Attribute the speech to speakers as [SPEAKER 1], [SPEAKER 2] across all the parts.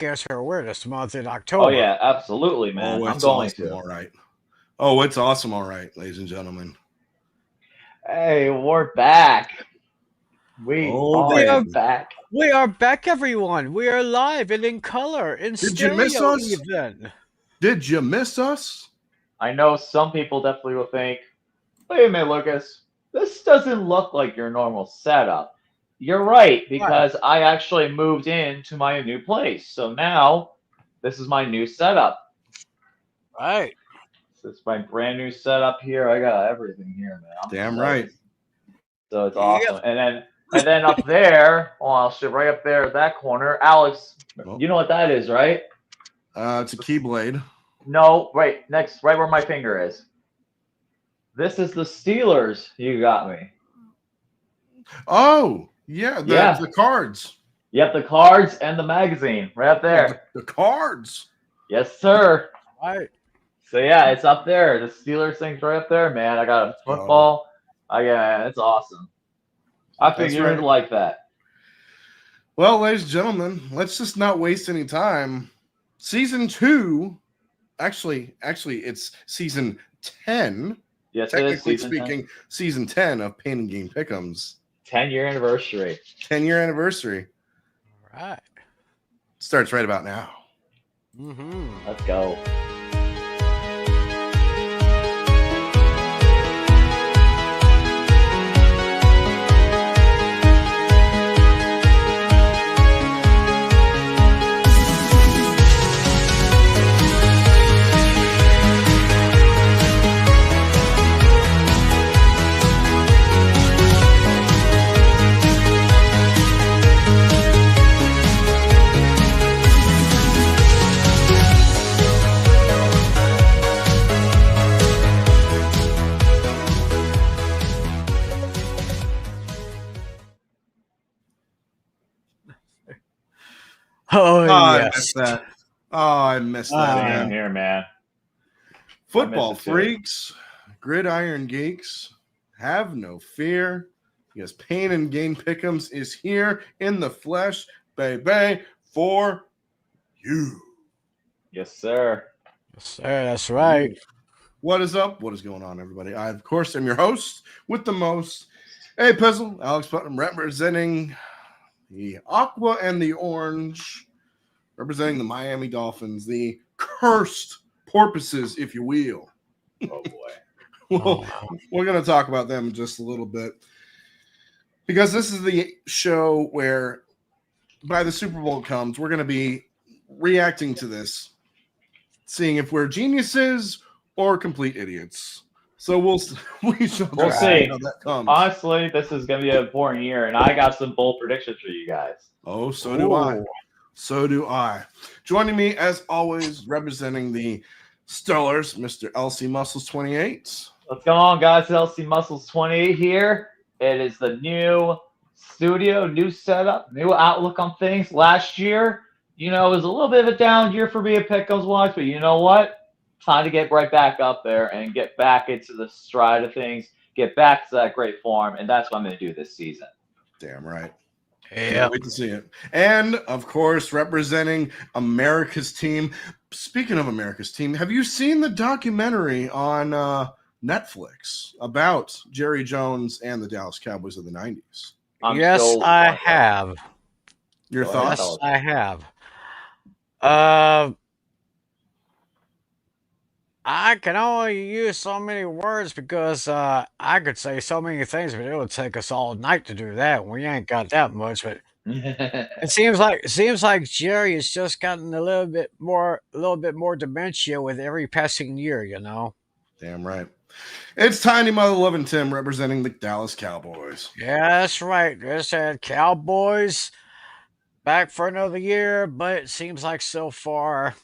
[SPEAKER 1] guess we're this month in
[SPEAKER 2] Oh
[SPEAKER 1] October.
[SPEAKER 2] yeah, absolutely, man.
[SPEAKER 3] Oh,
[SPEAKER 2] I'm
[SPEAKER 3] it's
[SPEAKER 2] going
[SPEAKER 3] awesome,
[SPEAKER 2] to.
[SPEAKER 3] all right. Oh, it's awesome, all right, ladies and gentlemen.
[SPEAKER 2] Hey, we're back. We
[SPEAKER 3] Oh,
[SPEAKER 1] We
[SPEAKER 2] are
[SPEAKER 1] are
[SPEAKER 3] baby.
[SPEAKER 2] back.
[SPEAKER 1] we are back, everyone. We are live and in color, in
[SPEAKER 3] Did you miss
[SPEAKER 1] stereo
[SPEAKER 3] us?
[SPEAKER 1] even.
[SPEAKER 3] Did you miss us?
[SPEAKER 2] I know some people definitely will think, wait a minute, Lucas, this doesn't look like your normal setup. You're right,
[SPEAKER 1] Right.
[SPEAKER 2] because I actually moved into my new place. So now this is my new setup.
[SPEAKER 1] Right.
[SPEAKER 2] This is my brand new setup here. I got everything here, man. I'm
[SPEAKER 3] Damn
[SPEAKER 2] excited.
[SPEAKER 3] right.
[SPEAKER 2] So it's
[SPEAKER 1] Yep.
[SPEAKER 2] awesome. And then up there, oh, I'll show right up there at that corner. Alex,
[SPEAKER 3] Oh.
[SPEAKER 2] you know what that is, right?
[SPEAKER 3] It's a Keyblade.
[SPEAKER 2] No, right next, right where my finger is. This is the Steelers. You got me.
[SPEAKER 3] Oh, yeah,
[SPEAKER 2] Yeah.
[SPEAKER 3] the cards.
[SPEAKER 2] Yep, the cards and the magazine right up there.
[SPEAKER 3] The cards.
[SPEAKER 2] Yes, sir.
[SPEAKER 1] Right.
[SPEAKER 2] So yeah, it's up there. The Steelers thing's right up there, man. I got a football. It's awesome. I figured you'd
[SPEAKER 3] right.
[SPEAKER 2] like that.
[SPEAKER 3] Well, ladies and gentlemen, let's just not waste any time. Season 2, actually, it's season 10.
[SPEAKER 2] Yes, it is.
[SPEAKER 3] Technically
[SPEAKER 2] Season
[SPEAKER 3] speaking,
[SPEAKER 2] 10.
[SPEAKER 3] season 10 of Pain and Game Pick'ems.
[SPEAKER 2] 10-year anniversary.
[SPEAKER 3] 10-year anniversary.
[SPEAKER 1] All right.
[SPEAKER 3] Starts right about now.
[SPEAKER 1] Mm-hmm.
[SPEAKER 2] Let's go.
[SPEAKER 1] Oh,
[SPEAKER 3] I
[SPEAKER 1] yes.
[SPEAKER 3] missed that. Oh, I missed that.
[SPEAKER 2] Same
[SPEAKER 3] man.
[SPEAKER 2] here, man.
[SPEAKER 3] Football
[SPEAKER 2] I miss it too.
[SPEAKER 3] freaks, gridiron geeks, have no fear. Because Pain and Game Pick'ems is here in the flesh, baby, for you.
[SPEAKER 2] Yes, sir.
[SPEAKER 1] Yes, sir, that's right.
[SPEAKER 3] What is up? What is going on, everybody? I, of course, am your host with the most. Hey, Pizzle, Alex Putnam, representing the Aqua and the Orange, representing the Miami Dolphins, the cursed porpoises, if you will.
[SPEAKER 2] Oh boy.
[SPEAKER 3] Well, we're going to talk about them in just a little bit. Because this is the show where, by the Super Bowl comes, we're going to be reacting to this, seeing if we're geniuses or complete idiots. So we shall
[SPEAKER 2] We'll
[SPEAKER 3] just
[SPEAKER 2] see.
[SPEAKER 3] how that comes.
[SPEAKER 2] Honestly, this is gonna be an important year, and I got some bold predictions for you guys.
[SPEAKER 3] Oh, so do I.
[SPEAKER 1] Ooh.
[SPEAKER 3] So do I. Joining me, as always, representing the Stellars, Mr. LC Muscles 28.
[SPEAKER 2] What's going on, guys? LC Muscles 28 here. It is the new studio, new setup, new outlook on things. Last year, it was a little bit of a down year for me at Pickles Watch, but you know what? Time to get right back up there and get back into the stride of things, get back to that great form, and that's what I'm going to do this season.
[SPEAKER 3] Damn right.
[SPEAKER 1] Yeah.
[SPEAKER 3] Can't wait to see it. And, of course, representing America's team. Speaking of America's team, have you seen the documentary on Netflix about Jerry Jones and the Dallas Cowboys of the 90s?
[SPEAKER 1] Yes, I have.
[SPEAKER 3] Your
[SPEAKER 2] Go ahead,
[SPEAKER 3] thoughts?
[SPEAKER 1] Yes, I have. I can only use so many words because I could say so many things, but it would take us all night to do that. We ain't got that much, but it seems like Jerry has just gotten a little bit more dementia with every passing year.
[SPEAKER 3] Damn right. It's Tiny Mother Loving Tim representing the Dallas Cowboys.
[SPEAKER 1] Yeah, that's right. Just had Cowboys back for another year, but it seems like so far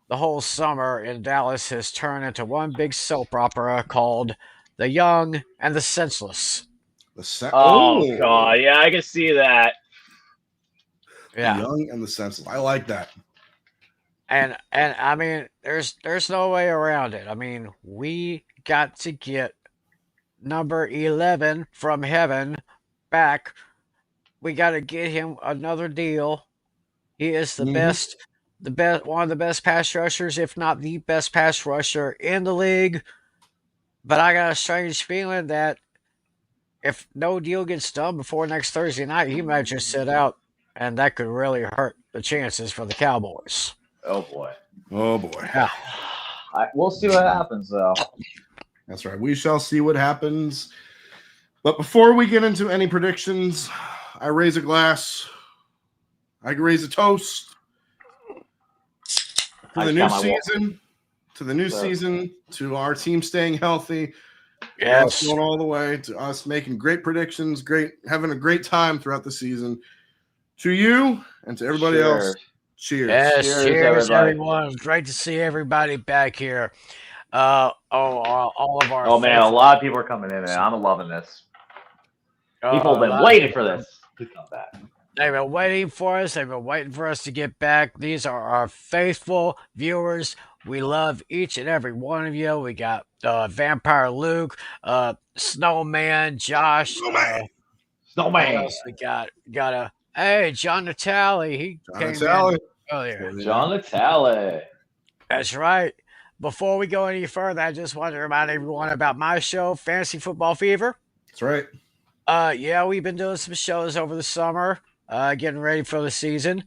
[SPEAKER 1] the whole summer in Dallas has turned into one big soap opera called The Young and the Senseless.
[SPEAKER 2] Oh, God. Yeah, I can see that.
[SPEAKER 1] Yeah.
[SPEAKER 3] The Young and the Senseless. I like that.
[SPEAKER 1] And I mean, there's no way around it. I mean, we got to get number 11 from heaven back. We got to get him another deal. He is the best, one of the best pass rushers, if not the best pass rusher in the league. But I got a strange feeling that if no deal gets done before next Thursday night, he might just sit out, and that could really hurt the chances for the Cowboys.
[SPEAKER 2] Oh boy.
[SPEAKER 3] Oh boy.
[SPEAKER 1] Yeah.
[SPEAKER 2] We'll see what happens, though.
[SPEAKER 3] That's right. We shall see what happens. But before we get into any predictions, I raise a glass. I raise a toast to the new season. To the new season. To our team staying healthy.
[SPEAKER 1] Yes.
[SPEAKER 3] Going all the way. To us making great predictions. Having a great time throughout the seaon. To you and to everybody else. Cheers.
[SPEAKER 1] Yes, cheers everyone. Great to see everybody back here. All of our.
[SPEAKER 2] Oh man, a lot of people are coming in, man. I'm loving this. People have been waiting for this to come back.
[SPEAKER 1] They've been waiting for us. They've been waiting for us to get back. These are our faithful viewers. We love each and every one of you. We got Vampire Luke, Snowman, Josh,
[SPEAKER 2] Snowman.
[SPEAKER 1] What else we got? Hey, John Natale. He came in earlier.
[SPEAKER 2] John Natale.
[SPEAKER 1] That's right. Before we go any further, I just want to remind everyone about my show, Fantasy Football Fever.
[SPEAKER 3] That's right.
[SPEAKER 1] Yeah, we've been doing some shows over the summer, getting ready for the season.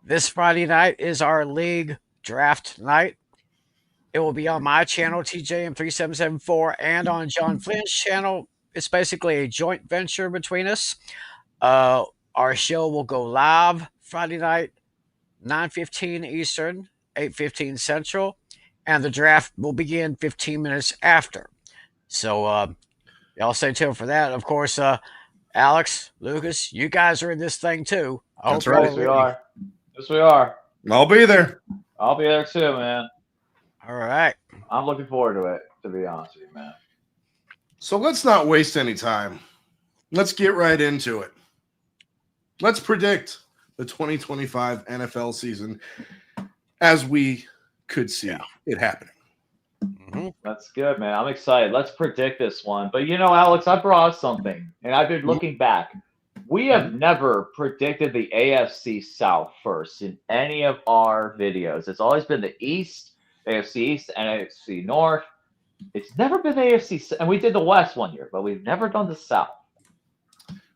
[SPEAKER 1] This Friday night is our league draft night. It will be on my channel, TJM3774, and on John Flynn's channel. It's basically a joint venture between us. Our show will go live Friday night, 9:15 Eastern, 8:15 Central, and the draft will begin 15 minutes after. So, y'all stay tuned for that. Of course, Alex, Lucas, you guys are in this thing too.
[SPEAKER 3] That's right.
[SPEAKER 2] Yes, we are. Yes, we are.
[SPEAKER 3] I'll be there.
[SPEAKER 2] I'll be there too, man.
[SPEAKER 1] All right.
[SPEAKER 2] I'm looking forward to it, to be honest with you, man.
[SPEAKER 3] So let's not waste any time. Let's get right into it. Let's predict the 2025 NFL season as we could see it happening.
[SPEAKER 1] Mm-hmm.
[SPEAKER 2] That's good, man. I'm excited. Let's predict this one. But you know, Alex, I brought something, and I've been looking back. We have never predicted the AFC South first in any of our videos. It's always been the East, AFC East, and AFC North. It's never been the AFC, and we did the West one year, but we've never done the South.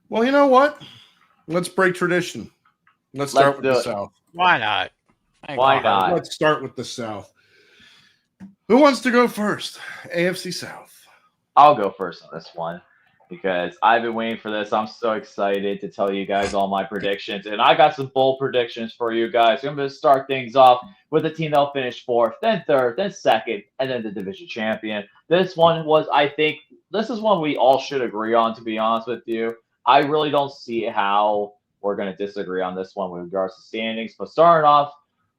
[SPEAKER 3] Well, you know what? Let's break tradition. Let's start with the South.
[SPEAKER 1] Why not?
[SPEAKER 2] Why not?
[SPEAKER 3] Let's start with the South. Who wants to go first? AFC South.
[SPEAKER 2] I'll go first on this one because I've been waiting for this. I'm so excited to tell you guys all my predictions, and I got some bold predictions for you guys. I'm going to start things off with the team that'll finish fourth, then third, then second, and then the division champion. This one was, I think, this is one we all should agree on, to be honest with you. I really don't see how we're going to disagree on this one with regards to standings. But starting off,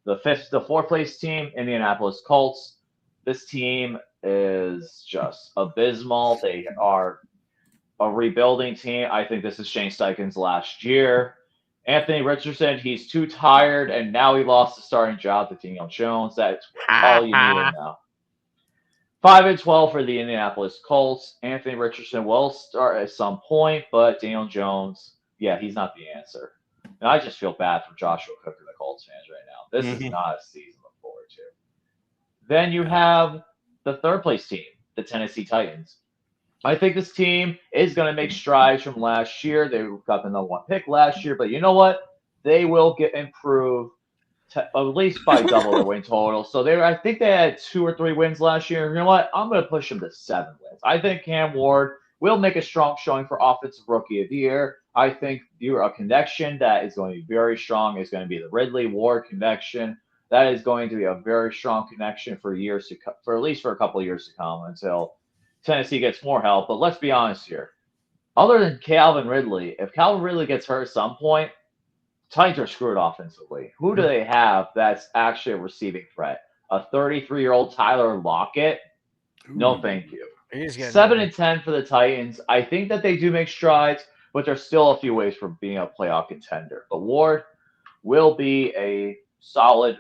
[SPEAKER 2] the fourth place team, Indianapolis Colts. This team is just abysmal. They are a rebuilding team. I think this is Shane Steichen's last year. Anthony Richardson, he's too tired, and now he lost the starting job to Daniel Jones. That's all you need to know. 5-12 for the Indianapolis Colts. Anthony Richardson will start at some point, but Daniel Jones, he's not the answer. And I just feel bad for Joshua Cook and the Colts fans right now. This is not a season to look forward to. Then you have the third place team, the Tennessee Titans. I think this team is going to make strides from last year. They got the #1 pick last year, but you know what? They will get improved at least by double their win total. So I think they had 2 or 3 wins last year. You know what? I'm going to push them to 7 wins. I think Cam Ward will make a strong showing for Offensive Rookie of the Year. I think a connection that is going to be very strong is going to be the Ridley Ward connection. That is going to be a very strong connection for years to come, for at least for a couple of years to come until Tennessee gets more help. But let's be honest here. Other than Calvin Ridley, if Calvin Ridley gets hurt at some point, Titans are screwed offensively. Who do they have that's actually a receiving threat? A 33-year-old Tyler Lockett? No, thank you. 7-10 for the Titans. I think that they do make strides, but there's still a few ways for being a playoff contender. But Ward will be a solid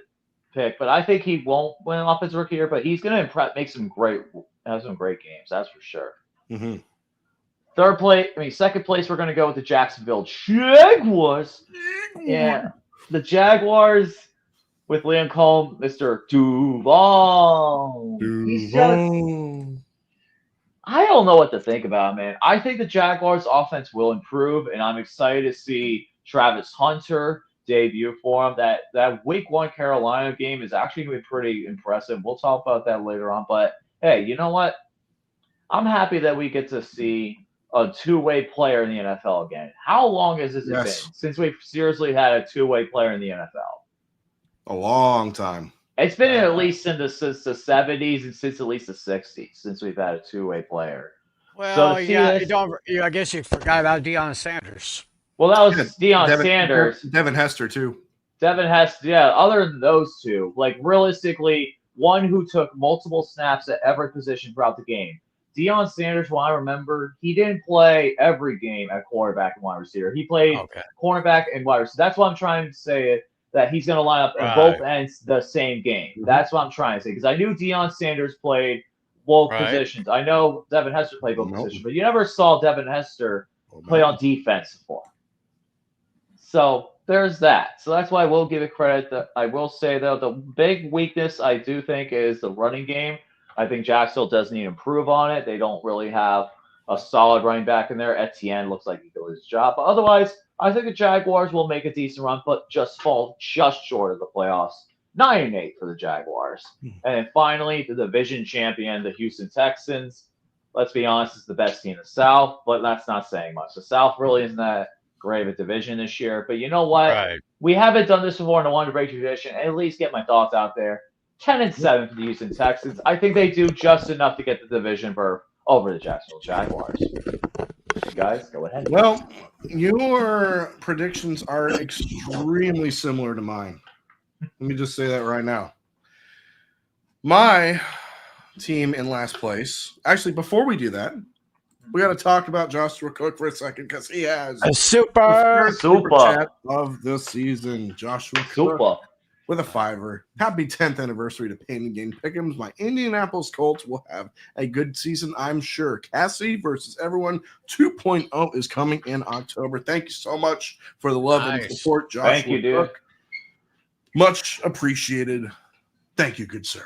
[SPEAKER 2] pick, but I think he won't win Offensive Rookie Year, but he's going to make some great games, that's for sure.
[SPEAKER 3] Mm-hmm.
[SPEAKER 2] Second place, we're going to go with the Jacksonville Jaguars. Yeah. the Jaguars with Liam Cole, Mr. Duval. He's just I don't know what to think about, man. I think the Jaguars' offense will improve, and I'm excited to see Travis Hunter debut for him. That Week 1 Carolina game is actually going to be pretty impressive. We'll talk about that later on. But hey, you know what? I'm happy that we get to see a two-way player in the NFL again. How long has this been since we've seriously had a two-way player in the NFL?
[SPEAKER 3] A long time.
[SPEAKER 2] It's been at least since the 70s and since at least the 60s since we've had a two-way player.
[SPEAKER 1] Well,
[SPEAKER 2] so
[SPEAKER 1] yeah, I guess you forgot about Deion Sanders.
[SPEAKER 2] Well, that was Deion Sanders.
[SPEAKER 3] Devin Hester, too.
[SPEAKER 2] Devin Hester, yeah. Other than those two, like realistically, one who took multiple snaps at every position throughout the game. Deion Sanders, when I remember, he didn't play every game at quarterback and wide receiver. He played cornerback and wide receiver. That's what I'm trying to say, that he's going to line up at both ends the same game. That's what I'm trying to say. Because I knew Deion Sanders played both positions. I know Devin Hester played both positions, but you never saw Devin Hester play on defense before. So there's that. So that's why I will give it credit. I will say, though, the big weakness I do think is the running game. I think Jacksonville does need to improve on it. They don't really have a solid running back in there. Etienne looks like he could do his job. But otherwise, I think the Jaguars will make a decent run, but just fall just short of the playoffs. 9-8 for the Jaguars. And then finally, the division champion, the Houston Texans. Let's be honest, it's the best team in the South, but that's not saying much. The South really isn't that great of a division this year. But you know what? We haven't done this before, and I wanted to break tradition and at least get my thoughts out there. 10-7 for the Houston Texans. I think they do just enough to get the division berth over the Jacksonville Jaguars. You guys, go ahead.
[SPEAKER 3] Well, your predictions are extremely similar to mine. Let me just say that right now. My team in last place. Actually, before we do that, we got to talk about Joshua Cook for a second because he has
[SPEAKER 1] a super
[SPEAKER 3] chat of the season. Joshua Cook with a $5. Happy 10th anniversary to Pain and Gain Pick'ems. My Indianapolis Colts will have a good season, I'm sure. Cassie versus Everyone 2.0 is coming in October. Thank you so much for the love and support, Joshua
[SPEAKER 2] Thank you, dude.
[SPEAKER 3] Cook. Much appreciated. Thank you, good sir.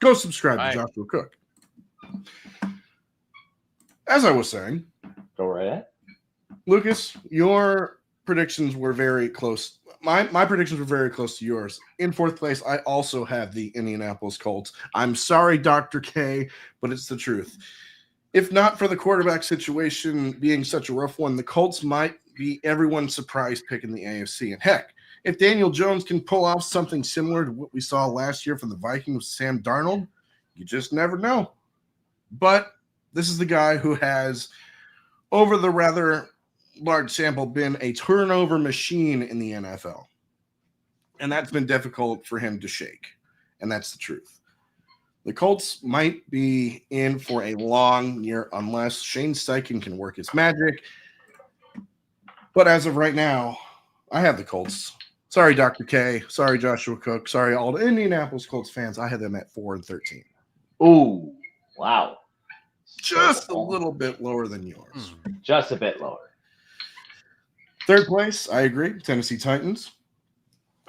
[SPEAKER 3] Go subscribe to Joshua Cook. As I was saying,
[SPEAKER 2] go right ahead.
[SPEAKER 3] Lucas, your predictions were very close. My predictions were very close to yours. In fourth place, I also have the Indianapolis Colts. I'm sorry, Dr. K, but it's the truth. If not for the quarterback situation being such a rough one, the Colts might be everyone's surprise pick in the AFC. And heck, if Daniel Jones can pull off something similar to what we saw last year from the Vikings with Sam Darnold, you just never know. But this is the guy who has, over the rather large sample, been a turnover machine in the NFL. And that's been difficult for him to shake. And that's the truth. The Colts might be in for a long year unless Shane Steichen can work his magic. But as of right now, I have the Colts. Sorry, Dr. K. Sorry, Joshua Cook. Sorry, all the Indianapolis Colts fans. I had them at 4-13.
[SPEAKER 2] Ooh, wow.
[SPEAKER 3] Just a little bit lower than yours.
[SPEAKER 2] Just a bit lower.
[SPEAKER 3] Third place, I agree. Tennessee Titans.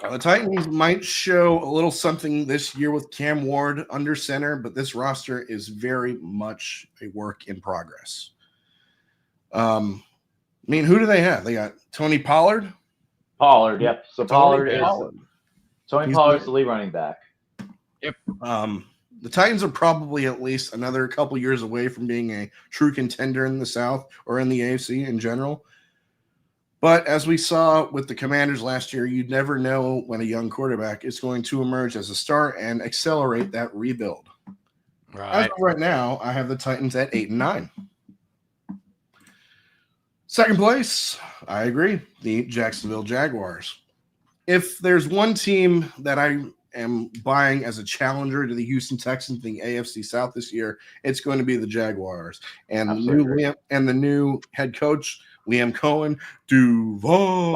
[SPEAKER 3] The Titans might show a little something this year with Cam Ward under center, but this roster is very much a work in progress. I mean, who do they have? They got Tony Pollard.
[SPEAKER 2] Pollard, yep. So Tony Pollard's the lead running back.
[SPEAKER 1] Yep.
[SPEAKER 3] The Titans are probably at least another couple years away from being a true contender in the South or in the AFC in general. But as we saw with the Commanders last year, you never know when a young quarterback is going to emerge as a star and accelerate that rebuild. As of right now, I have the Titans at 8-9. Second place, I agree, the Jacksonville Jaguars. If there's one team that I am buying as a challenger to the Houston Texans in the AFC South this year, it's going to be the Jaguars. And the new head coach, Liam Cohen, Duval.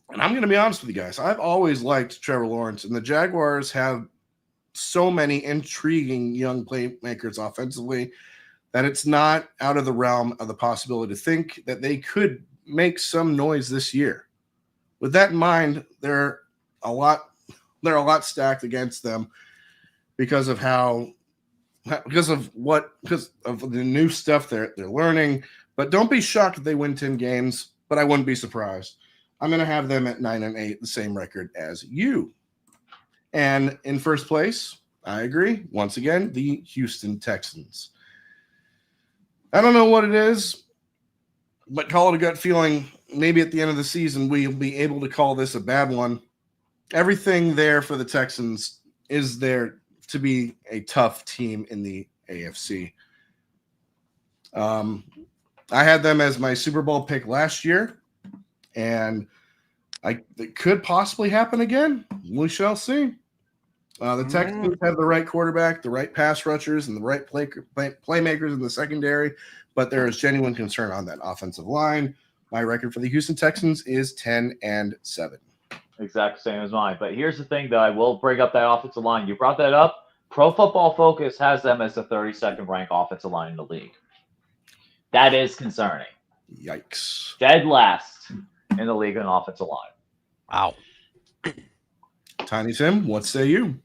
[SPEAKER 3] And I'm going to be honest with you guys. I've always liked Trevor Lawrence, and the Jaguars have so many intriguing young playmakers offensively that it's not out of the realm of the possibility to think that they could make some noise this year. with that in mind, they're a lot stacked against them because of the new stuff they're learning. But don't be shocked if they win 10 games, but I wouldn't be surprised. I'm going to have them at 9-8, the same record as you. And in first place, I agree. Once again, the Houston Texans. I don't know what it is, but call it a gut feeling. Maybe at the end of the season, we'll be able to call this a bad one. Everything there for the Texans is there to be a tough team in the AFC. I had them as my Super Bowl pick last year, and it could possibly happen again. We shall see. The Texans have the right quarterback, the right pass rushers, and the right playmakers in the secondary, but there is genuine concern on that offensive line. My record for the Houston Texans is 10-7.
[SPEAKER 2] Exact same as mine. But here's the thing, though. I will bring up that offensive line. You brought that up. Pro Football Focus has them as the 32nd ranked offensive line in the league. That is concerning.
[SPEAKER 3] Yikes.
[SPEAKER 2] Dead last in the league in offensive line.
[SPEAKER 1] Wow.
[SPEAKER 3] Tiny Tim, what say you?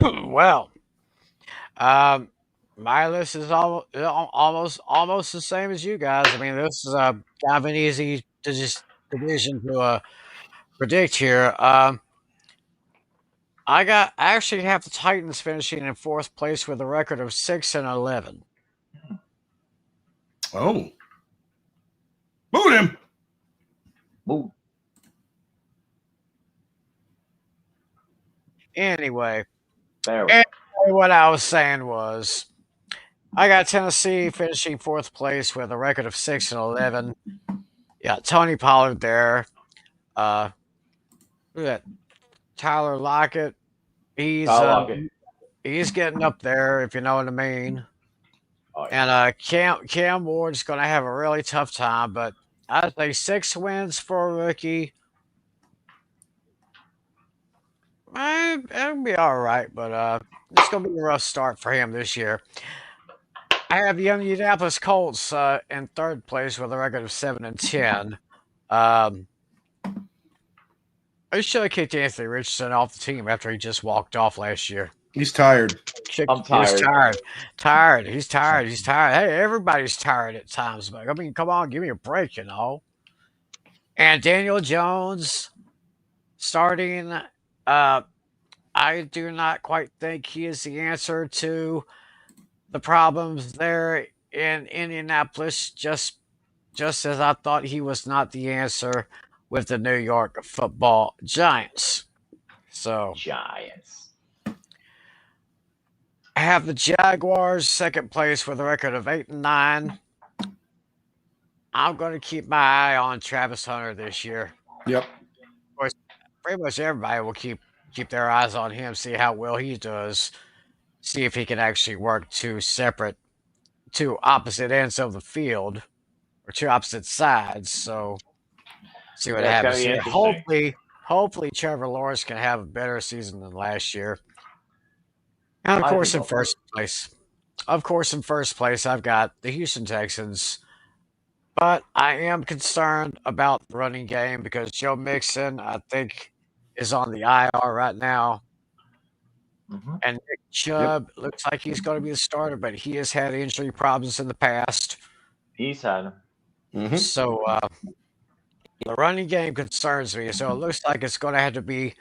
[SPEAKER 1] Well, my list is almost the same as you guys. I mean, this is kind of an easy division to predict here. I actually have the Titans finishing in fourth place with a record of 6-11.
[SPEAKER 3] Oh, boot him!
[SPEAKER 2] Boot.
[SPEAKER 1] Anyway,
[SPEAKER 2] There.
[SPEAKER 1] what I was saying was, I got Tennessee finishing fourth place with a record of 6-11. Yeah, Tony Pollard there. Look at that, Tyler Lockett. He's getting up there, if you know what I mean.
[SPEAKER 2] Oh, yeah.
[SPEAKER 1] And Cam Ward's going to have a really tough time, but I'd say 6 wins for a rookie. It'll be all right, but it's going to be a rough start for him this year. I have the Indianapolis Colts in third place with a record of 7-10. I should have kicked Anthony Richardson off the team after he just walked off last year.
[SPEAKER 3] He's tired.
[SPEAKER 2] I'm tired.
[SPEAKER 1] He's tired. He's tired. Hey, everybody's tired at times, but I mean, come on, give me a break, you know. And Daniel Jones starting. I do not quite think he is the answer to the problems there in Indianapolis, just as I thought he was not the answer with the New York Football Giants. So
[SPEAKER 2] Giants.
[SPEAKER 1] I have the Jaguars second place with a record of 8-9. I'm going to keep my eye on Travis Hunter this year.
[SPEAKER 3] Yep.
[SPEAKER 1] Of course, pretty much everybody will keep their eyes on him, see how well he does, see if he can actually work two opposite ends of the field or two opposite sides. So see what happens here. Hopefully Trevor Lawrence can have a better season than last year. And of course, in first place, I've got the Houston Texans. But I am concerned about the running game because Joe Mixon, I think, is on the IR right now.
[SPEAKER 2] Mm-hmm.
[SPEAKER 1] And Nick Chubb looks like he's going to be the starter, but he has had injury problems in the past.
[SPEAKER 2] He's had them.
[SPEAKER 3] Mm-hmm.
[SPEAKER 1] So the running game concerns me. So it looks like it's going to have to be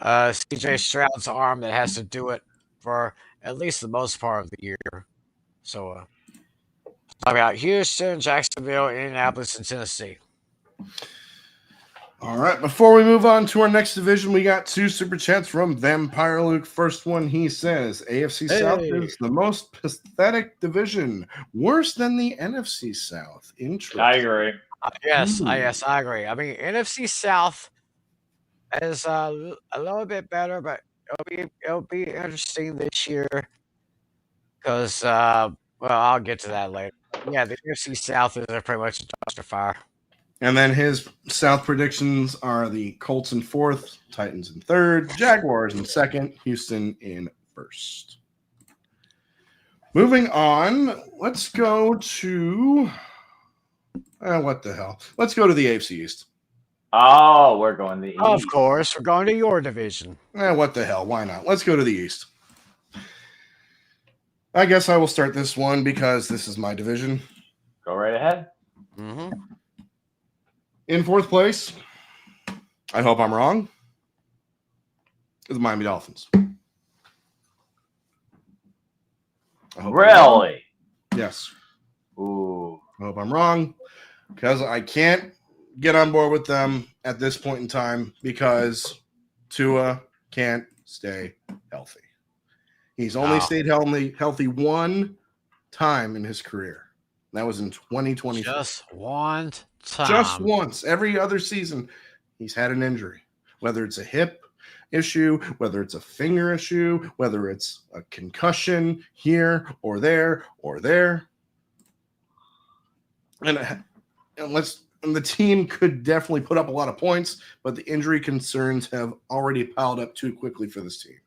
[SPEAKER 1] CJ Stroud's arm that has to do it for at least the most part of the year. So talk about Houston, Jacksonville, Indianapolis, and Tennessee.
[SPEAKER 3] All right. Before we move on to our next division, we got 2 super chats from Vampire Luke. First one, he says, AFC South is the most pathetic division, worse than the NFC South. Interesting.
[SPEAKER 2] I agree.
[SPEAKER 1] Yes, I agree. I mean, NFC South is a little bit better, but it'll be interesting this year because, well, I'll get to that later. Yeah, the NFC South is pretty much a dumpster fire.
[SPEAKER 3] And then his South predictions are the Colts in fourth, Titans in third, Jaguars in second, Houston in first. Moving on, let's go to what the hell? Let's go to the AFC East.
[SPEAKER 2] Oh, we're going the
[SPEAKER 1] Of
[SPEAKER 2] East.
[SPEAKER 1] course, we're going to your division.
[SPEAKER 3] What the hell? Why not? Let's go to the East. I guess I will start this one because this is my division.
[SPEAKER 2] Go right ahead.
[SPEAKER 1] Mm-hmm.
[SPEAKER 3] In fourth place, I hope I'm wrong, is the Miami Dolphins.
[SPEAKER 2] Really?
[SPEAKER 3] Yes.
[SPEAKER 2] Ooh.
[SPEAKER 3] I hope I'm wrong because I can't get on board with them at this point in time because Tua can't stay healthy. He's only stayed healthy one time in his career. That was in 2020.
[SPEAKER 1] Just one time.
[SPEAKER 3] Just once. Every other season, he's had an injury, whether it's a hip issue, whether it's a finger issue, whether it's a concussion here or there or there. And the team could definitely put up a lot of points, but the injury concerns have already piled up too quickly for this team.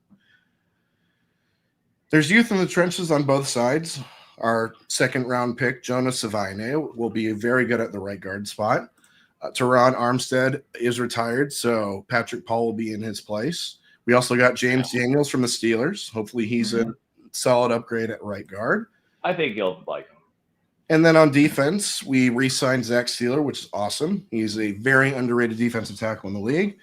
[SPEAKER 3] There's youth in the trenches on both sides. Our second-round pick, Jonas Savine, will be very good at the right guard spot. Teron Armstead is retired, so Patrick Paul will be in his place. We also got James Daniels from the Steelers. Hopefully he's a solid upgrade at right guard.
[SPEAKER 2] I think you'll like him.
[SPEAKER 3] And then on defense, we re-signed Zach Steeler, which is awesome. He's a very underrated defensive tackle in the league.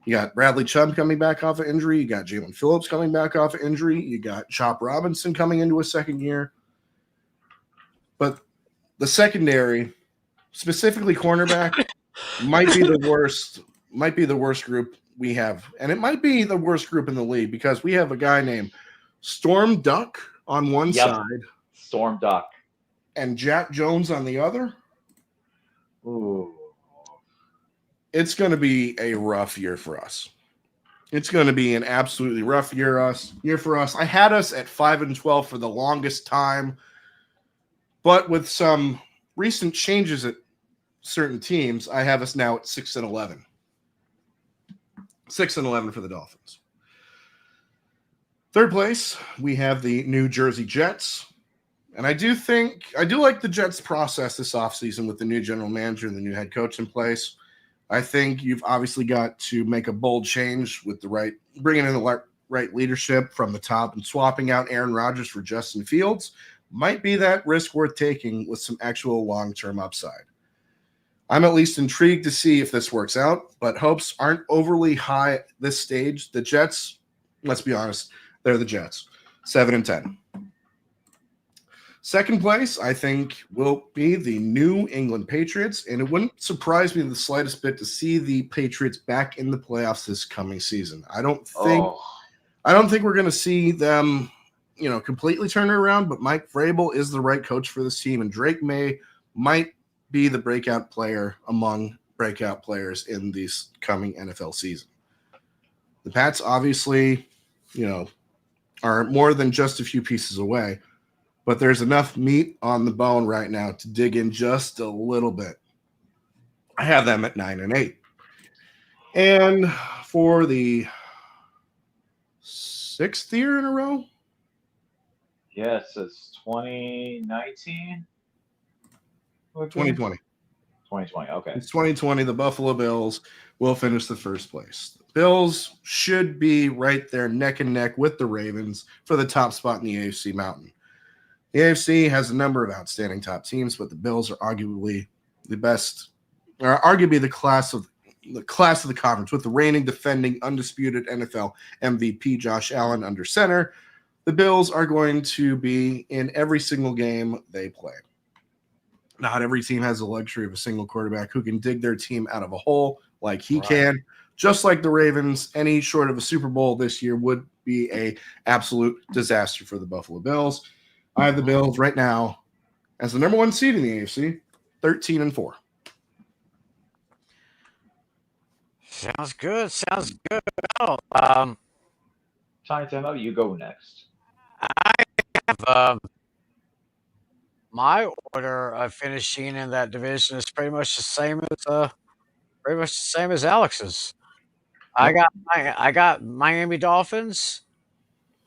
[SPEAKER 3] You got Bradley Chubb coming back off of injury. You got Jalen Phillips coming back off of injury. You got Chop Robinson coming into a second year. But the secondary, specifically cornerback, might be the worst group we have. And it might be the worst group in the league because we have a guy named Storm Duck on one side.
[SPEAKER 2] Storm Duck.
[SPEAKER 3] And Jack Jones on the other.
[SPEAKER 2] Ooh.
[SPEAKER 3] It's going to be a rough year for us. It's going to be an absolutely rough year for us. I had us at 5-12 for the longest time, but with some recent changes at certain teams, I have us now at 6-11. 6-11 for the Dolphins. Third place, we have the New Jersey Jets. And I do like the Jets' process this offseason with the new general manager and the new head coach in place. I think you've obviously got to make a bold change with bringing in the right leadership from the top, and swapping out Aaron Rodgers for Justin Fields might be that risk worth taking with some actual long-term upside. I'm at least intrigued to see if this works out, but hopes aren't overly high at this stage. The Jets, let's be honest, they're the Jets, 7-10. Second place, I think, will be the New England Patriots, and it wouldn't surprise me the slightest bit to see the Patriots back in the playoffs this coming season. I don't think we're going to see them, completely turn it around, but Mike Vrabel is the right coach for this team, and Drake May might be the breakout player among breakout players in this coming NFL season. The Pats obviously, are more than just a few pieces away. But there's enough meat on the bone right now to dig in just a little bit. I have them at 9-8. And for the sixth year in a row?
[SPEAKER 2] Yes, it's 2019.
[SPEAKER 3] 2020.
[SPEAKER 2] 2020, okay.
[SPEAKER 3] It's 2020. The Buffalo Bills will finish the first place. The Bills should be right there neck and neck with the Ravens for the top spot in the AFC Mountain. The AFC has a number of outstanding top teams, but the Bills are arguably the best, or arguably the class of the conference, with the reigning, defending, undisputed NFL MVP Josh Allen under center. The Bills are going to be in every single game they play. Not every team has the luxury of a single quarterback who can dig their team out of a hole like he can. Just like the Ravens, any short of a Super Bowl this year would be an absolute disaster for the Buffalo Bills. I have the Bills right now as the number one seed in the AFC, 13-4.
[SPEAKER 1] Sounds good. Well,
[SPEAKER 2] Time out. You go next.
[SPEAKER 1] I have my order of finishing in that division is pretty much the same as Alex's.
[SPEAKER 3] Yep.
[SPEAKER 1] I got Miami Dolphins.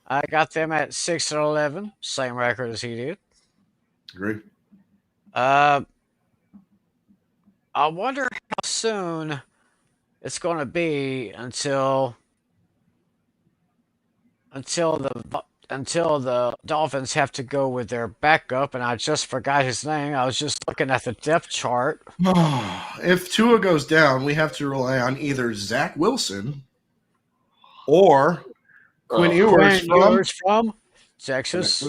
[SPEAKER 1] I got them at 6-11, same record as he did.
[SPEAKER 3] Agree.
[SPEAKER 1] I wonder how soon it's going to be until the Dolphins have to go with their backup, and I just forgot his name. I was just looking at the depth chart.
[SPEAKER 3] If Tua goes down, we have to rely on either Zach Wilson or Quinn Ewers
[SPEAKER 1] from Texas.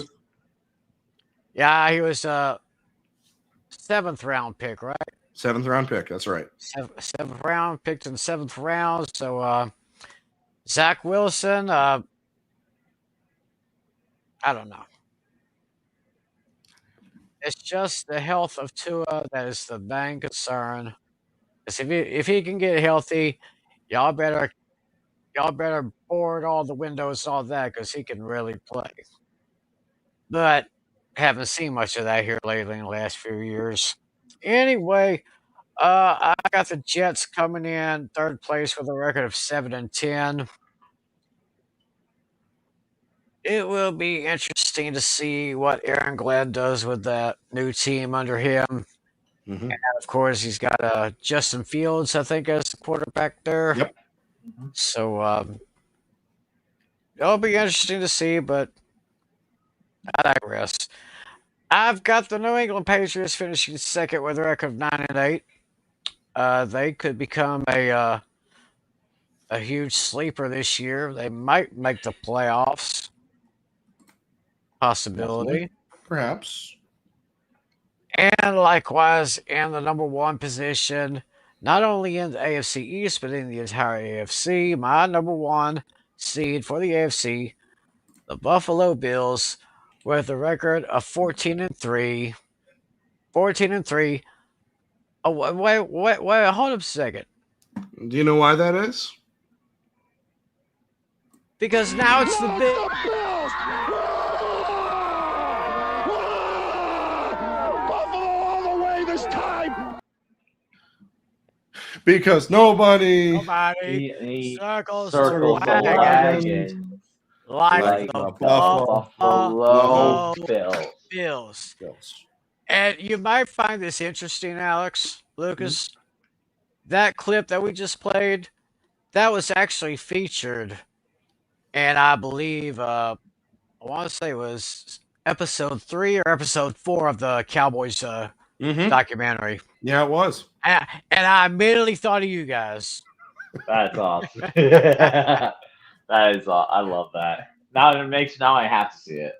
[SPEAKER 1] Yeah, he was a 7th-round pick, right?
[SPEAKER 3] 7th-round pick. That's right.
[SPEAKER 1] Seventh round, picked in the 7th round. So Zach Wilson, I don't know. It's just the health of Tua that is the main concern. 'Cause if he can get healthy, y'all better board all the windows and all that because he can really play. But haven't seen much of that here lately in the last few years. Anyway, I got the Jets coming in 3rd place with a record of 7-10. It will be interesting to see what Aaron Glenn does with that new team under him.
[SPEAKER 3] Mm-hmm.
[SPEAKER 1] And of course, he's got Justin Fields, I think, as the quarterback there.
[SPEAKER 3] Yep.
[SPEAKER 1] So it'll be interesting to see, but I digress. I've got the New England Patriots finishing 2nd with a record of 9-8. They could become a huge sleeper this year. They might make the playoffs. Possibility.
[SPEAKER 3] Perhaps.
[SPEAKER 1] And likewise, in the number 1 position, not only in the AFC East, but in the entire AFC, my number 1 seed for the AFC, the Buffalo Bills, with a record of 14-3. 14-3. Oh, wait, hold up a second.
[SPEAKER 3] Do you know why that is?
[SPEAKER 1] Because now it's the Bills.
[SPEAKER 3] Because nobody
[SPEAKER 1] circles
[SPEAKER 2] the wagon
[SPEAKER 1] like the
[SPEAKER 2] Buffalo
[SPEAKER 1] Bills. And you might find this interesting, Alex, Lucas. That clip that we just played, that was actually featured, and I believe I want to say it was episode 3 or episode 4 of the Cowboys documentary.
[SPEAKER 3] Yeah, it was.
[SPEAKER 1] And I immediately thought of you guys.
[SPEAKER 2] That's awesome. That is awesome. I love that. Now I have to see it.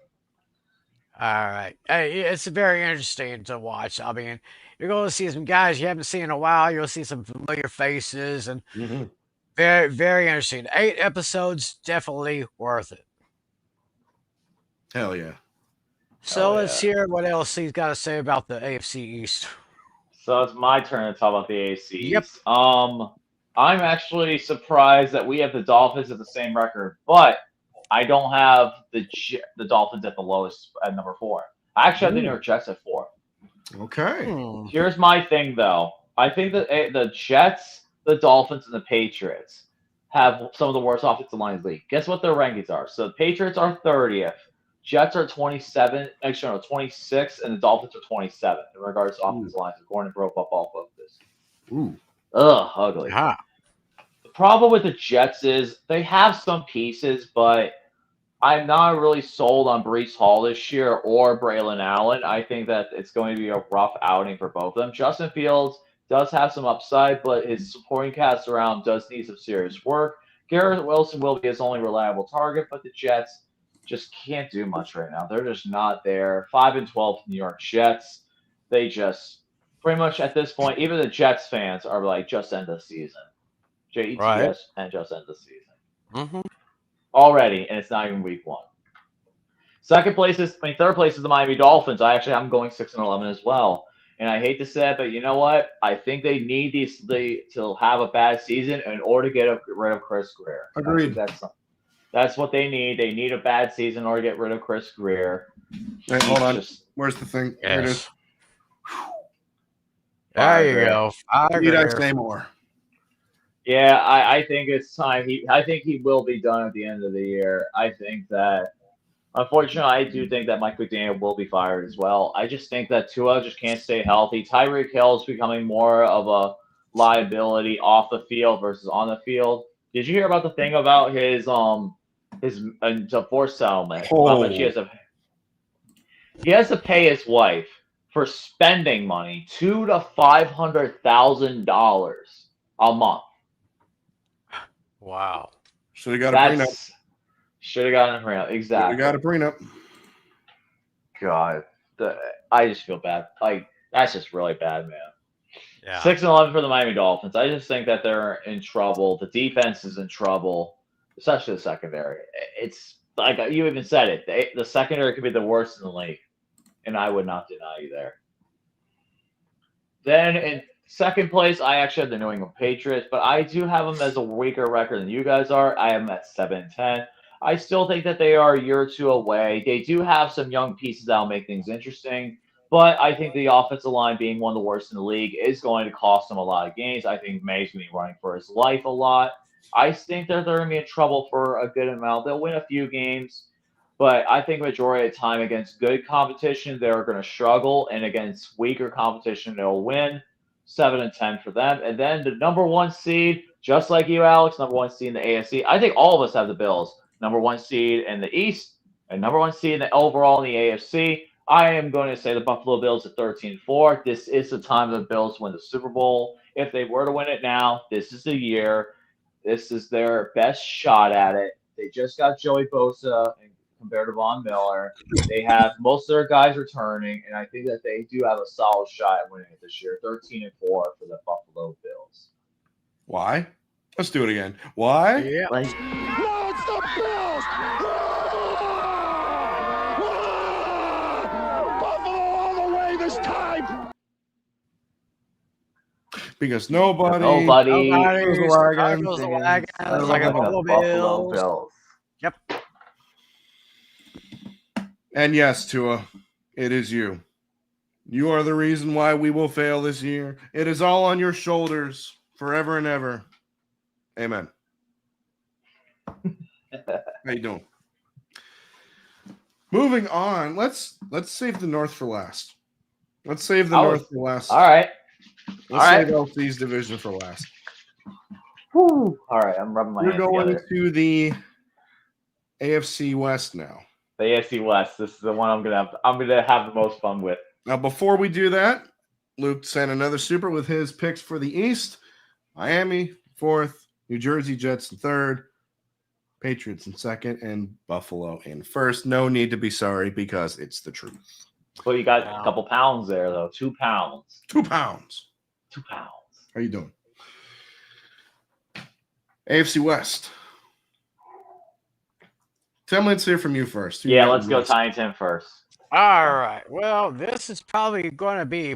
[SPEAKER 1] All right. Hey, it's very interesting to watch. I mean, you're going to see some guys you haven't seen in a while. You'll see some familiar faces, and very, very interesting. 8 episodes, definitely worth it.
[SPEAKER 3] Hell yeah.
[SPEAKER 1] So let's hear what else he's got to say about the AFC East.
[SPEAKER 2] So it's my turn to talk about the AFC East.
[SPEAKER 1] Yep.
[SPEAKER 2] I'm actually surprised that we have the Dolphins at the same record, but I don't have the Dolphins at the lowest at number 4. I actually have the New York Jets at 4.
[SPEAKER 3] Okay.
[SPEAKER 2] Here's my thing, though. I think that the Jets, the Dolphins, and the Patriots have some of the worst offensive lines in the league. Guess what their rankings are? So the Patriots are 30th. Jets are 27, actually no, 26, and the Dolphins are 27 in regards to offensive lines, according to Pro Football Focus. Ugh, ugly.
[SPEAKER 1] Yeah.
[SPEAKER 2] The problem with the Jets is they have some pieces, but I'm not really sold on Breece Hall this year or Braylon Allen. I think that it's going to be a rough outing for both of them. Justin Fields does have some upside, but his supporting cast around does need some serious work. Garrett Wilson will be his only reliable target, but the Jets just can't do much right now. They're just not there. 5-12 New York Jets. They just pretty much at this point, even the Jets fans are like, just end the season. JETS
[SPEAKER 1] Right.
[SPEAKER 2] and just end the season.
[SPEAKER 1] Mm-hmm.
[SPEAKER 2] Already, and it's not even week 1. Third place is the Miami Dolphins. I'm going 6-11 as well. And I hate to say it, but you know what? I think they need to have a bad season in order to get rid of Chris Greer.
[SPEAKER 3] Agreed.
[SPEAKER 2] That's what they need. They need a bad season in order to get rid of Chris Greer.
[SPEAKER 3] Hey, hold on. Where's the thing?
[SPEAKER 1] Yes.
[SPEAKER 3] Here it is.
[SPEAKER 1] There you go.
[SPEAKER 3] Need I say more?
[SPEAKER 2] Yeah, I think it's time. I think he will be done at the end of the year. I think that, unfortunately, I do think that Mike McDaniel will be fired as well. I just think that Tua just can't stay healthy. Tyreek Hill is becoming more of liability off the field versus on the field. Did you hear about the thing about his divorce settlement? How much he has to pay his wife for spending money, $200,000 to $500,000 a month.
[SPEAKER 1] Wow.
[SPEAKER 3] Should have got a prenup.
[SPEAKER 2] Should have gotten a prenup. Exactly.
[SPEAKER 3] Got a prenup.
[SPEAKER 2] God, I just feel bad. Like, that's just really bad, man.
[SPEAKER 1] Yeah.
[SPEAKER 2] 6-11 for the Miami Dolphins. I just think that they're in trouble. The defense is in trouble, especially the secondary. It's like you even said it. The secondary could be the worst in the league, and I would not deny you there. Then in second place, I actually have the New England Patriots, but I do have them as a weaker record than you guys are. I am at 7-10. I still think that they are a year or two away. They do have some young pieces that will make things interesting, but I think the offensive line being one of the worst in the league is going to cost them a lot of games. I think May's going to be running for his life a lot. I think that they're going to be in trouble for a good amount. They'll win a few games, but I think majority of the time against good competition, they're going to struggle, and against weaker competition, they'll win. 7-10 for them. And then the number one seed, just like you, Alex, number one seed in the AFC. I think all of us have the Bills. Number one seed in the East, and number one seed in the overall in the AFC. I am going to say the Buffalo Bills at 13-4. This is the time the Bills win the Super Bowl. If they were to win it now, this is the year. This is their best shot at it. They just got Joey Bosa compared to Von Miller. They have most of their guys returning, and I think that they do have a solid shot at winning it this year. 13-4 for the Buffalo Bills.
[SPEAKER 3] Why? Let's do it again. Why?
[SPEAKER 1] Yeah.
[SPEAKER 2] Like,
[SPEAKER 4] No, it's the Bills! Buffalo all the way this time!
[SPEAKER 3] Because nobody
[SPEAKER 2] goes
[SPEAKER 1] Goes the wagon.
[SPEAKER 2] It's
[SPEAKER 1] Like a
[SPEAKER 2] Buffalo
[SPEAKER 1] Buffalo Bills.
[SPEAKER 2] Bills.
[SPEAKER 1] Yep.
[SPEAKER 3] And yes, Tua, it is you. You are the reason why we will fail this year. It is all on your shoulders forever and ever. Amen. How you doing? Moving on. Let's save the North for last. Let's save the North for last.
[SPEAKER 2] All right.
[SPEAKER 3] Let's save LC's division for last.
[SPEAKER 2] Whew. All right, I'm rubbing my
[SPEAKER 3] We're
[SPEAKER 2] hands
[SPEAKER 3] going
[SPEAKER 2] together.
[SPEAKER 3] to the AFC West now.
[SPEAKER 2] The AFC West. This is the one I'm gonna have the most fun with.
[SPEAKER 3] Now, before we do that, Luke sent another super with his picks for the East. Miami, 4th. New Jersey Jets in 3rd. Patriots in 2nd. And Buffalo in 1st. No need to be sorry because it's the truth.
[SPEAKER 2] Well, you got a couple pounds there, though. 2 pounds.
[SPEAKER 3] 2 pounds.
[SPEAKER 2] 2 pounds.
[SPEAKER 3] How you doing? AFC West. Tim, let's hear from you first.
[SPEAKER 2] Yeah, let's go Tyington first.
[SPEAKER 1] All right. Well, this is probably going to be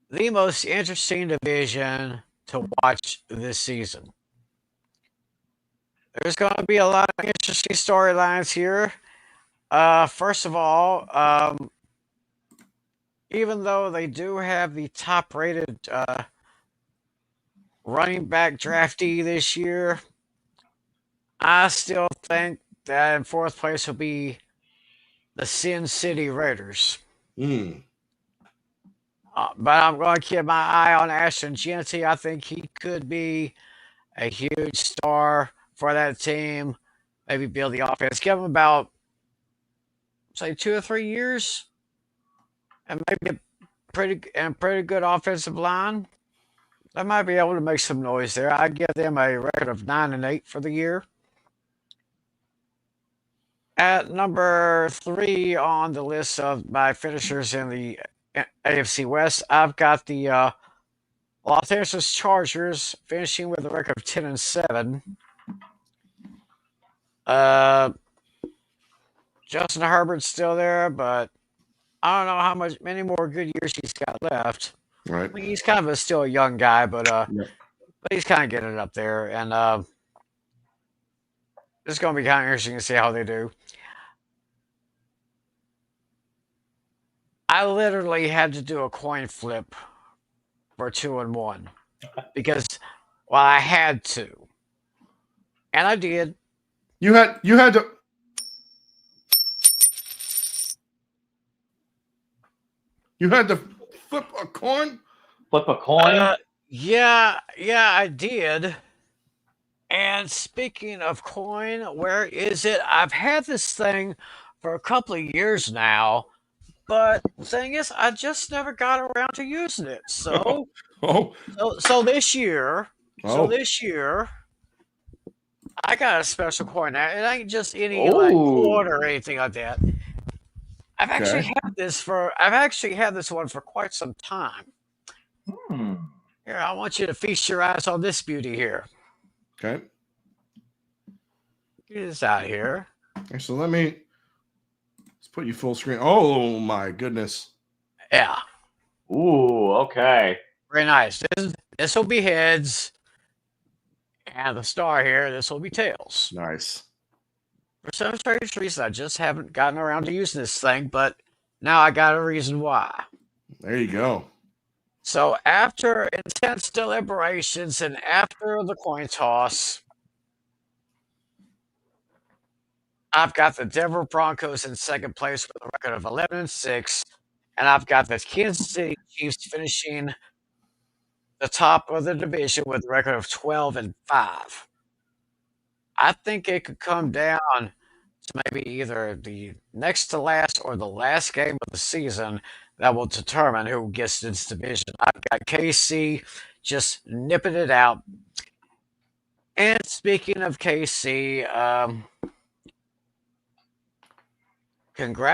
[SPEAKER 1] the most interesting division to watch this season. There's going to be a lot of interesting storylines here. First of all, even though they do have the top-rated running back draftee this year, I still think that in 4th place will be the Sin City Raiders. But I'm going to keep my eye on Ashton Genty. I think he could be a huge star for that team. Maybe build the offense. Give him about, say, 2 or 3 years. And maybe a pretty good offensive line. They might be able to make some noise there. I'd give them a record of 9-8 for the year. At number 3 on the list of my finishers in the AFC West, I've got the Los Angeles Chargers finishing with a record of 10-7. Justin Herbert's still there, but I don't know many more good years he's got left.
[SPEAKER 3] Right.
[SPEAKER 1] I mean, he's kind of still a young guy, but he's kind of getting it up there, and it's going to be kind of interesting to see how they do. I literally had to do a coin flip for 2-1 because, well, I had to, and I did.
[SPEAKER 3] You had to. You had to flip a coin.
[SPEAKER 2] Flip a coin?
[SPEAKER 1] Yeah, I did. And speaking of coin, where is it? I've had this thing for a couple of years now, but the thing is, I just never got around to using it.
[SPEAKER 3] Oh,
[SPEAKER 1] So,
[SPEAKER 3] oh,
[SPEAKER 1] so this year, so
[SPEAKER 3] oh.
[SPEAKER 1] this year, I got a special coin. Now, it ain't just any like
[SPEAKER 2] Oh.
[SPEAKER 1] quarter or anything like that.
[SPEAKER 3] Okay.
[SPEAKER 1] I've actually had this one for quite some time.
[SPEAKER 2] Hmm.
[SPEAKER 1] Here, I want you to feast your eyes on this beauty here.
[SPEAKER 3] Okay.
[SPEAKER 1] Get this out here.
[SPEAKER 3] Okay, so let's put you full screen. Oh my goodness.
[SPEAKER 1] Yeah,
[SPEAKER 2] Ooh, okay.
[SPEAKER 1] very nice. This will be heads, and the star here. This will be tails.
[SPEAKER 3] Nice.
[SPEAKER 1] For some strange reason, I just haven't gotten around to using this thing, but now I got a reason why.
[SPEAKER 3] There you go.
[SPEAKER 1] So after intense deliberations and after the coin toss, I've got the Denver Broncos in second place with a record of 11-6, and I've got the Kansas City Chiefs finishing the top of the division with a record of 12-5. I think it could come down to maybe either the next to last or the last game of the season that will determine who gets this division. I've got KC just nipping it out. And speaking of KC,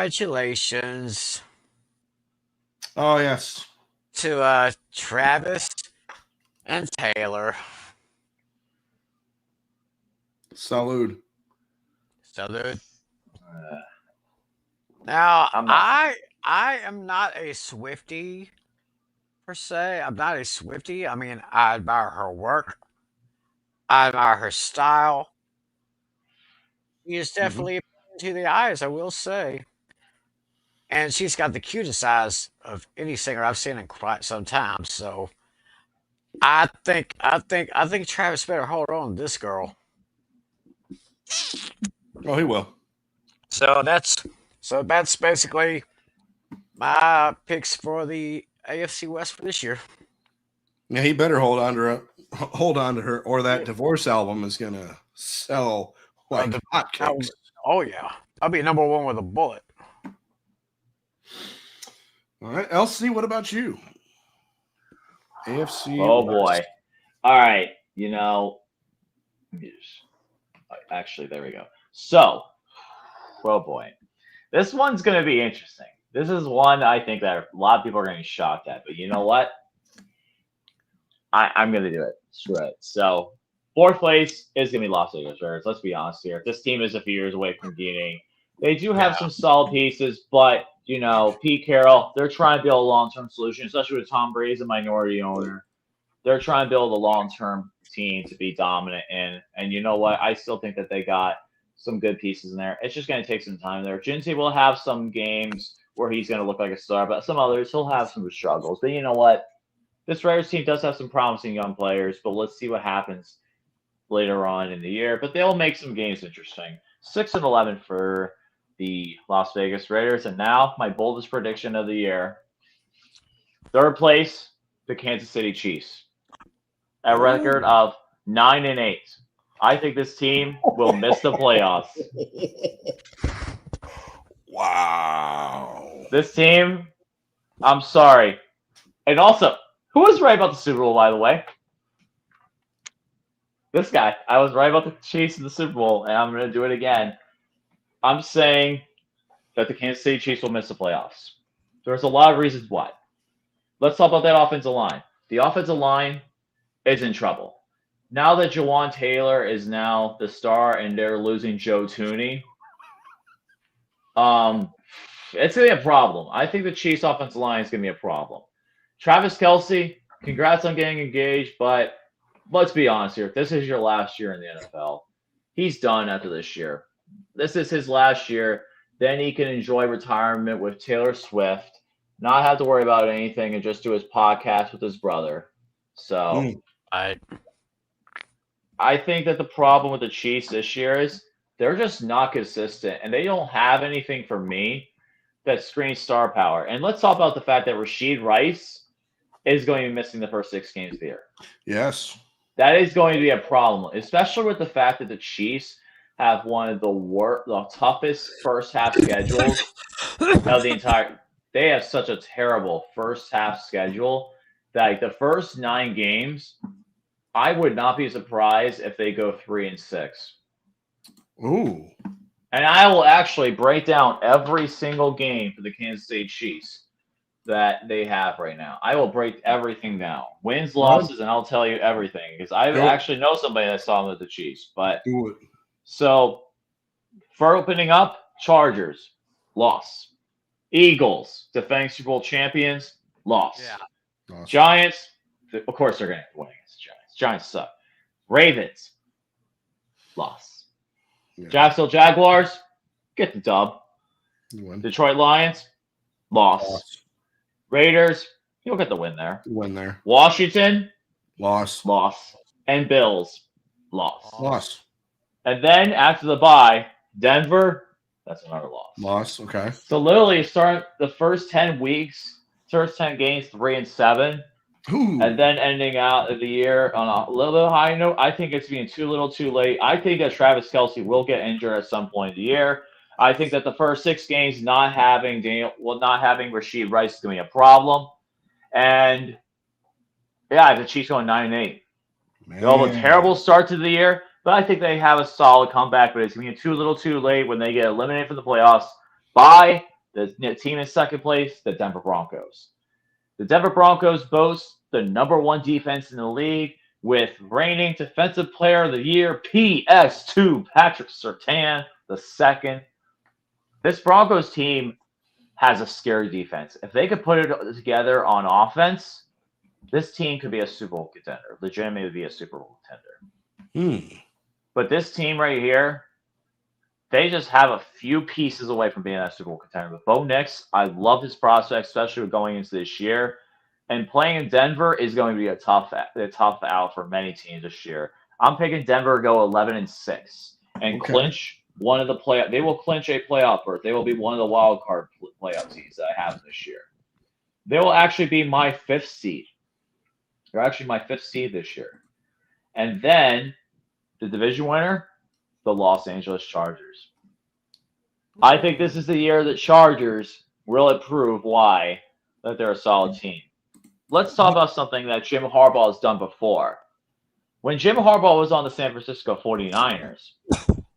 [SPEAKER 1] congratulations
[SPEAKER 3] Oh yes.
[SPEAKER 1] to Travis and Taylor.
[SPEAKER 3] Salud.
[SPEAKER 1] So dude,
[SPEAKER 2] Uh,
[SPEAKER 1] now
[SPEAKER 2] I'm not.
[SPEAKER 1] I am not a Swiftie per se. I'm not a Swiftie. I mean, I admire her work. I admire her style. She is
[SPEAKER 3] Mhm.
[SPEAKER 1] definitely to the eyes, I will say. And she's got the cutest eyes of any singer I've seen in quite some time. So I think Travis better hold on to this girl.
[SPEAKER 3] Oh, he will.
[SPEAKER 1] So that's basically my picks for the AFC West for this year.
[SPEAKER 3] Yeah, he better hold on to her, or that divorce album is gonna sell like
[SPEAKER 1] The,
[SPEAKER 3] hotcakes.
[SPEAKER 1] oh yeah, I'll be number one with a bullet.
[SPEAKER 3] All right, LC, what about you? AFC.
[SPEAKER 2] Oh
[SPEAKER 3] West.
[SPEAKER 2] boy. All right. You know, let me just- actually, there we go. So, oh boy, this one's going to be interesting. This is one I think that a lot of people are going to be shocked at, but you know what? I'm going to do it. Screw it. So, fourth place is going to be Las Vegas Raiders. Let's be honest here. This team is a few years away from getting. They do have some solid pieces, but you know, Pete Carroll, they're trying to build a long-term solution, especially with Tom Brady as a minority owner. They're trying to build a long-term team to be dominant in. And you know what? I still think that they got some good pieces in there. It's just going to take some time there. Jinsey will have some games where he's going to look like a star, but some others he'll have some struggles. But you know what? This Raiders team does have some promising young players, but let's see what happens later on in the year. But they'll make some games interesting. 6-11 for the Las Vegas Raiders. And now my boldest prediction of the year. Third place, the Kansas City Chiefs. A record of 9-8. I think this team will miss the playoffs.
[SPEAKER 3] Wow.
[SPEAKER 2] This team, I'm sorry. And also, who was right about the Super Bowl, by the way? This guy. I was right about the Chiefs in the Super Bowl, and I'm going to do it again. I'm saying that the Kansas City Chiefs will miss the playoffs. There's a lot of reasons why. Let's talk about that offensive line. The offensive line is in trouble. Now that Jawan Taylor is now the star and they're losing Joe Tooney, it's going to be a problem. I think the Chiefs' offensive line is going to be a problem. Travis Kelce, congrats on getting engaged, but let's be honest here. This is your last year in the NFL. He's done after this year. This is his last year. Then he can enjoy retirement with Taylor Swift, not have to worry about anything, and just do his podcast with his brother. So I think that the problem with the Chiefs this year is they're just not consistent, and they don't have anything for me that screams star power. And let's talk about the fact that Rashid Rice is going to be missing the first 6 games of the year.
[SPEAKER 3] Yes.
[SPEAKER 2] That is going to be a problem, especially with the fact that the Chiefs have one of the toughest first half schedules of the entire. They have such a terrible first half schedule that like, the first 9 games, I would not be surprised if they go 3-6.
[SPEAKER 3] Ooh.
[SPEAKER 2] And I will actually break down every single game for the Kansas City Chiefs that they have right now. I will break everything down. Wins, losses, and I'll tell you everything. Because I actually know somebody that saw them with the Chiefs. But
[SPEAKER 3] Do it.
[SPEAKER 2] so for opening up, Chargers, loss. Eagles, defending Super Bowl champions, loss.
[SPEAKER 1] Yeah.
[SPEAKER 3] Awesome.
[SPEAKER 2] Giants, of course they're going to win against the Giants. Giants suck. Ravens, loss.
[SPEAKER 3] Yeah.
[SPEAKER 2] Jacksonville Jaguars, get the dub.
[SPEAKER 3] You win.
[SPEAKER 2] Detroit Lions, loss. Raiders, you'll get the win there.
[SPEAKER 3] Win there.
[SPEAKER 2] Washington,
[SPEAKER 3] Loss.
[SPEAKER 2] And Bills, loss.
[SPEAKER 3] Loss.
[SPEAKER 2] And then after the bye, Denver, that's another loss.
[SPEAKER 3] Loss. Okay.
[SPEAKER 2] So literally start the first 10 weeks, first 10 games, 3-7,
[SPEAKER 3] Ooh.
[SPEAKER 2] and then ending out of the year on a little bit high note. I think it's being too little too late. I think that Travis Kelce will get injured at some point in the year. I think that the first 6 games not having Rashid Rice is going to be a problem. And yeah, the Chiefs going 9-8. They'll have a terrible start to the year, but I think they have a solid comeback. But it's going to be too little too late when they get eliminated from the playoffs by the team in second place, the Denver Broncos. The Denver Broncos boast the #1 defense in the league with reigning Defensive Player of the Year, PS2, Patrick Surtain II. This Broncos team has a scary defense. If they could put it together on offense, this team could be a Super Bowl contender. Legitimately be a Super Bowl contender. But this team right here, they just have a few pieces away from being a Super Bowl contender. But Bo Nix, I love his prospects, especially with going into this year. And playing in Denver is going to be a tough out for many teams this year. I'm picking Denver to go 11-6 and clinch one of the playoff. They will clinch a playoff berth. They will be one of the wild card playoff teams that I have this year. They will actually be my 5th seed. They're actually my 5th seed this year. And then the division winner, the Los Angeles Chargers. I think this is the year that Chargers really prove why that they're a solid team. Let's talk about something that Jim Harbaugh has done before. When Jim Harbaugh was on the San Francisco 49ers,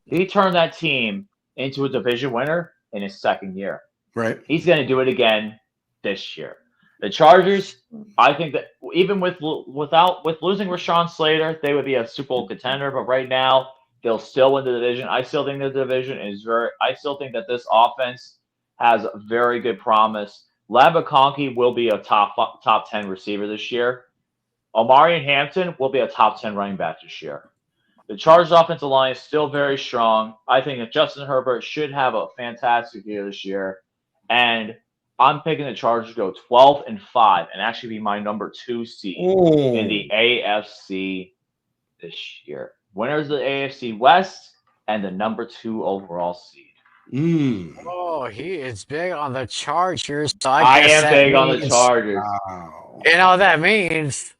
[SPEAKER 2] he turned that team into a division winner in his 2nd year.
[SPEAKER 3] Right.
[SPEAKER 2] He's going to do it again this year. The Chargers, I think that even with losing Rashawn Slater, they would be a Super Bowl contender. But right now, they'll still win the division. I still think the division is I still think that this offense has very good promise. Lambekonke will be a top 10 receiver this year. Omarion Hampton will be a top 10 running back this year. The Chargers offensive line is still very strong. I think that Justin Herbert should have a fantastic year this year. And I'm picking the Chargers to go 12-5 and actually be my #2 seed in the AFC this year. Winners of the AFC West and the #2 overall seed.
[SPEAKER 1] Oh, he is big on the Chargers. So
[SPEAKER 2] I
[SPEAKER 1] guess
[SPEAKER 2] am big on the Chargers.
[SPEAKER 3] Wow.
[SPEAKER 1] You know what that means?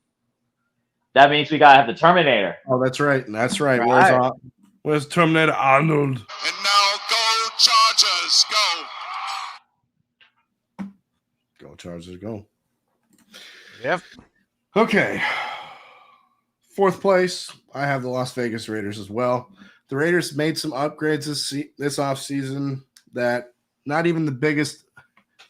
[SPEAKER 2] That means we gotta have the Terminator.
[SPEAKER 3] Oh, that's right. That's right.
[SPEAKER 1] Right.
[SPEAKER 3] Where's Terminator Arnold?
[SPEAKER 4] And now go Chargers, go.
[SPEAKER 3] Go Chargers, go.
[SPEAKER 1] Yep.
[SPEAKER 3] Okay. 4th place, I have the Las Vegas Raiders as well. The Raiders made some upgrades this offseason that not even the biggest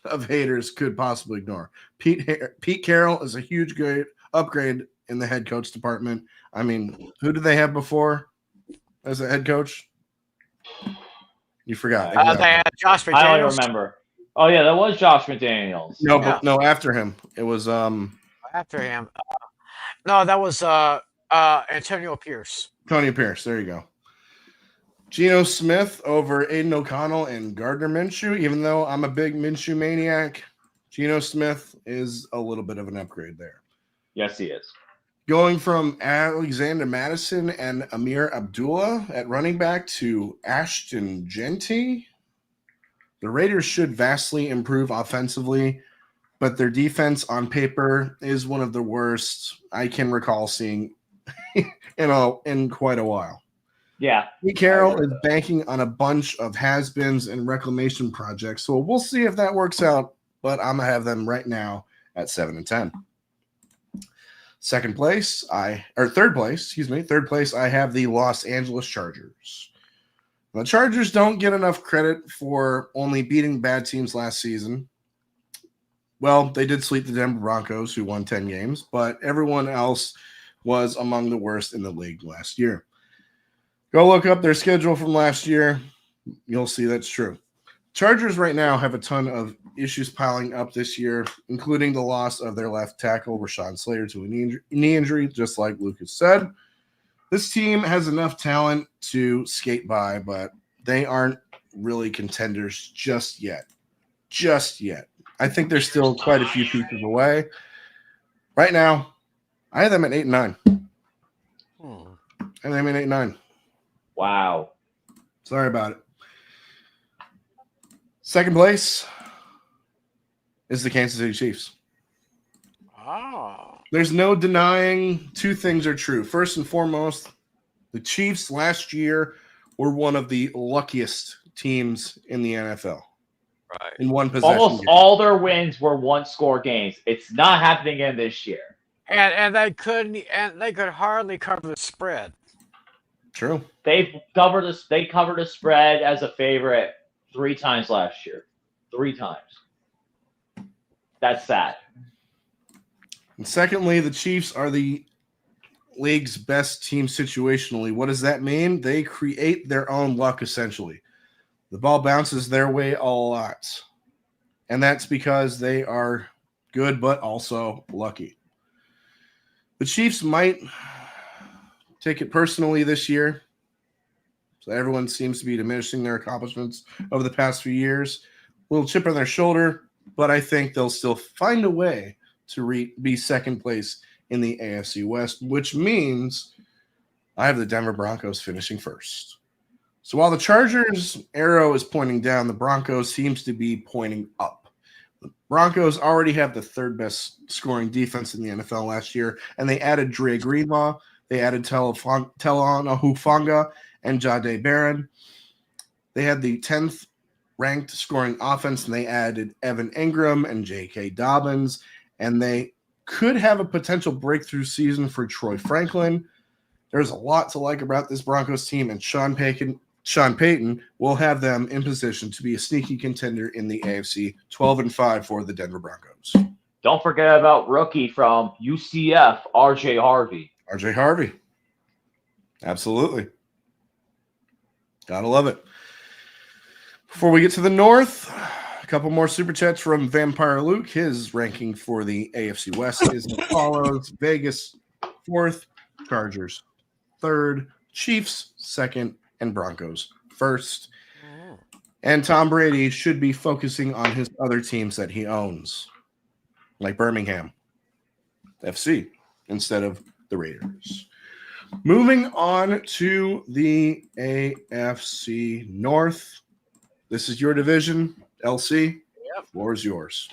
[SPEAKER 3] of haters could possibly ignore. Pete Carroll is a huge great upgrade in the head coach department. I mean, who did they have before as a head coach? You forgot.
[SPEAKER 1] They had Josh McDaniels.
[SPEAKER 2] I don't remember. Oh yeah, that was Josh McDaniels.
[SPEAKER 3] No, but no, after him. It was
[SPEAKER 1] After him. No, that was Antonio Pierce.
[SPEAKER 3] Tony Pierce. There you go. Geno Smith over Aiden O'Connell and Gardner Minshew. Even though I'm a big Minshew maniac, Geno Smith is a little bit of an upgrade there.
[SPEAKER 2] Yes, he is.
[SPEAKER 3] Going from Alexander Madison and Amir Abdullah at running back to Ashton Genty, the Raiders should vastly improve offensively. but their defense on paper is one of the worst I can recall seeing in quite a while.
[SPEAKER 2] Yeah.
[SPEAKER 3] Pete Carroll is banking on a bunch of has-beens and reclamation projects, so we'll see if that works out, but I'm going to have them right now at 7-10. Third place, I have the Los Angeles Chargers. The Chargers don't get enough credit for only beating bad teams last season. Well, they did sweep the Denver Broncos, who won 10 games, but everyone else was among the worst in the league last year. Go look up their schedule from last year. You'll see that's true. Chargers right now have a ton of issues piling up this year, including the loss of their left tackle, Rashawn Slater, to a knee injury, just like Lucas said. This team has enough talent to skate by, but they aren't really contenders just yet. I think they're still quite a few pieces away. Right now, I have them at 8-9. And I'm at 8-9.
[SPEAKER 2] Wow.
[SPEAKER 3] Sorry about it. Second place is the Kansas City Chiefs.
[SPEAKER 1] Oh.
[SPEAKER 3] There's no denying two things are true. First and foremost, the Chiefs last year were one of the luckiest teams in the NFL.
[SPEAKER 1] Right.
[SPEAKER 3] In one possession.
[SPEAKER 2] Almost all their wins were one-score games. It's not happening again this year.
[SPEAKER 1] And they could hardly cover the spread.
[SPEAKER 3] True.
[SPEAKER 2] They covered the spread as a favorite 3 times last year. 3 times. That's sad.
[SPEAKER 3] And secondly, the Chiefs are the league's best team situationally. What does that mean? They create their own luck, essentially. The ball bounces their way a lot. And that's because they are good, but also lucky. The Chiefs might take it personally this year. So everyone seems to be diminishing their accomplishments over the past few years. A little chip on their shoulder, but I think they'll still find a way to be second place in the AFC West, which means I have the Denver Broncos finishing first. So while the Chargers' arrow is pointing down, the Broncos seems to be pointing up. The Broncos already have the third best scoring defense in the NFL last year, and they added Dre Greenlaw, they added Talon Hufanga, and Jahdae Barron. They had the 10th ranked scoring offense, and they added Evan Ingram and J.K. Dobbins, and they could have a potential breakthrough season for Troy Franklin. There's a lot to like about this Broncos team, and Sean Payton will have them in position to be a sneaky contender in the AFC, 12-5 for the Denver Broncos.
[SPEAKER 2] Don't forget about rookie from UCF, R.J. Harvey.
[SPEAKER 3] R.J. Harvey. Absolutely. Gotta love it. Before we get to the North, a couple more super chats from Vampire Luke. His ranking for the AFC West is as follows: Vegas 4th, Chargers 3rd, Chiefs 2nd, and Broncos 1st. And Tom Brady should be focusing on his other teams that he owns, like Birmingham FC, instead of the Raiders. Moving on to the AFC North. This is your division, LC.
[SPEAKER 1] Yep.
[SPEAKER 3] Floor is yours.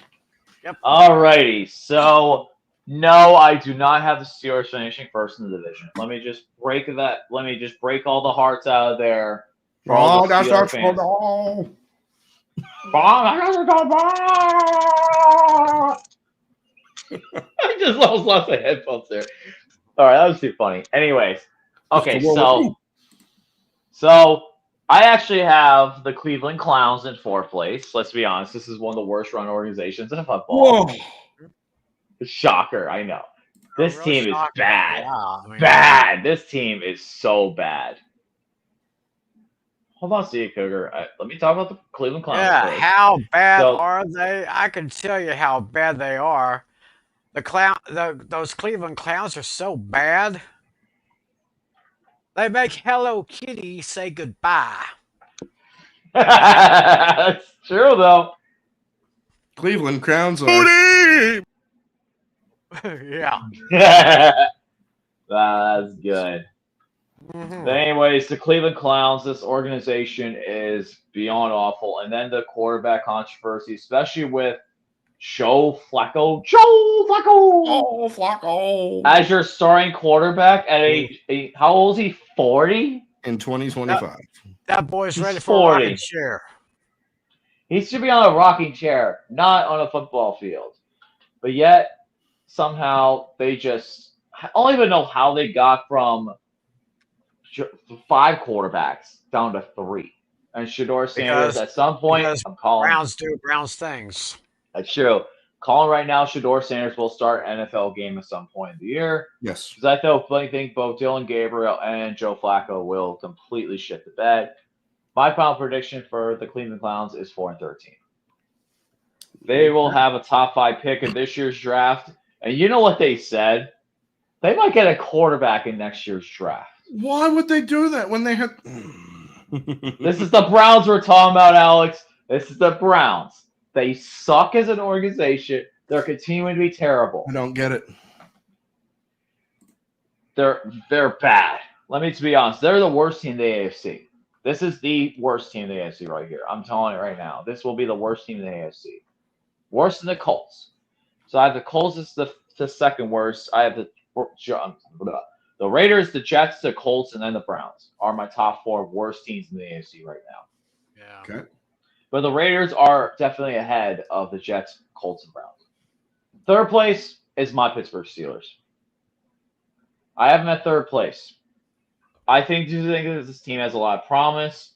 [SPEAKER 1] Yep.
[SPEAKER 2] All righty. So, no, I do not have the Steelers finishing first in the division. Let me just break that. Let me just break all the hearts out of there. For all the
[SPEAKER 3] that's
[SPEAKER 2] Steelers
[SPEAKER 3] not
[SPEAKER 2] fans. I just lost my headphones there. All right, that was too funny. Anyways, okay, so I actually have the Cleveland Clowns in 4th place. Let's be honest, this is one of the worst run organizations in football.
[SPEAKER 3] Whoa.
[SPEAKER 2] Shocker, I know. This team is bad.
[SPEAKER 1] Yeah, I mean,
[SPEAKER 2] Bad. This team is so bad. Hold on, see Cougar. Let me talk about the Cleveland Clowns.
[SPEAKER 1] Yeah,
[SPEAKER 2] first.
[SPEAKER 1] how bad are they? I can tell you how bad they are. Those Cleveland Clowns are so bad. They make Hello Kitty say goodbye.
[SPEAKER 2] That's true, though.
[SPEAKER 3] Cleveland Crowns are.
[SPEAKER 1] Yeah.
[SPEAKER 2] That's good.
[SPEAKER 1] Mhm.
[SPEAKER 2] But anyways, the Cleveland Clowns, this organization is beyond awful. And then the quarterback controversy, especially with Joe Flacco,
[SPEAKER 3] Oh, Flacco.
[SPEAKER 2] as your starting quarterback at how old is he? 40?
[SPEAKER 3] In 2025.
[SPEAKER 1] That boy's
[SPEAKER 2] He's
[SPEAKER 1] ready for a rocking
[SPEAKER 2] 40.
[SPEAKER 1] chair.
[SPEAKER 2] He should be on a rocking chair, not on a football field. But yet, somehow, they just... I don't even know how they got from 5 quarterbacks down to 3. And Shador Sanders,
[SPEAKER 1] Because
[SPEAKER 2] at some point,
[SPEAKER 1] because
[SPEAKER 2] I'm calling...
[SPEAKER 1] Browns do Browns things.
[SPEAKER 2] That's true. Calling right now, Shador Sanders will start NFL game at some point in the year.
[SPEAKER 3] Yes.
[SPEAKER 2] Because I think both Dylan Gabriel and Joe Flacco will completely shit the bed. My final prediction for the Cleveland Clowns is 4-13. They will have a top 5 pick in this year's draft. And you know what they said? They might get a quarterback in next year's draft.
[SPEAKER 3] Why would they do that when they had...
[SPEAKER 2] This is the Browns we're talking about, Alex. This is the Browns. They suck as an organization. They're continuing to be terrible.
[SPEAKER 3] I don't get it.
[SPEAKER 2] They're bad. Let me be honest. They're the worst team in the AFC. This is the worst team in the AFC right here. I'm telling you right now. This will be the worst team in the AFC. Worse than the Colts. So I have the Colts as the second worst. I have the Raiders, the Jets, the Colts, and then the Browns are my top 4 worst teams in the AFC right now.
[SPEAKER 1] Yeah.
[SPEAKER 3] Okay.
[SPEAKER 2] But the Raiders are definitely ahead of the Jets, Colts, and Browns. Third place is my Pittsburgh Steelers. I have them at third place. I think this team has a lot of promise.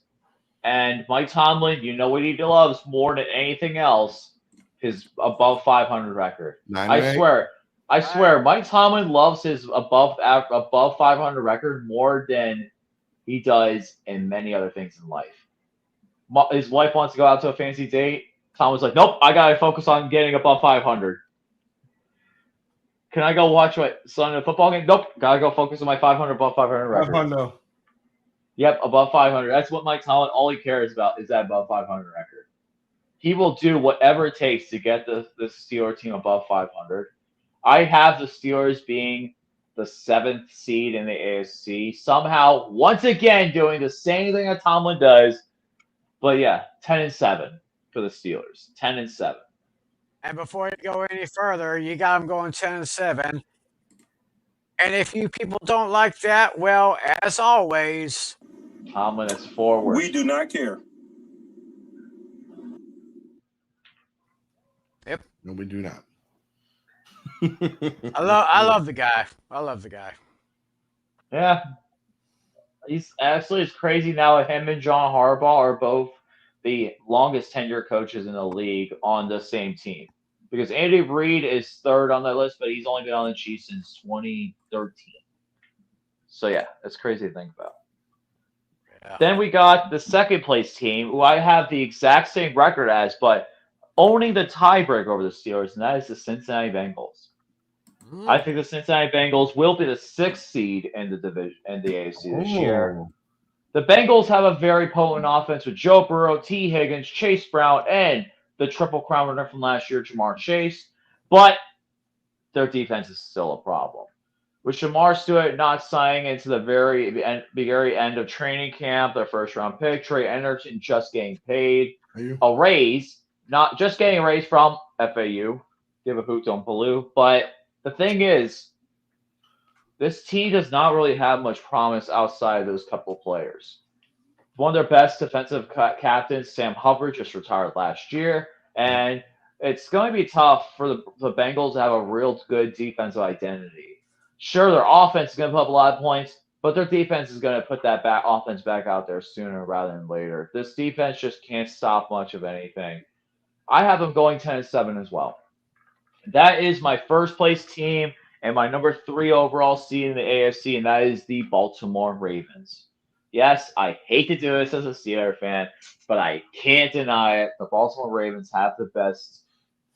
[SPEAKER 2] And Mike Tomlin, you know what he loves more than anything else, his above 500 record. I swear, Mike Tomlin loves his above 500 record more than he does in many other things in life. His wife wants to go out to a fancy date. Tomlin's like, nope, I gotta focus on getting above 500. Can I go watch my son in a football game? Nope, gotta go focus on my 500 above 500 record.
[SPEAKER 3] 500.
[SPEAKER 2] Yep, above 500. That's what Mike Tomlin, all he cares about is that above 500 record. He will do whatever it takes to get the Steelers team above 500. I have the Steelers being the 7th seed in the AFC. Somehow, once again, doing the same thing that Tomlin does. But yeah, 10-7 for the Steelers. 10-7.
[SPEAKER 1] And before you go any further, you got them going 10-7. And if you people don't like that, well, as always,
[SPEAKER 2] Tomlin is forward.
[SPEAKER 5] We do not care.
[SPEAKER 1] Yep.
[SPEAKER 3] No, we do not.
[SPEAKER 1] I love the guy. I love the guy.
[SPEAKER 2] Yeah. It's crazy now that him and John Harbaugh are both the longest tenure coaches in the league on the same team. Because Andy Reid is third on that list, but he's only been on the Chiefs since 2013. So yeah, that's crazy to think about. Yeah. Then we got the second place team, who I have the exact same record as, but owning the tiebreaker over the Steelers, and that is the Cincinnati Bengals. I think the Cincinnati Bengals will be the 6th seed in the division in the AFC this year. The Bengals have a very potent offense with Joe Burrow, T. Higgins, Chase Brown, and the Triple Crown winner from last year, Jamar Chase. But their defense is still a problem. With Shamar Stewart not signing into the very end of training camp, their first-round pick, Trey Anderson just getting paid a raise, not just getting a raise from FAU, give a hoot on Baloo, but the thing is, this team does not really have much promise outside of those couple players. One of their best defensive captains, Sam Hubbard, just retired last year, and it's going to be tough for the Bengals to have a real good defensive identity. Sure, their offense is going to put up a lot of points, but their defense is going to put that offense back out there sooner rather than later. This defense just can't stop much of anything. I have them going 10-7 as well. That is my first place team and my number 3 overall seed in the AFC, and that is the Baltimore Ravens. Yes, I hate to do this as a Steelers fan, but I can't deny it. The Baltimore Ravens have the best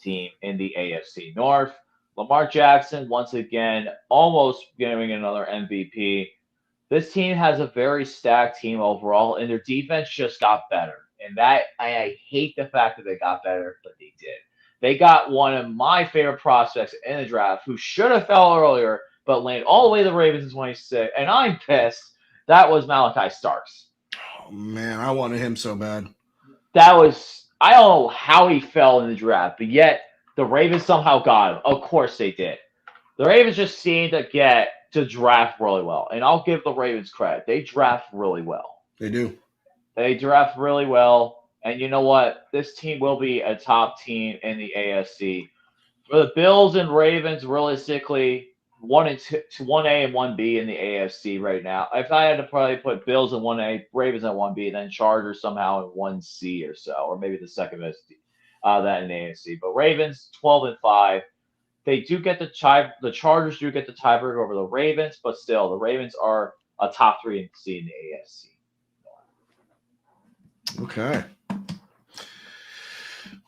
[SPEAKER 2] team in the AFC North. Lamar Jackson, once again, almost getting another MVP. This team has a very stacked team overall, and their defense just got better. And that I hate the fact that they got better, but they did. They got one of my favorite prospects in the draft who should have fell earlier, but landed all the way to the Ravens in 26. And I'm pissed. That was Malachi Starks.
[SPEAKER 3] Oh, man, I wanted him so bad.
[SPEAKER 2] I don't know how he fell in the draft, but yet The Ravens somehow got him. Of course they did. The Ravens just seem to draft really well. And I'll give the Ravens credit. They draft really well.
[SPEAKER 3] They do.
[SPEAKER 2] They draft really well. And you know what? This team will be a top team in the AFC. For the Bills and Ravens, realistically, 1A and 1B in the AFC right now. If I had to probably put Bills in 1A, Ravens at 1B, then Chargers somehow in 1C or so, or maybe the second best that in the AFC. But Ravens 12-5. They do get the Chargers do get the tiebreaker over the Ravens, but still, the Ravens are a top 3 seed in the AFC.
[SPEAKER 3] Okay.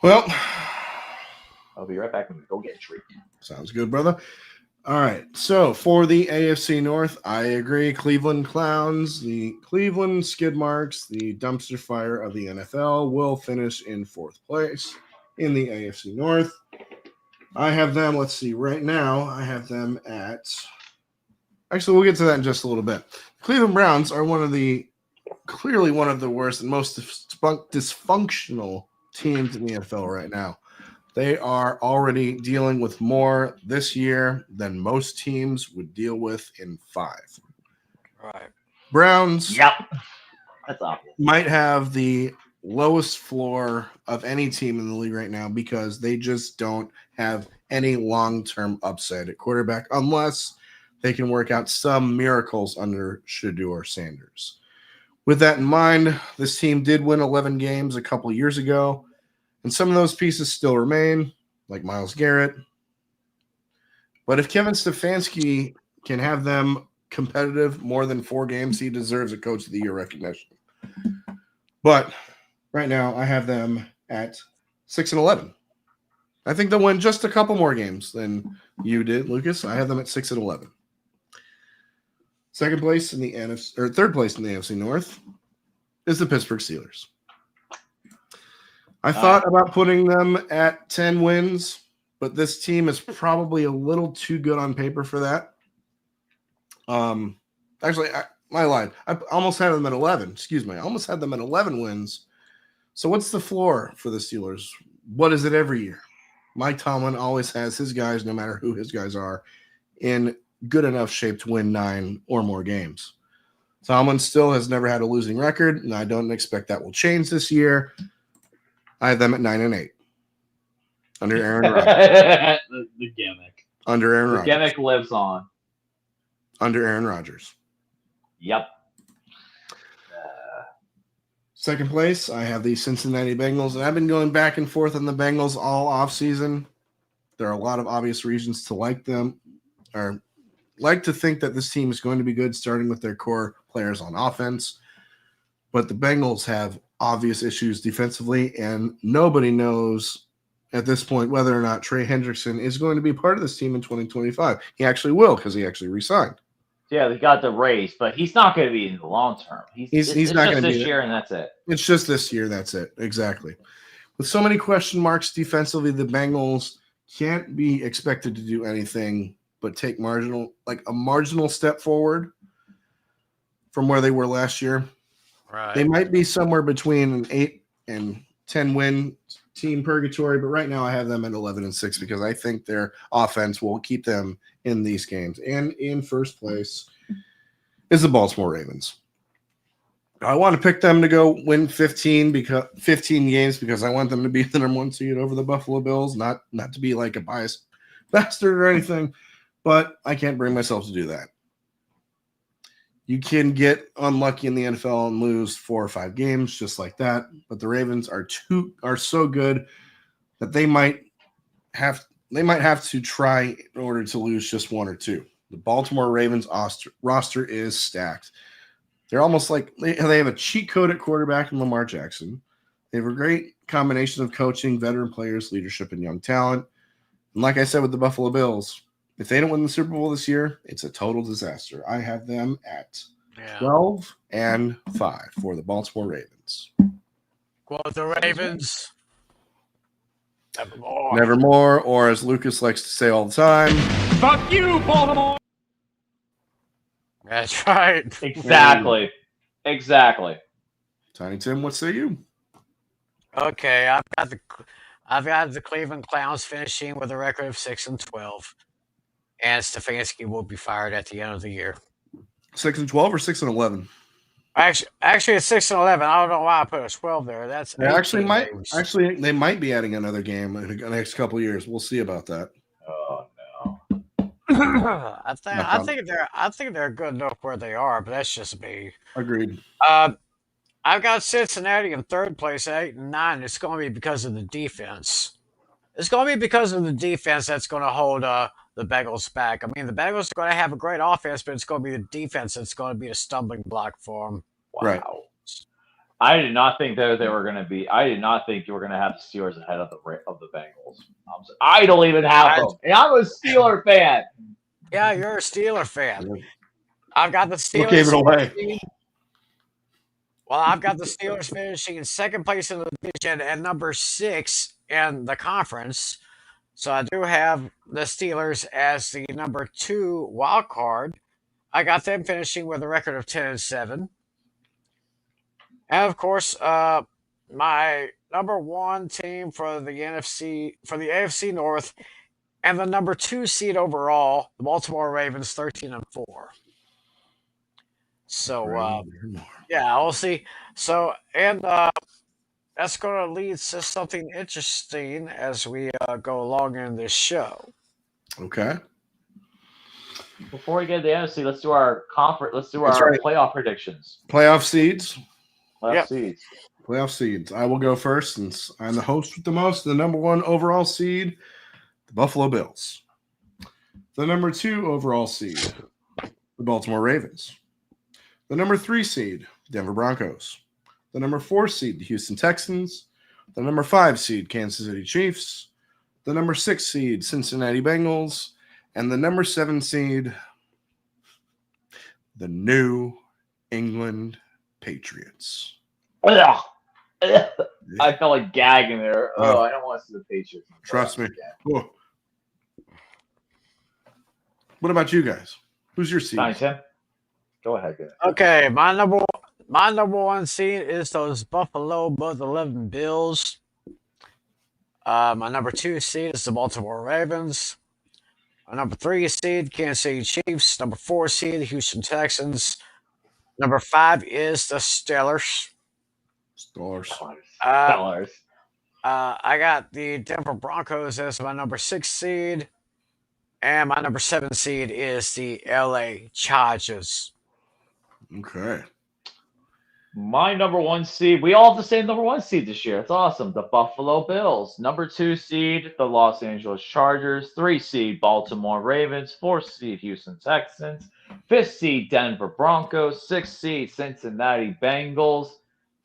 [SPEAKER 3] Well,
[SPEAKER 2] I'll be right back when we go get a treat.
[SPEAKER 3] sounds good, brother. All right. So for the AFC North, I agree. Cleveland Clowns, the Cleveland Skid Marks, the dumpster fire of the NFL will finish in 4th place in the AFC North. I have them, let's see, right now, I have them at, actually, we'll get to that in just a little bit. Cleveland Browns are clearly one of the worst and most dysfunctional teams in the NFL right now. They are already dealing with more this year than most teams would deal with in 5.
[SPEAKER 1] Right.
[SPEAKER 3] Browns
[SPEAKER 2] Yep. That's awful.
[SPEAKER 3] might have the lowest floor of any team in the league right now because they just don't have any long-term upside at quarterback unless they can work out some miracles under Shedeur Sanders. With that in mind, this team did win 11 games a couple years ago, and some of those pieces still remain, like Myles Garrett. But if Kevin Stefanski can have them competitive more than 4 games, he deserves a Coach of the Year recognition. But right now, I have them at 6-11. I think they'll win just a couple more games than you did, Lucas. I have them at 6-11. Third place in the AFC North is the Pittsburgh Steelers. I thought about putting them at 10 wins, but this team is probably a little too good on paper for that. Actually, I lied. I almost had them at 11. Excuse me. I almost had them at 11 wins. So what's the floor for the Steelers? What is it every year? Mike Tomlin always has his guys, no matter who his guys are, in good enough shape to win 9 or more games. Tomlin still has never had a losing record, and I don't expect that will change this year. I have them at 9-8 under Aaron Rodgers.
[SPEAKER 2] the gimmick.
[SPEAKER 3] Under Aaron Rodgers.
[SPEAKER 2] The gimmick lives on.
[SPEAKER 3] Under Aaron Rodgers.
[SPEAKER 2] Yep.
[SPEAKER 3] Second place, I have the Cincinnati Bengals, and I've been going back and forth on the Bengals all offseason. There are a lot of obvious reasons to like them, or like to think that this team is going to be good, starting with their core players on offense. But the Bengals have obvious issues defensively, and nobody knows at this point whether or not Trey Hendrickson is going to be part of this team in 2025. He actually will, because he actually resigned.
[SPEAKER 2] Yeah, they got the raise, but he's not going to be in the long term.
[SPEAKER 3] He's not going to be
[SPEAKER 2] this year, and that's it.
[SPEAKER 3] It's just this year. That's it. Exactly. With so many question marks defensively, the Bengals can't be expected to do anything but take a marginal step forward from where they were last year.
[SPEAKER 1] Right.
[SPEAKER 3] They might be somewhere between an 8 and 10 win team purgatory, but right now I have them at 11-6 because I think their offense will keep them in these games. And in first place is the Baltimore Ravens. I want to pick them to go win 15 games because I want them to be the number 1 seed over the Buffalo Bills, not to be like a biased bastard or anything, but I can't bring myself to do that. You can get unlucky in the NFL and lose 4 or 5 games just like that, but the Ravens are so good that they might have to try in order to lose just 1 or 2. The Baltimore Ravens roster is stacked. They're almost like they have a cheat code at quarterback in Lamar Jackson. They have a great combination of coaching, veteran players, leadership, and young talent. And like I said with the Buffalo Bills, if they don't win the Super Bowl this year, it's a total disaster. I have them at 12-5 for the Baltimore Ravens.
[SPEAKER 1] Well, the Ravens.
[SPEAKER 3] Nevermore, or as Lucas likes to say all the time,
[SPEAKER 2] Fuck you, Baltimore!
[SPEAKER 1] That's right.
[SPEAKER 2] Exactly. Exactly.
[SPEAKER 3] Tiny Tim, what say you?
[SPEAKER 1] Okay, I've got the Cleveland Clowns finishing with a record of 6-12, and Stefanski will be fired at the end of the year.
[SPEAKER 3] 6-12 or 6-11?
[SPEAKER 1] Actually, it's 6-11. I don't know why I put a 12 there. That's
[SPEAKER 3] They actually might.
[SPEAKER 1] games.
[SPEAKER 3] Actually, they might be adding another game in the next couple of years. We'll see about that.
[SPEAKER 2] Oh no.
[SPEAKER 1] I think they're good enough where they are, but that's just me.
[SPEAKER 3] Agreed.
[SPEAKER 1] I've got Cincinnati in third place at 8-9. It's going to be because of the defense. It's going to be because of the defense that's going to hold the Bengals back. I mean, the Bengals are going to have a great offense, but it's going to be the defense that's going to be a stumbling block for them.
[SPEAKER 2] Wow.
[SPEAKER 3] Right.
[SPEAKER 2] I did not think that they were going to be. I did not think you were going to have the Steelers ahead of the Bengals. I don't even have them, and I'm a Steeler fan.
[SPEAKER 1] Yeah, you're a Steeler fan. I've got the Steelers.
[SPEAKER 3] What gave it away?
[SPEAKER 1] Well, I've got the Steelers finishing in second place in the division and number 6 in the conference. So I do have the Steelers as the number 2 wild card. I got them finishing with a record of 10-7. And of course, my number 1 team for the AFC North, and the number 2 seed overall, the Baltimore Ravens, 13-4. So, yeah, we'll see. So, and that's going to lead to something interesting as we go along in this show.
[SPEAKER 3] Okay.
[SPEAKER 2] Before we get to the NFC, let's do our conference. Let's do our playoff predictions.
[SPEAKER 3] Playoff seeds.
[SPEAKER 2] Playoff
[SPEAKER 3] seeds. I will go first since I'm the host with the most. The number 1 overall seed, the Buffalo Bills. The number 2 overall seed, the Baltimore Ravens. The number 3 seed, Denver Broncos. The number 4 seed, the Houston Texans. The number 5 seed, Kansas City Chiefs. The number 6 seed, Cincinnati Bengals. And the number 7 seed, the New England Patriots.
[SPEAKER 2] I felt like gagging there. Oh, I don't want to see the Patriots.
[SPEAKER 3] Trust me. Oh. What about you guys? Who's your seed?
[SPEAKER 2] Nice, Tim. Go ahead.
[SPEAKER 1] Okay, my number 1 seed is those Buffalo Buzz 11 Bills. My number 2 seed is the Baltimore Ravens. My number 3 seed, Kansas City Chiefs. Number 4 seed, the Houston Texans. Number 5 is the Steelers.
[SPEAKER 2] I
[SPEAKER 1] got the Denver Broncos as my number 6 seed. And my number 7 seed is the LA Chargers.
[SPEAKER 3] Okay.
[SPEAKER 2] My number 1 seed, we all have the same number 1 seed this year. It's awesome. The Buffalo Bills. Number 2 seed, the Los Angeles Chargers. 3 seed, Baltimore Ravens. 4 seed, Houston Texans. 5th seed, Denver Broncos. 6th seed, Cincinnati Bengals.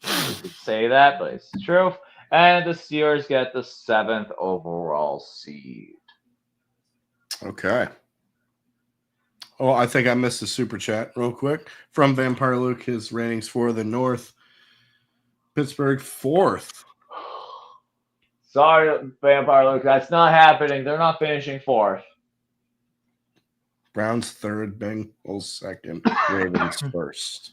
[SPEAKER 2] You could say that, but it's the truth. And the Steelers get the 7th overall seed.
[SPEAKER 3] Okay. Oh, I think I missed a super chat real quick from Vampire Luke. His ratings for the North. Pittsburgh 4th.
[SPEAKER 2] Sorry, Vampire Luke. That's not happening. They're not finishing 4th.
[SPEAKER 3] Browns 3rd. Bengals 2nd. Ravens 1st.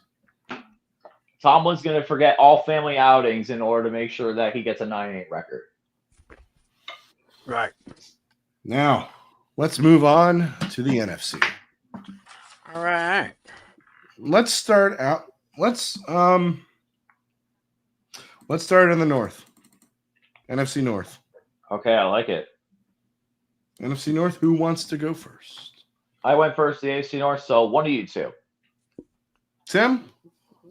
[SPEAKER 2] Tomlin's going to forget all family outings in order to make sure that he gets a 9-8 record.
[SPEAKER 1] Right.
[SPEAKER 3] Now, let's move on to the NFC.
[SPEAKER 1] All right.
[SPEAKER 3] Let's start out. Let's start in the North. NFC North.
[SPEAKER 2] Okay, I like it.
[SPEAKER 3] NFC North, who wants to go first?
[SPEAKER 2] I went first, the AFC North, so one of you two.
[SPEAKER 3] Tim,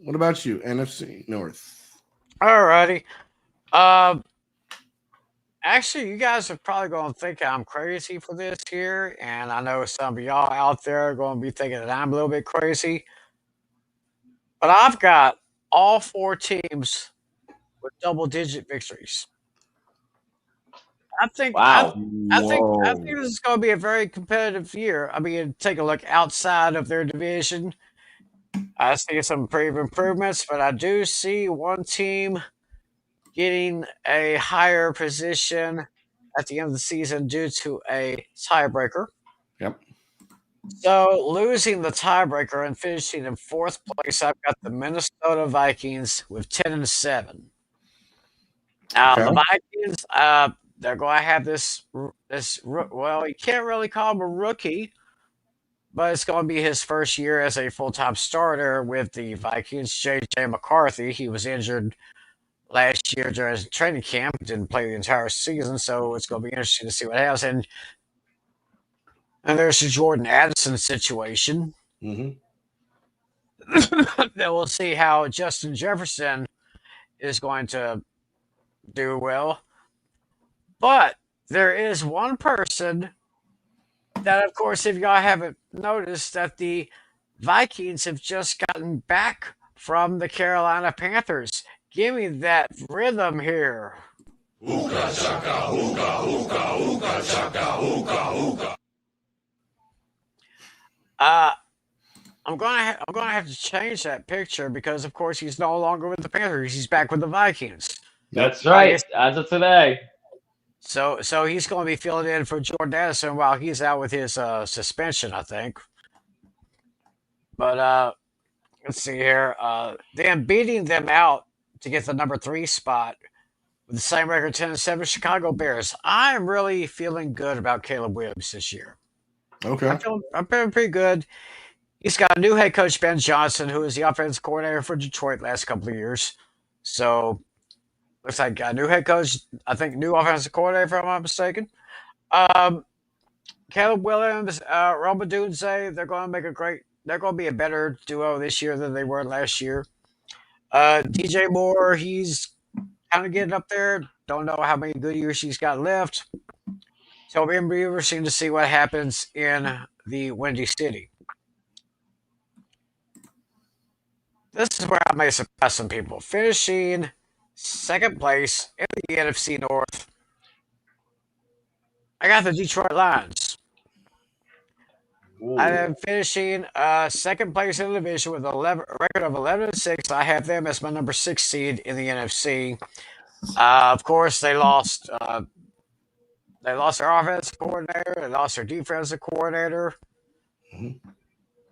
[SPEAKER 3] what about you? NFC North.
[SPEAKER 1] All righty. Actually, you guys are probably going to think I'm crazy for this here, and I know some of y'all out there are going to be thinking that I'm a little bit crazy. But I've got all 4 teams with double-digit victories. I think this is going to be a very competitive year. I mean, take a look outside of their division. I see some pretty improvements, but I do see one team getting a higher position at the end of the season due to a tiebreaker.
[SPEAKER 3] Yep.
[SPEAKER 1] So losing the tiebreaker and finishing in 4th place, I've got the Minnesota Vikings with 10-7. Now the Vikings, they're going to have well, you can't really call him a rookie, but it's going to be his first year as a full-time starter with the Vikings. J.J. McCarthy, he was injured last year during his training camp, didn't play the entire season, so it's going to be interesting to see what happens. And there's the Jordan Addison situation.
[SPEAKER 3] Mm-hmm.
[SPEAKER 1] Then we'll see how Justin Jefferson is going to do well. But there is one person that, of course, if y'all haven't noticed, that the Vikings have just gotten back from the Carolina Panthers. Give me that rhythm here.
[SPEAKER 4] Hookah chaka, hookah, hookah, hookah chaka, hookah, hookah.
[SPEAKER 1] I'm gonna have to change that picture because, of course, he's no longer with the Panthers. He's back with the Vikings.
[SPEAKER 2] That's right. As of today.
[SPEAKER 1] So he's going to be filling in for Jordan Addison while he's out with his suspension, I think. But let's see here. Then beating them out to get the number 3 spot with the same record, 10-7, Chicago Bears. I'm really feeling good about Caleb Williams this year.
[SPEAKER 3] Okay.
[SPEAKER 1] I'm feeling pretty good. He's got a new head coach, Ben Johnson, who is the offensive coordinator for Detroit last couple of years. So looks like a new head coach, I think new offensive coordinator, if I'm not mistaken. Caleb Williams, Roma Dunze, they're going to be a better duo this year than they were last year. DJ Moore, he's kind of getting up there. Don't know how many good years he's got left. So it'll be interesting to see what happens in the Windy City. This is where I may surprise some people. Finishing second place in the NFC North, I got the Detroit Lions.
[SPEAKER 2] Ooh.
[SPEAKER 1] I am finishing second place in the division with a record of 11-6. I have them as my number 6 seed in the NFC. Of course, they lost. They lost their offensive coordinator. They lost their defensive coordinator.
[SPEAKER 3] Mm-hmm.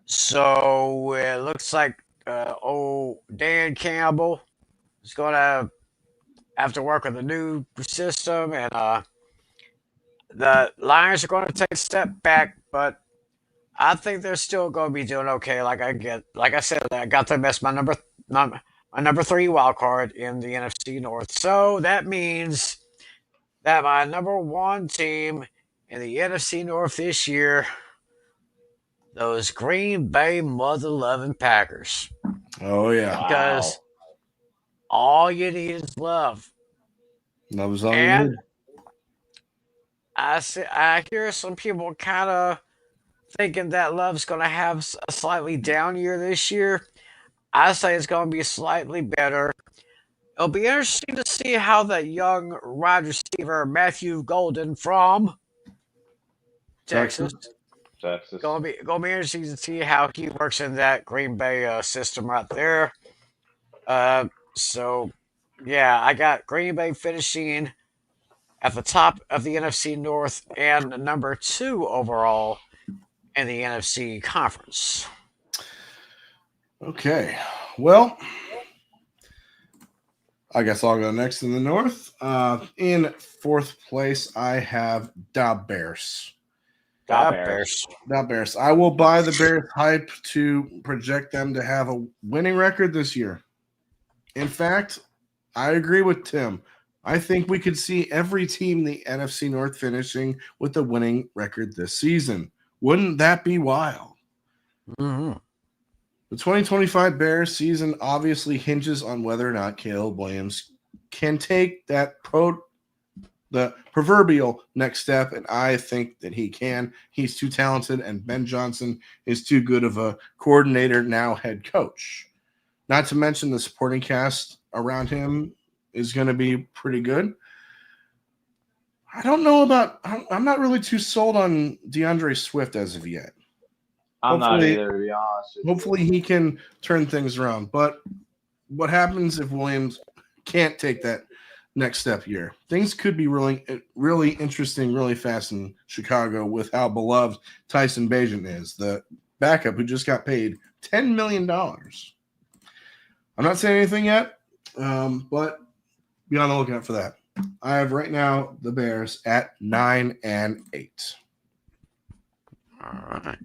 [SPEAKER 1] So it looks like Dan Campbell is going to have to work with a new system, and the Lions are going to take a step back, but I think they're still going to be doing okay. Like I said, I got them as my number 3 wild card in the NFC North. So that means that my number 1 team in the NFC North this year, those Green Bay mother-loving Packers.
[SPEAKER 3] Oh yeah.
[SPEAKER 1] Because all you need is love.
[SPEAKER 3] That was all you
[SPEAKER 1] And
[SPEAKER 3] need.
[SPEAKER 1] I hear some people kind of thinking that Love's going to have a slightly down year this year. I say it's going to be slightly better. It'll be interesting to see how that young wide receiver Matthew Golden from Texas. Going to be interesting to see how he works in that Green Bay system right there. So yeah, I got Green Bay finishing at the top of the NFC North and number 2 overall in the NFC Conference.
[SPEAKER 3] Okay. Well, I guess I'll go next in the North. In 4th place, I have the Bears. The Bears. I will buy the Bears hype to project them to have a winning record this year. In fact, I agree with Tim. I think we could see every team in the NFC North finishing with a winning record this season. Wouldn't that be wild?
[SPEAKER 1] Mm-hmm.
[SPEAKER 3] The 2025 Bears season obviously hinges on whether or not Caleb Williams can take the proverbial next step, and I think that he can. He's too talented, and Ben Johnson is too good of a coordinator, now head coach. Not to mention the supporting cast around him is going to be pretty good. I don't know I'm not really too sold on DeAndre Swift as of yet.
[SPEAKER 2] I'm not either, to be honest.
[SPEAKER 3] Hopefully he can turn things around. But what happens if Williams can't take that next step here? Things could be really, really interesting, really fast in Chicago with how beloved Tyson Bagent is, the backup who just got paid $10 million. I'm not saying anything yet, but be on the lookout for that. I have right now the Bears at 9-8.
[SPEAKER 1] All right.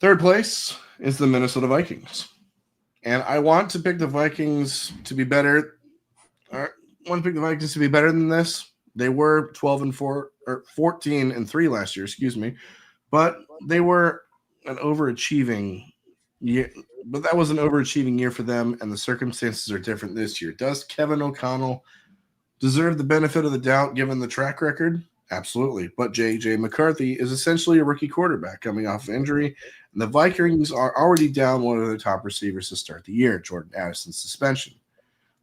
[SPEAKER 3] Third place is the Minnesota Vikings. And I want to pick the Vikings to be better. I want to pick the Vikings to be better than this. They were 12-4 or 14-3 last year, excuse me. But they were an overachieving year. But that was an overachieving year for them, and the circumstances are different this year. Does Kevin O'Connell deserve the benefit of the doubt given the track record? Absolutely. But J.J. McCarthy is essentially a rookie quarterback coming off of injury, and the Vikings are already down one of their top receivers to start the year, Jordan Addison's suspension.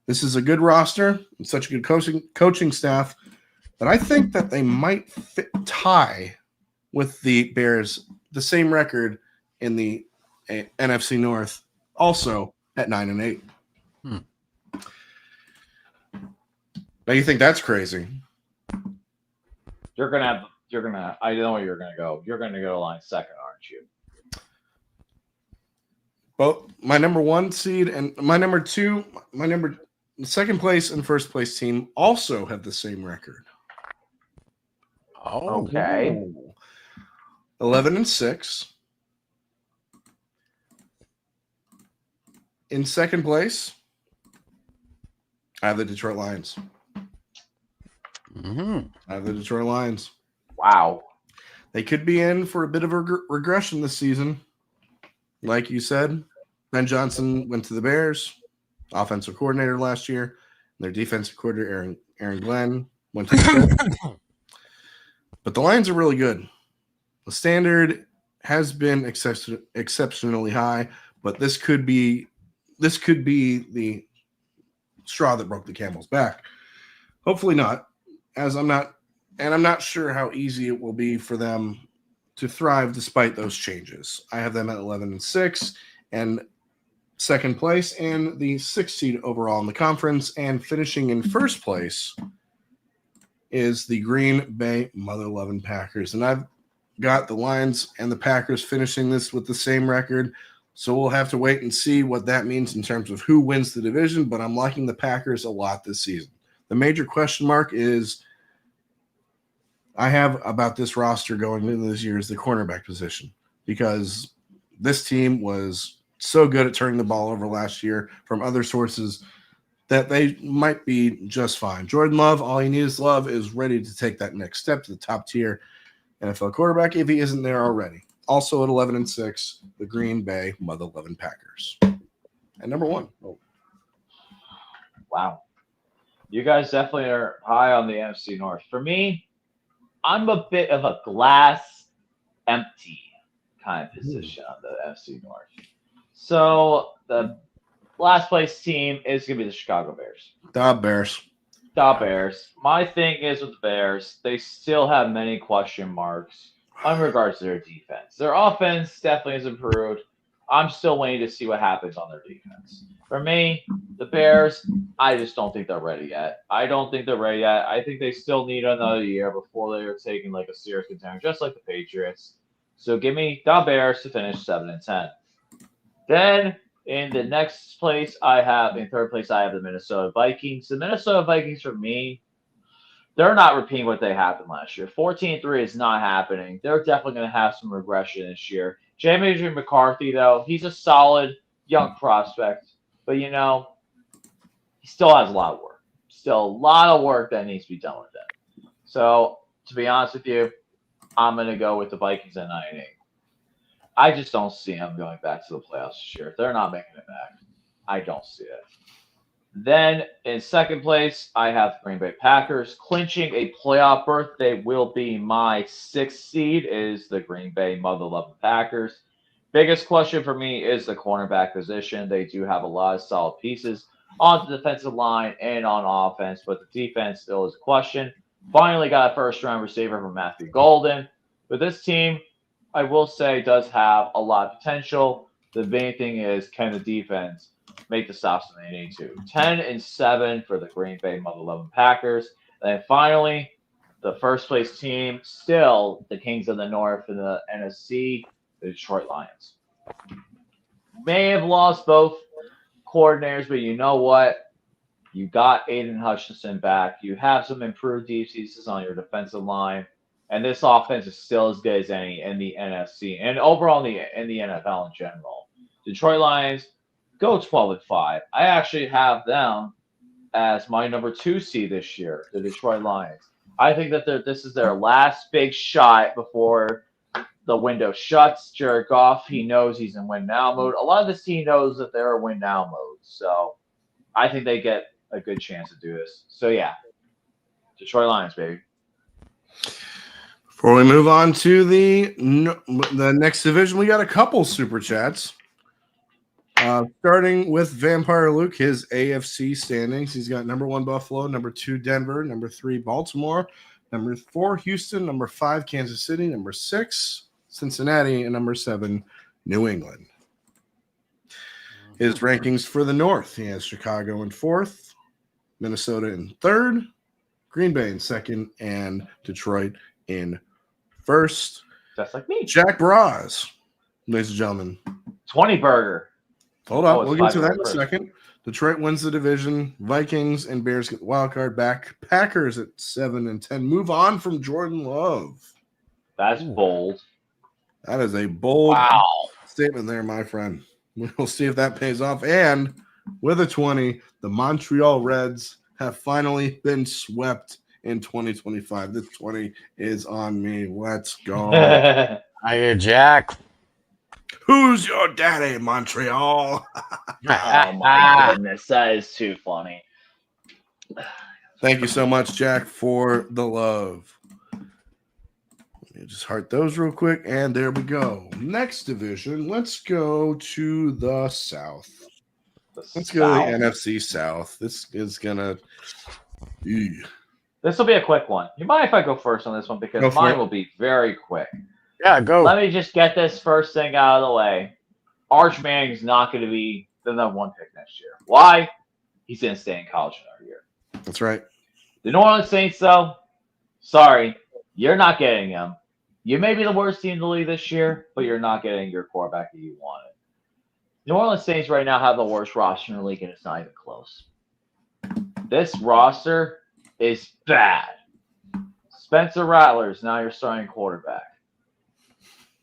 [SPEAKER 3] This is a good roster and such a good coaching staff that I think that they might tie with the Bears, the same record in the NFC North, also at 9-8. Now you think that's crazy?
[SPEAKER 2] I know where you're gonna go. You're gonna go line second, aren't you?
[SPEAKER 3] Well, my number one seed and my number two, second place and first place team also have the same record.
[SPEAKER 1] Oh,
[SPEAKER 2] Okay.
[SPEAKER 3] 11-6. In second place, I have the Detroit Lions. I have the Detroit Lions.
[SPEAKER 2] Wow.
[SPEAKER 3] They could be in for a bit of a regression this season. Like you said, Ben Johnson went to the Bears, offensive coordinator last year. Their defensive coordinator, Aaron Glenn, went to Detroit. But the Lions are really good. The standard has been exceptionally high, but this could be the straw that broke the camel's back. Hopefully not, as I'm not sure how easy it will be for them to thrive despite those changes. I have them at 11-6 and second place and the 6th seed overall in the conference, and finishing in first place is the Green Bay Mother-Loving Packers. And I've got the Lions and the Packers finishing this with the same record. So we'll have to wait and see what that means in terms of who wins the division, but I'm liking the Packers a lot this season. The major question mark is I have about this roster going into this year is the cornerback position, because this team was so good at turning the ball over last year from other sources that they might be just fine. Jordan Love, all he needs Love is ready to take that next step to the top tier NFL quarterback if he isn't there already. Also at 11-6, the Green Bay Mother-Loving Packers. And number one. Oh.
[SPEAKER 2] Wow. You guys definitely are high on the NFC North. For me, I'm a bit of a glass empty kind of position on the NFC North. So the last place team is going to be the Chicago Bears.
[SPEAKER 3] The Bears.
[SPEAKER 2] The Bears. My thing is with the Bears, they still have many question marks in regards to their defense. Their offense definitely has improved. I'm still waiting to see what happens on their defense. For me, the Bears, I just don't think they're ready yet. I think they still need another year before they are taking like a serious contender, just like the Patriots. So give me the Bears to finish 7-10. Then in the next place, in third place, I have the Minnesota Vikings. The Minnesota Vikings, for me, they're not repeating what they happened last year. 14-3 is not happening. They're definitely going to have some regression this year. J.J. McCarthy, though, he's a solid young prospect. But, he still has a lot of work. Still a lot of work that needs to be done with him. So, to be honest with you, I'm going to go with the Vikings at 9-8. I just don't see them going back to the playoffs this year. They're not making it back. I don't see it. Then in second place, I have Green Bay Packers. Clinching a playoff berth, they will be my 6th seed, is the Green Bay Mother-Loving Packers. Biggest question for me is the cornerback position. They do have a lot of solid pieces on the defensive line and on offense, but the defense still is a question. Finally got a first-round receiver from Matthew Golden. But this team, I will say, does have a lot of potential. The main thing is, can the defense make the stops when they need to? 10-7 for the Green Bay Mother-Loving Packers. And then finally, the first place team, still the Kings of the North in the NFC, the Detroit Lions. May have lost both coordinators, but you know what? You got Aiden Hutchinson back. You have some improved deep pieces on your defensive line. And this offense is still as good as any in the NFC and overall in the NFL in general. Detroit Lions go 12-5. I actually have them as my number 2 seed this year, the Detroit Lions. I think that this is their last big shot before the window shuts. Jared Goff, he knows he's in win now mode. A lot of this team knows that they're in win now mode. So I think they get a good chance to do this. So yeah, Detroit Lions, baby.
[SPEAKER 3] Before we move on to the next division, we got a couple super chats. Starting with Vampire Luke, his AFC standings. He's got number 1 Buffalo, number 2 Denver, number 3 Baltimore, number 4 Houston, number 5 Kansas City, number 6 Cincinnati, and number 7 New England. His rankings for the North: he has Chicago in 4th, Minnesota in 3rd, Green Bay in 2nd, and Detroit in 1st.
[SPEAKER 2] Just like me.
[SPEAKER 3] Jack Braz, ladies and gentlemen.
[SPEAKER 2] 20 burger.
[SPEAKER 3] Hold up, we'll get to that in a second. Detroit wins the division. Vikings and Bears get the wild card back. Packers at 7 and 10 move on from Jordan Love.
[SPEAKER 2] That's bold.
[SPEAKER 3] That is a bold statement there, my friend. We'll see if that pays off. And with a 20, the Montreal Reds have finally been swept in 2025. This 20 is on me. Let's go.
[SPEAKER 1] Hiya, Jack.
[SPEAKER 3] Who's your daddy, Montreal?
[SPEAKER 2] Oh my goodness, that is too funny.
[SPEAKER 3] Thank you so much, Jack, for the love. Let me just heart those real quick, and there we go. Next division, let's go to the South. Let's go to the NFC South. This is gonna.
[SPEAKER 2] This will be a quick one. You mind if I go first on this one because mine will be very quick.
[SPEAKER 1] Yeah, go.
[SPEAKER 2] Let me just get this first thing out of the way. Arch Manning's not going to be the number 1 pick next year. Why? He's going to stay in college another year.
[SPEAKER 3] That's right.
[SPEAKER 2] The New Orleans Saints, though, sorry, you're not getting him. You may be the worst team in the league this year, but you're not getting your quarterback that you wanted. New Orleans Saints right now have the worst roster in the league, and it's not even close. This roster is bad. Spencer Rattler's now your starting quarterback.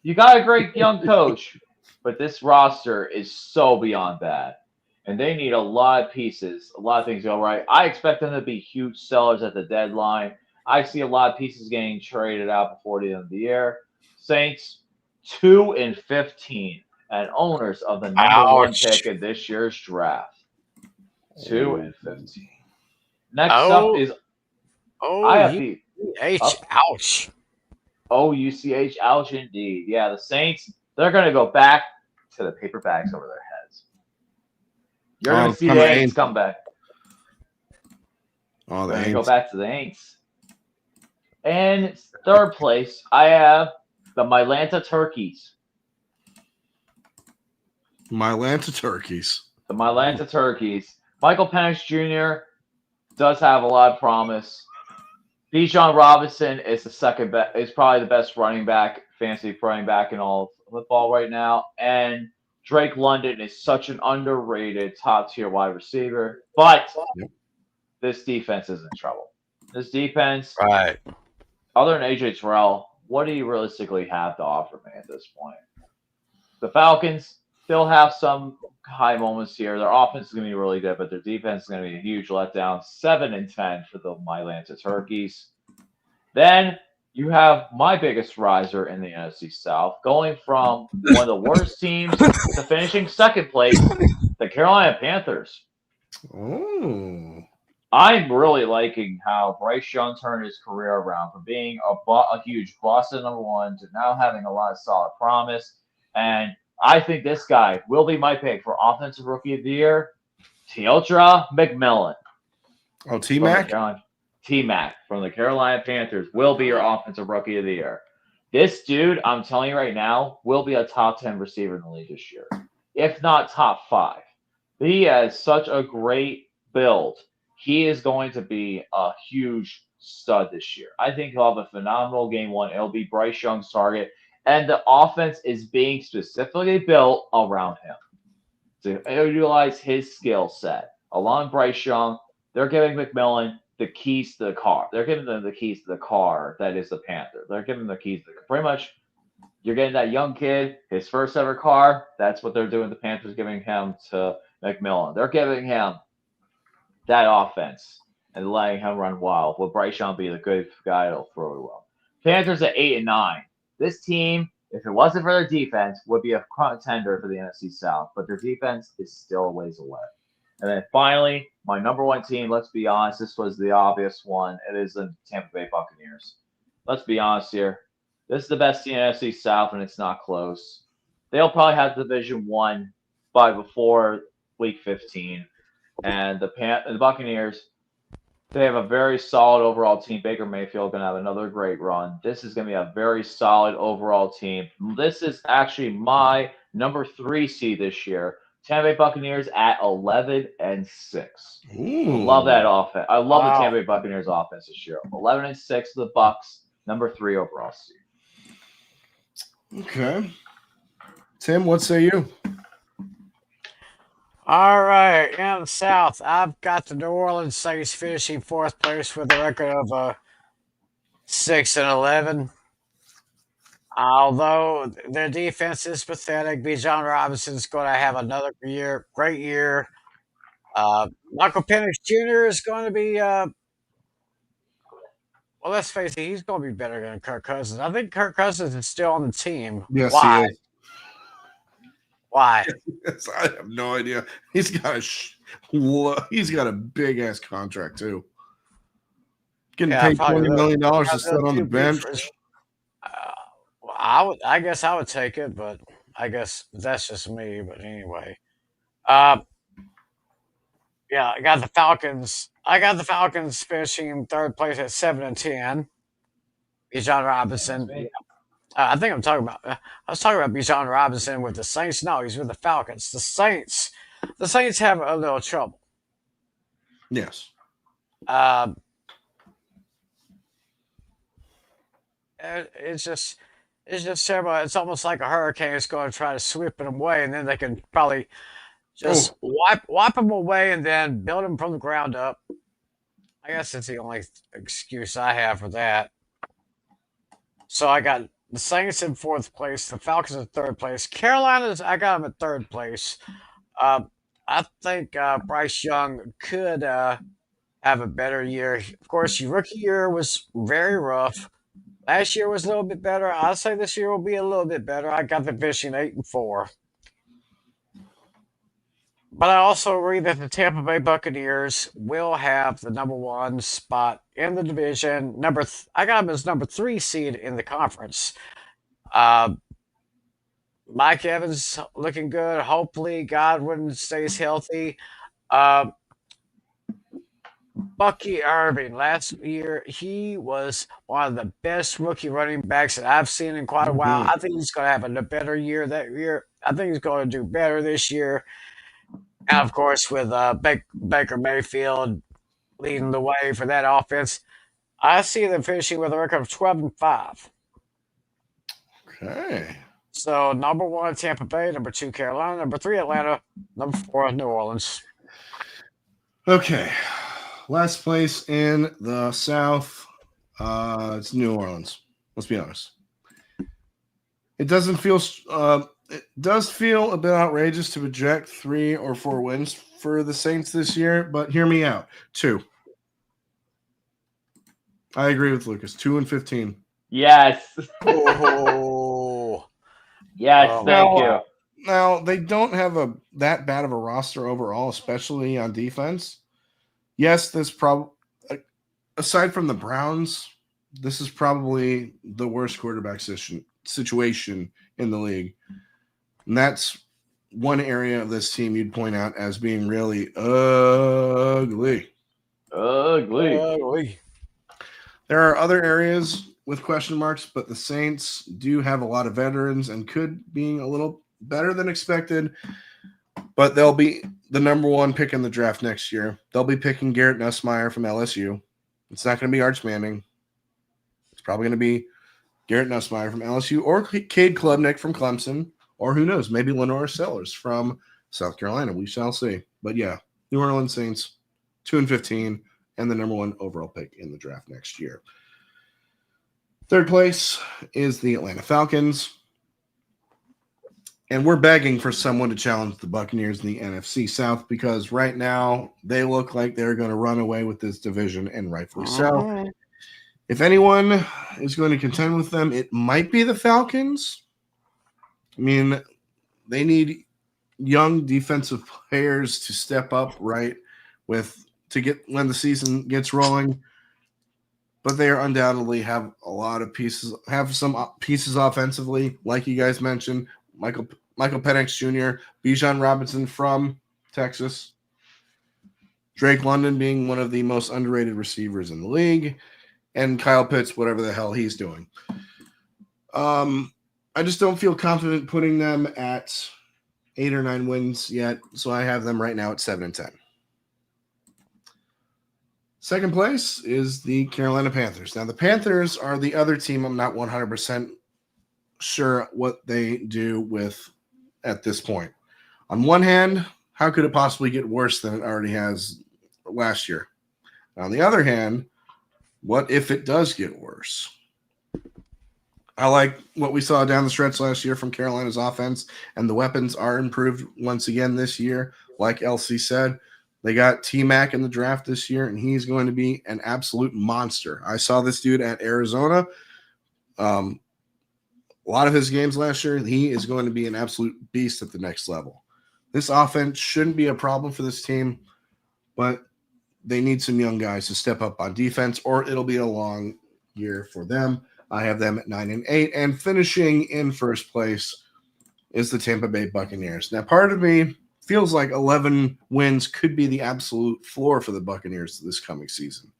[SPEAKER 2] You got a great young coach, but this roster is so beyond bad. And they need a lot of pieces, a lot of things to go right. I expect them to be huge sellers at the deadline. I see a lot of pieces getting traded out before the end of the year. Saints 2-15 and owners of the number 1 pick in this year's draft. 2-15. Next up is I have the
[SPEAKER 1] ouch.
[SPEAKER 2] Oh, UCH, ouch indeed. Yeah, the Saints, they're going to go back to the paper bags over their heads. You're going to see the Aints come back.
[SPEAKER 3] Oh,
[SPEAKER 2] they're going to go back to the Aints. And 3rd place, I have the Mylanta Turkeys.
[SPEAKER 3] Mylanta Turkeys.
[SPEAKER 2] The Mylanta Turkeys. Michael Penix Jr. does have a lot of promise. Bijan Robinson is is probably the best fantasy running back in all of football right now. And Drake London is such an underrated top-tier wide receiver. But this defense is in trouble. This defense,
[SPEAKER 1] right?
[SPEAKER 2] Other than AJ Terrell, what do you realistically have to offer me at this point? The Falcons still have some high moments here. Their offense is going to be really good, but their defense is going to be a huge letdown. 7-10 for the Mylanta Turkeys. Then you have my biggest riser in the NFC South, going from one of the worst teams to finishing 2nd place, the Carolina Panthers.
[SPEAKER 3] Oh.
[SPEAKER 2] I'm really liking how Bryce Young turned his career around from being a huge Boston number 1 to now having a lot of solid promise. And I think this guy will be my pick for Offensive Rookie of the Year, Teodra McMillan.
[SPEAKER 3] Oh, T-Mac?
[SPEAKER 2] T-Mac from the Carolina Panthers will be your Offensive Rookie of the Year. This dude, I'm telling you right now, will be a top 10 receiver in the league this year, if not top 5. He has such a great build. He is going to be a huge stud this year. I think he'll have a phenomenal game 1. It'll be Bryce Young's target. And the offense is being specifically built around him to utilize his skill set. Along Bryce Young, They're giving McMillan the keys to the car. They're giving them the keys to the car that is the Panther. They're giving them the keys to pretty much. You're getting that young kid, his first ever car. That's what they're doing. The Panthers giving him to McMillan. They're giving him that offense and letting him run wild. With Bryce Young be the good guy that'll throw it well. Panthers at 8-9. This team, if it wasn't for their defense, would be a contender for the NFC South. But their defense is still a ways away. And then finally, my number one team, let's be honest, this was the obvious one. It is the Tampa Bay Buccaneers. Let's be honest here. This is the best team in the NFC South, and it's not close. They'll probably have Division 1 by before Week 15. And the Buccaneers, they have a very solid overall team. Baker Mayfield going to have another great run. This is going to be a very solid overall team. This is actually my number 3 seed this year. Tampa Bay Buccaneers at 11-6. Love that offense. I love the Tampa Bay Buccaneers offense this year. 11-6 the Bucks, number 3 overall seed.
[SPEAKER 3] Okay. Tim, what say you?
[SPEAKER 1] All right, in the South, I've got the New Orleans Saints finishing 4th place with a record of 6-11. Although their defense is pathetic, Bijan Robinson's going to have another great year. Michael Penix Jr. is going to be, well, let's face it, he's going to be better than Kirk Cousins. I think Kirk Cousins is still on the team.
[SPEAKER 3] Yes,
[SPEAKER 1] Why?
[SPEAKER 3] he is.
[SPEAKER 1] Why?
[SPEAKER 3] Yes, I have no idea. He's got a big ass contract too. Getting paid $20 million to sit on the bench.
[SPEAKER 1] I guess I would take it, but I guess that's just me. But anyway, yeah, I got the Falcons. I got the Falcons finishing 3rd place at 7-10. Bijan Robinson. I think I'm talking about. I was talking about Bijan Robinson with the Saints. No, he's with the Falcons. The Saints have a little trouble.
[SPEAKER 3] Yes.
[SPEAKER 1] It's just terrible. It's almost like a hurricane is going to try to sweep them away, and then they can probably just wipe them away and then build them from the ground up. I guess that's the only excuse I have for that. So I got the Saints in 4th place, the Falcons in 3rd place. Carolina's, I got them at 3rd place. I think Bryce Young could have a better year. Of course, your rookie year was very rough. Last year was a little bit better. I'll say this year will be a little bit better. I got the finishing 8-4. But I also read that the Tampa Bay Buccaneers will have the number 1 spot in the division. I got them as number 3 seed in the conference. Mike Evans looking good. Hopefully Godwin stays healthy. Bucky Irving, last year, he was one of the best rookie running backs that I've seen in quite a while. I think he's going to have a better year that year. I think he's going to do better this year. And, of course, with Baker Mayfield leading the way for that offense, I see them finishing with a record of 12-5.
[SPEAKER 3] Okay.
[SPEAKER 1] So, number 1, Tampa Bay. Number 2, Carolina. Number 3, Atlanta. Number 4, New Orleans.
[SPEAKER 3] Okay. Last place in the South, it's New Orleans. Let's be honest. It does feel a bit outrageous to project 3 or 4 wins for the Saints this year, but hear me out. 2. I agree with Lucas. 2-15.
[SPEAKER 2] Yes.
[SPEAKER 1] Oh.
[SPEAKER 2] Yes, thank you.
[SPEAKER 3] Now, they don't have that bad of a roster overall, especially on defense. Yes, this aside from the Browns, this is probably the worst quarterback situation in the league. And that's one area of this team you'd point out as being really ugly.
[SPEAKER 2] Ugly.
[SPEAKER 3] There are other areas with question marks, but the Saints do have a lot of veterans and could be a little better than expected. But they'll be the number 1 pick in the draft next year. They'll be picking Garrett Nussmeier from LSU. It's not going to be Arch Manning. It's probably going to be Garrett Nussmeier from LSU or Cade Klubnik from Clemson, or who knows, maybe Lenore Sellers from South Carolina. We shall see. But yeah, New Orleans Saints, 2-15, and the number 1 overall pick in the draft next year. Third place is the Atlanta Falcons. And we're begging for someone to challenge the Buccaneers in the NFC South because right now they look like they're going to run away with this division, and rightfully so. If anyone is going to contend with them, it might be the Falcons. I mean, they need young defensive players to step up when the season gets rolling. But they are undoubtedly have a lot of pieces, have some pieces offensively, like you guys mentioned. Michael Penix Jr., Bijan Robinson from Texas, Drake London being one of the most underrated receivers in the league, and Kyle Pitts, whatever the hell he's doing. I just don't feel confident putting them at 8 or 9 wins yet, so I have them right now at 7-10. Second place is the Carolina Panthers. Now, the Panthers are the other team I'm not 100% sure what they do with at this point. On one hand, how could it possibly get worse than it already has last year? On the other hand, what if it does get worse? I like what we saw down the stretch last year from Carolina's offense, and the weapons are improved once again this year. Like Elsie said, they got T-Mac in the draft this year, and he's going to be an absolute monster. I saw this dude at Arizona. A lot of his games last year, he is going to be an absolute beast at the next level. This offense shouldn't be a problem for this team, but they need some young guys to step up on defense, or it'll be a long year for them. I have them at 9-8, and finishing in first place is the Tampa Bay Buccaneers. Now, part of me feels like 11 wins could be the absolute floor for the Buccaneers this coming season.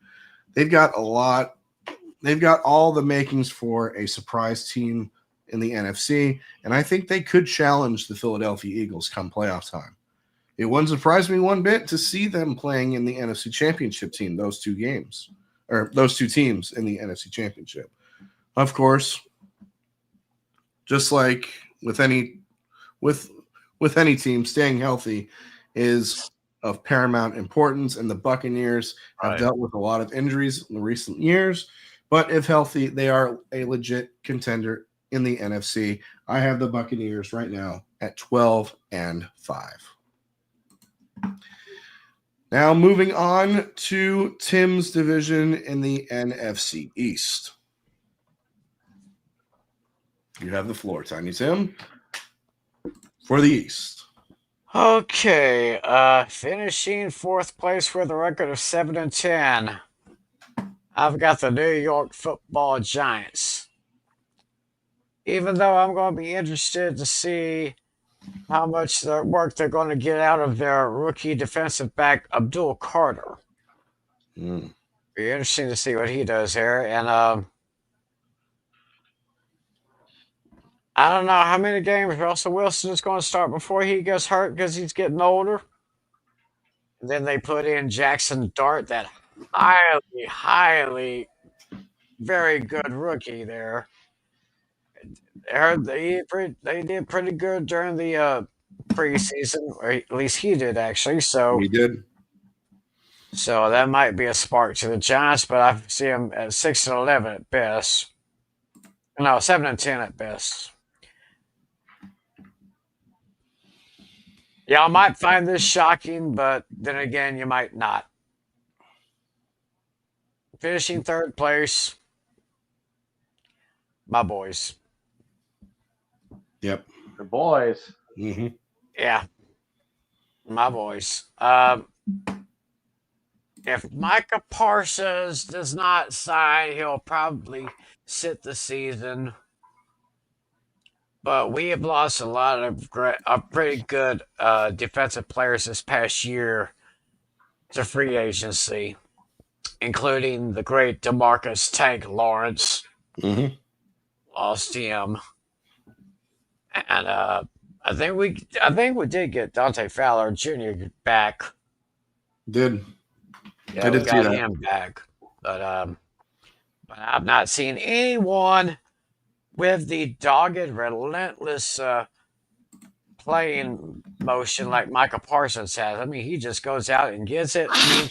[SPEAKER 3] They've got all the makings for a surprise team in the NFC, and I think they could challenge the Philadelphia Eagles come playoff time. It wouldn't surprise me one bit to see them playing in the NFC Championship team, those two teams in the NFC Championship. Of course, just like with any team, staying healthy is of paramount importance, and the Buccaneers have dealt with a lot of injuries in the recent years. But if healthy, they are a legit contender in the NFC. I have the Buccaneers right now at 12-5. Now moving on to Tim's division in the NFC East. You have the floor, Tiny Tim, for the East.
[SPEAKER 1] Okay, finishing fourth place with a record of 7-10. I've got the New York Football Giants. Even though I'm going to be interested to see how much work they're going to get out of their rookie defensive back, Abdul Carter. Be interesting to see what he does here. And I don't know how many games Russell Wilson is going to start before he gets hurt because he's getting older. And then they put in Jackson Dart, that highly, very good rookie there. I heard they did pretty good during the preseason, or at least he did actually. So
[SPEAKER 3] He did.
[SPEAKER 1] So that might be a spark to the Giants, but I see them at 6-11 at best. No, 7-10 at best. Y'all might find this shocking, but then again, you might not. Finishing third place, my boys.
[SPEAKER 3] Yep.
[SPEAKER 2] The boys.
[SPEAKER 3] Mm-hmm.
[SPEAKER 1] Yeah, my boys. If Micah Parsons does not sign, he'll probably sit the season. But we have lost a lot of pretty good defensive players this past year to free agency, including the great DeMarcus Tank Lawrence.
[SPEAKER 3] Mm-hmm.
[SPEAKER 1] Lost him, and I think we did get Dante Fowler Jr. back.
[SPEAKER 3] Did.
[SPEAKER 1] Yeah,
[SPEAKER 3] I
[SPEAKER 1] we
[SPEAKER 3] did see
[SPEAKER 1] got
[SPEAKER 3] that.
[SPEAKER 1] him back, but I've not seen anyone with the dogged, relentless playing motion like Michael Parsons has. I mean, he just goes out and gets it. I mean,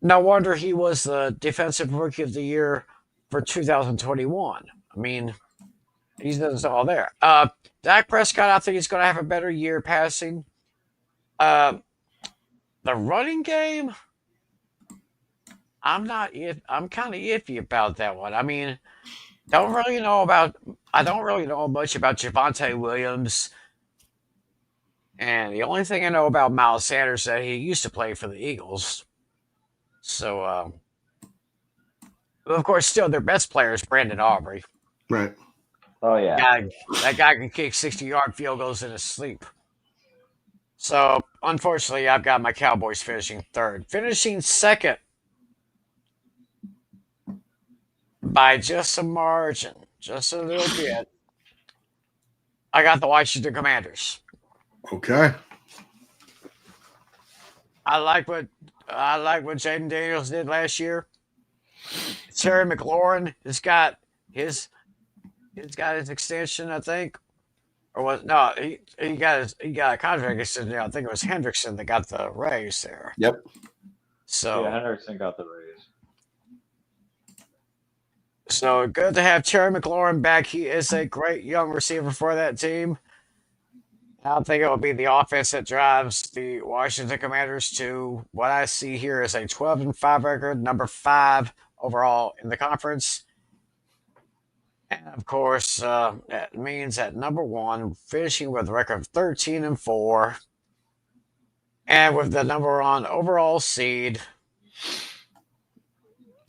[SPEAKER 1] No wonder he was the Defensive Rookie of the Year for 2021. I mean, he's all there. Dak Prescott, I think he's going to have a better year passing. Uh, the running game, I'm not. I'm kind of iffy about that one. I mean, don't really know about. I don't really know much about Javonte Williams, and the only thing I know about Miles Sanders is that he used to play for the Eagles. So, of course, still their best player is Brandon Aubrey.
[SPEAKER 3] Right.
[SPEAKER 2] Oh yeah.
[SPEAKER 1] That guy can kick 60-yard field goals in his sleep. So, unfortunately, I've got my Cowboys finishing third. Finishing second by just a margin, just a little bit. I got the Washington Commanders.
[SPEAKER 3] Okay.
[SPEAKER 1] I like what Jaden Daniels did last year. Terry McLaurin has got his extension, I think. Or was no, he got a contract extension. I think it was Hendrickson that got the raise there.
[SPEAKER 3] Yep.
[SPEAKER 1] So
[SPEAKER 2] Yeah, Henderson got the raise.
[SPEAKER 1] So good to have Terry McLaurin back. He is a great young receiver for that team. I think it will be the offense that drives the Washington Commanders to what I see here is a 12-5 record, number 5 overall in the conference. And of course, that means at number 1, finishing with a record of 13-4, and with the number 1 overall seed,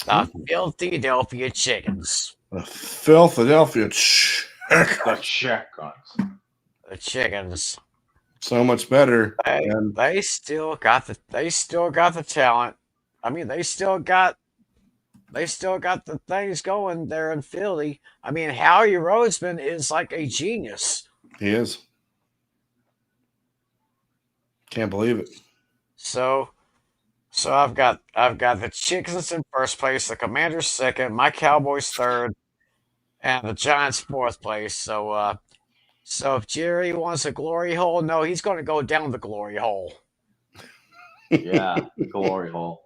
[SPEAKER 1] the Philadelphia Chickens.
[SPEAKER 3] The Philadelphia
[SPEAKER 2] The Chickens.
[SPEAKER 1] The Chickens.
[SPEAKER 3] So much better.
[SPEAKER 1] They still got the talent. I mean, they still got the things going there in Philly. I mean, Howie Roseman is like a genius.
[SPEAKER 3] He is. Can't believe it.
[SPEAKER 1] So I've got the Chickens in first place, the Commanders second, my Cowboys third, and the Giants fourth place. So if Jerry wants a glory hole, no, he's going to go down the glory hole.
[SPEAKER 2] Yeah, glory hole.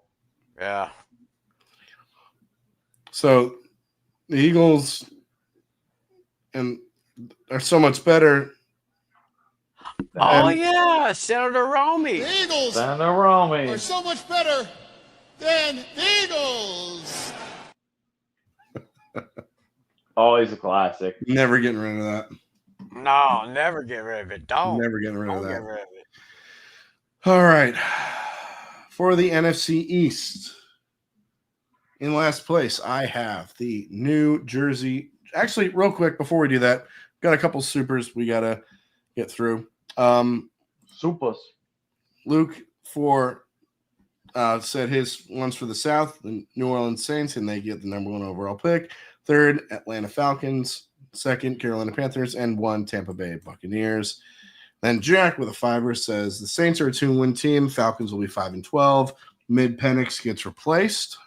[SPEAKER 1] Yeah.
[SPEAKER 3] So the Eagles are so much better.
[SPEAKER 1] Oh yeah, Senator Romey.
[SPEAKER 5] The Eagles
[SPEAKER 2] Senator Romey
[SPEAKER 5] are so much better than the Eagles.
[SPEAKER 2] Always a classic.
[SPEAKER 3] Never getting rid of that.
[SPEAKER 1] No, never get rid of it.
[SPEAKER 3] Never getting rid of
[SPEAKER 1] Don't
[SPEAKER 3] that.
[SPEAKER 1] get rid of it.
[SPEAKER 3] All right. For the NFC East, in last place, I have the New Jersey. Actually, real quick before we do that, got a couple supers we gotta get through.
[SPEAKER 2] Supers.
[SPEAKER 3] Luke said his one's for the South, the New Orleans Saints, and they get the number 1 overall pick. Third, Atlanta Falcons. Second, Carolina Panthers, and 1, Tampa Bay Buccaneers. Then Jack with a 5 says the Saints are a 2-win team. Falcons will be 5-12. Mid Penix gets replaced.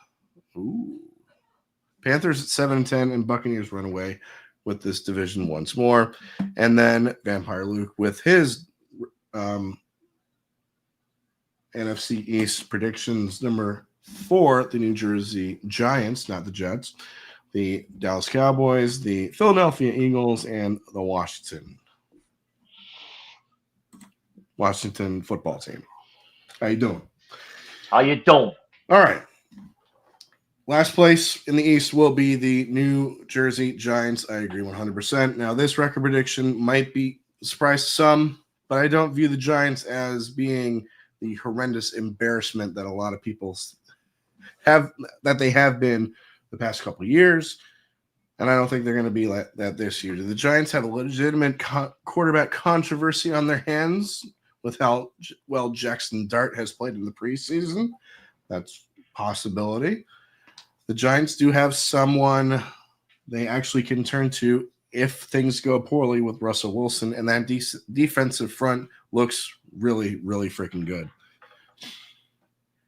[SPEAKER 3] Ooh. Panthers at 7-10, and Buccaneers run away with this division once more. And then Vampire Luke with his NFC East predictions. Number 4, the New Jersey Giants, not the Jets. The Dallas Cowboys, the Philadelphia Eagles, and the Washington football team. How you doing?
[SPEAKER 2] How you doing?
[SPEAKER 3] All right. Last place in the East will be the New Jersey Giants. I agree 100%. Now, this record prediction might be a surprise to some, but I don't view the Giants as being the horrendous embarrassment that a lot of people have been the past couple of years, and I don't think they're going to be like that this year. Do the Giants have a legitimate quarterback controversy on their hands with how well Jackson Dart has played in the preseason? That's a possibility. The Giants do have someone they actually can turn to if things go poorly with Russell Wilson, and that defensive front looks really, really freaking good.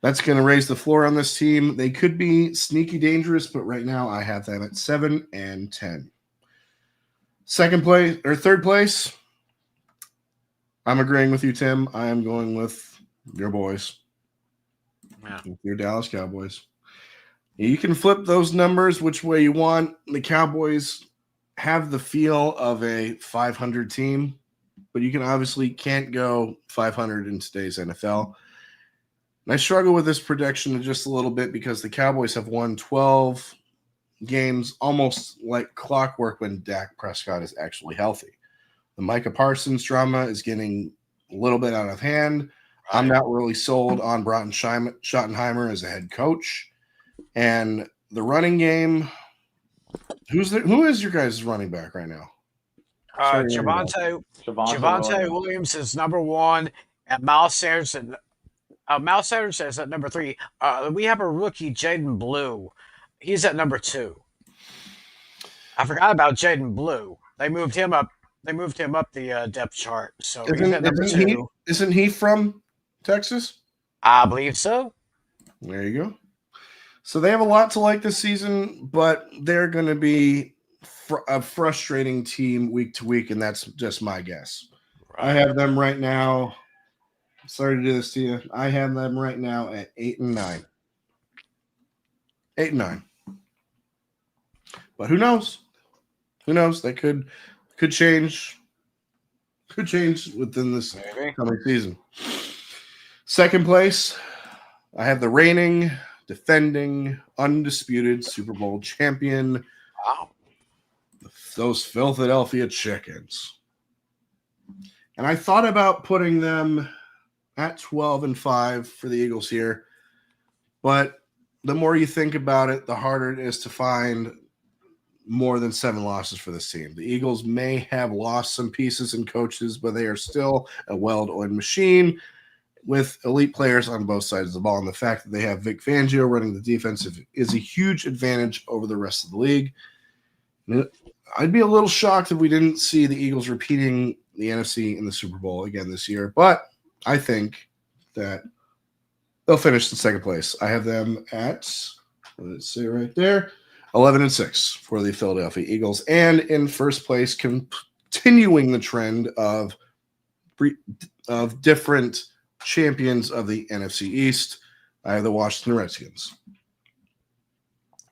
[SPEAKER 3] That's going to raise the floor on this team. They could be sneaky dangerous, but right now I have them at 7-10. Third place. I'm agreeing with you, Tim. I am going with your boys.
[SPEAKER 1] Yeah.
[SPEAKER 3] Your Dallas Cowboys. You can flip those numbers which way you want. The Cowboys have the feel of a 500 team, but you can obviously can't go 500 in today's NFL. And I struggle with this prediction just a little bit because the Cowboys have won 12 games almost like clockwork when Dak Prescott is actually healthy. The Micah Parsons drama is getting a little bit out of hand.
[SPEAKER 1] Right.
[SPEAKER 3] I'm not really sold on Broughton Schottenheimer as a head coach. And the running game, who is your guys' running back right now?
[SPEAKER 1] Javonte Williams is number 1, and Miles Sanders is at number 3. We have a rookie, Jaden Blue. He's at number 2. I forgot about Jaden Blue. They moved him up. They moved him up the depth chart, so he's at number 2.
[SPEAKER 3] Isn't he from Texas?
[SPEAKER 1] I believe so.
[SPEAKER 3] There you go. So they have a lot to like this season, but they're going to be a frustrating team week to week, and that's just my guess. Right. I have them right now. Sorry to do this to you. I have them right now at 8-9. 8-9. But who knows? Who knows? They could change. Could change within this coming season. Second place, I have the reigning, defending, undisputed Super Bowl champion.
[SPEAKER 1] Wow.
[SPEAKER 3] Those Philadelphia Chickens. And I thought about putting them at 12-5 for the Eagles here. But the more you think about it, the harder it is to find more than 7 losses for this team. The Eagles may have lost some pieces and coaches, but they are still a well-oiled machine with elite players on both sides of the ball. And the fact that they have Vic Fangio running the defense is a huge advantage over the rest of the league. I'd be a little shocked if we didn't see the Eagles repeating the NFC in the Super Bowl again this year, but I think that they'll finish in second place. I have them at, let's see right there, 11-6 for the Philadelphia Eagles, and in first place, continuing the trend of different champions of the NFC East. I have the Washington Redskins.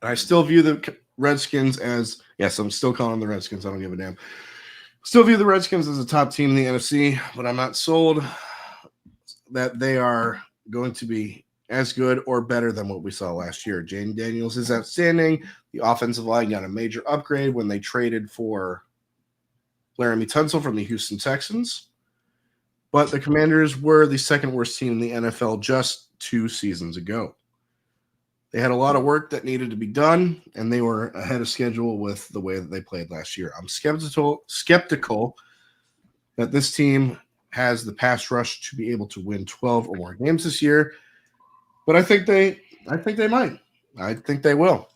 [SPEAKER 3] I still view the Redskins as, yes, I'm still calling them the Redskins. I don't give a damn. Still view the Redskins as a top team in the NFC, but I'm not sold that they are going to be as good or better than what we saw last year. Jane Daniels is outstanding. The offensive line got a major upgrade when they traded for Laramie Tunsil from the Houston Texans. But the Commanders were the second worst team in the NFL just 2 seasons ago. They had a lot of work that needed to be done, and they were ahead of schedule with the way that they played last year. I'm skeptical that this team has the pass rush to be able to win 12 or more games this year, but I think they might. I think they will.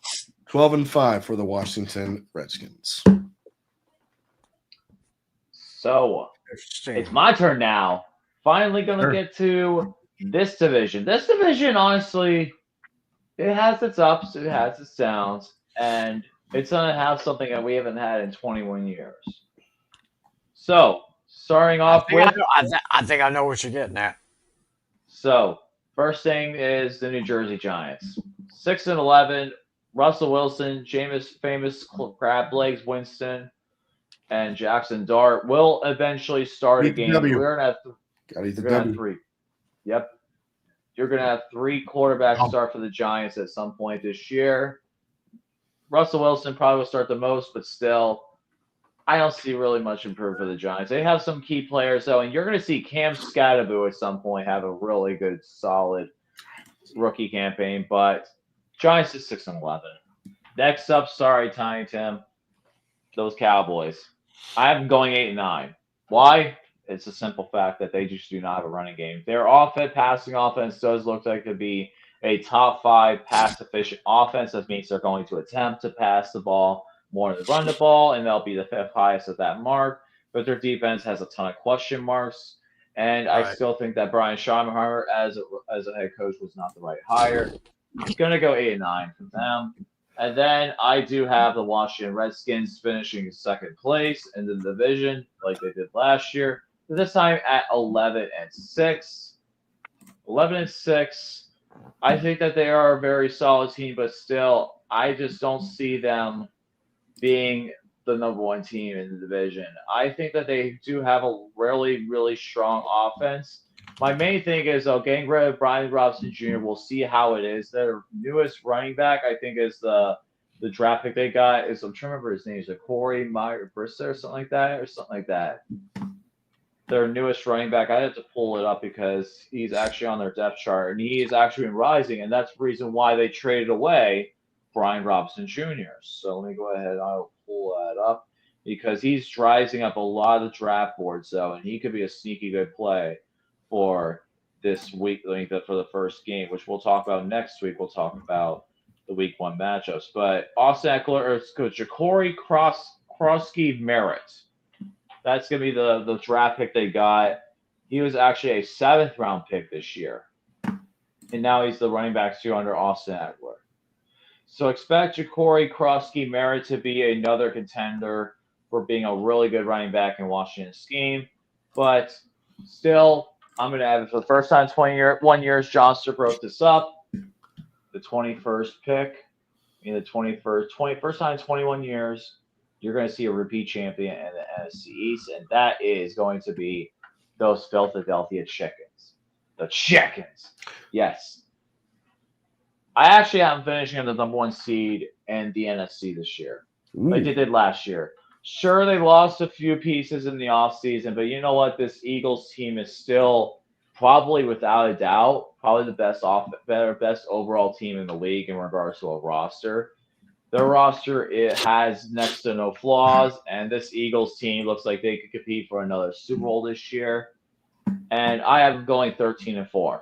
[SPEAKER 3] 12-5 for the Washington Redskins.
[SPEAKER 2] So it's my turn now. Finally going to get to this division. This division, honestly, it has its ups, it has its downs, and it's going to have something that we haven't had in 21 years. So, starting off
[SPEAKER 1] I think I know what you're getting at.
[SPEAKER 2] So, first thing is the New Jersey Giants. 6-11, Russell Wilson, Jameis famous crab legs Winston, and Jackson Dart will eventually start a game. We're going to have 3. Yep. You're going to have 3 quarterbacks start for the Giants at some point this year. Russell Wilson probably will start the most, but still, I don't see really much improvement for the Giants. They have some key players, though, and you're going to see Cam Scatterbo at some point have a really good, solid rookie campaign, but Giants is 6-11. Next up, sorry, Tiny Tim, those Cowboys. I have them going 8-9. Why? It's a simple fact that they just do not have a running game. Their passing offense does look like to be a top 5 pass-efficient offense. That means they're going to attempt to pass the ball more than run the ball, and they'll be the 5th highest at that mark. But their defense has a ton of question marks, and I still think that Brian Schottenheimer as a head coach was not the right hire. It's going to go 8-9 for them. And then I do have the Washington Redskins finishing in second place in the division like they did last year. This time at 11-6. 11-6. I think that they are a very solid team, but still, I just don't see them being the number one team in the division. I think that they do have a really, really strong offense. My main thing is getting rid of Brian Robinson Jr. We'll see how it is. Their newest running back, I think, is the draft pick they got. Is I'm trying to remember his name. Is it Corey Meyer Brissa or something like that, or something like that? Their newest running back. I had to pull it up because he's actually on their depth chart, and he is actually been rising, and that's the reason why they traded away Brian Robinson Jr. So let me go ahead. I'll pull that up because he's rising up a lot of the draft boards, though, and he could be a sneaky good play for this week, like for the first game, which we'll talk about next week. We'll talk about the week one matchups. But Austin Eckler or Ja'Cory Krosky Merritt. That's going to be the draft pick they got. He was actually a 7th round pick this year. And now he's the running back 2 under Austin Eckler. So expect Ja'Cory Krosky Merritt to be another contender for being a really good running back in Washington's scheme. But still, I'm going to have it for the first time in 1 years. Johnston wrote this up. The 21st pick in the 21st time in 21 years. You're going to see a repeat champion in the NFC East, and that is going to be those Philadelphia Chickens. The Chickens. Yes. I actually have them finishing in the number 1 seed in the NFC this year. Like they did last year. Sure, they lost a few pieces in the offseason, but you know what? This Eagles team is still probably, without a doubt, probably the best overall team in the league in regards to a roster. Their roster, it has next to no flaws, and this Eagles team looks like they could compete for another Super Bowl this year. And I have them going 13-4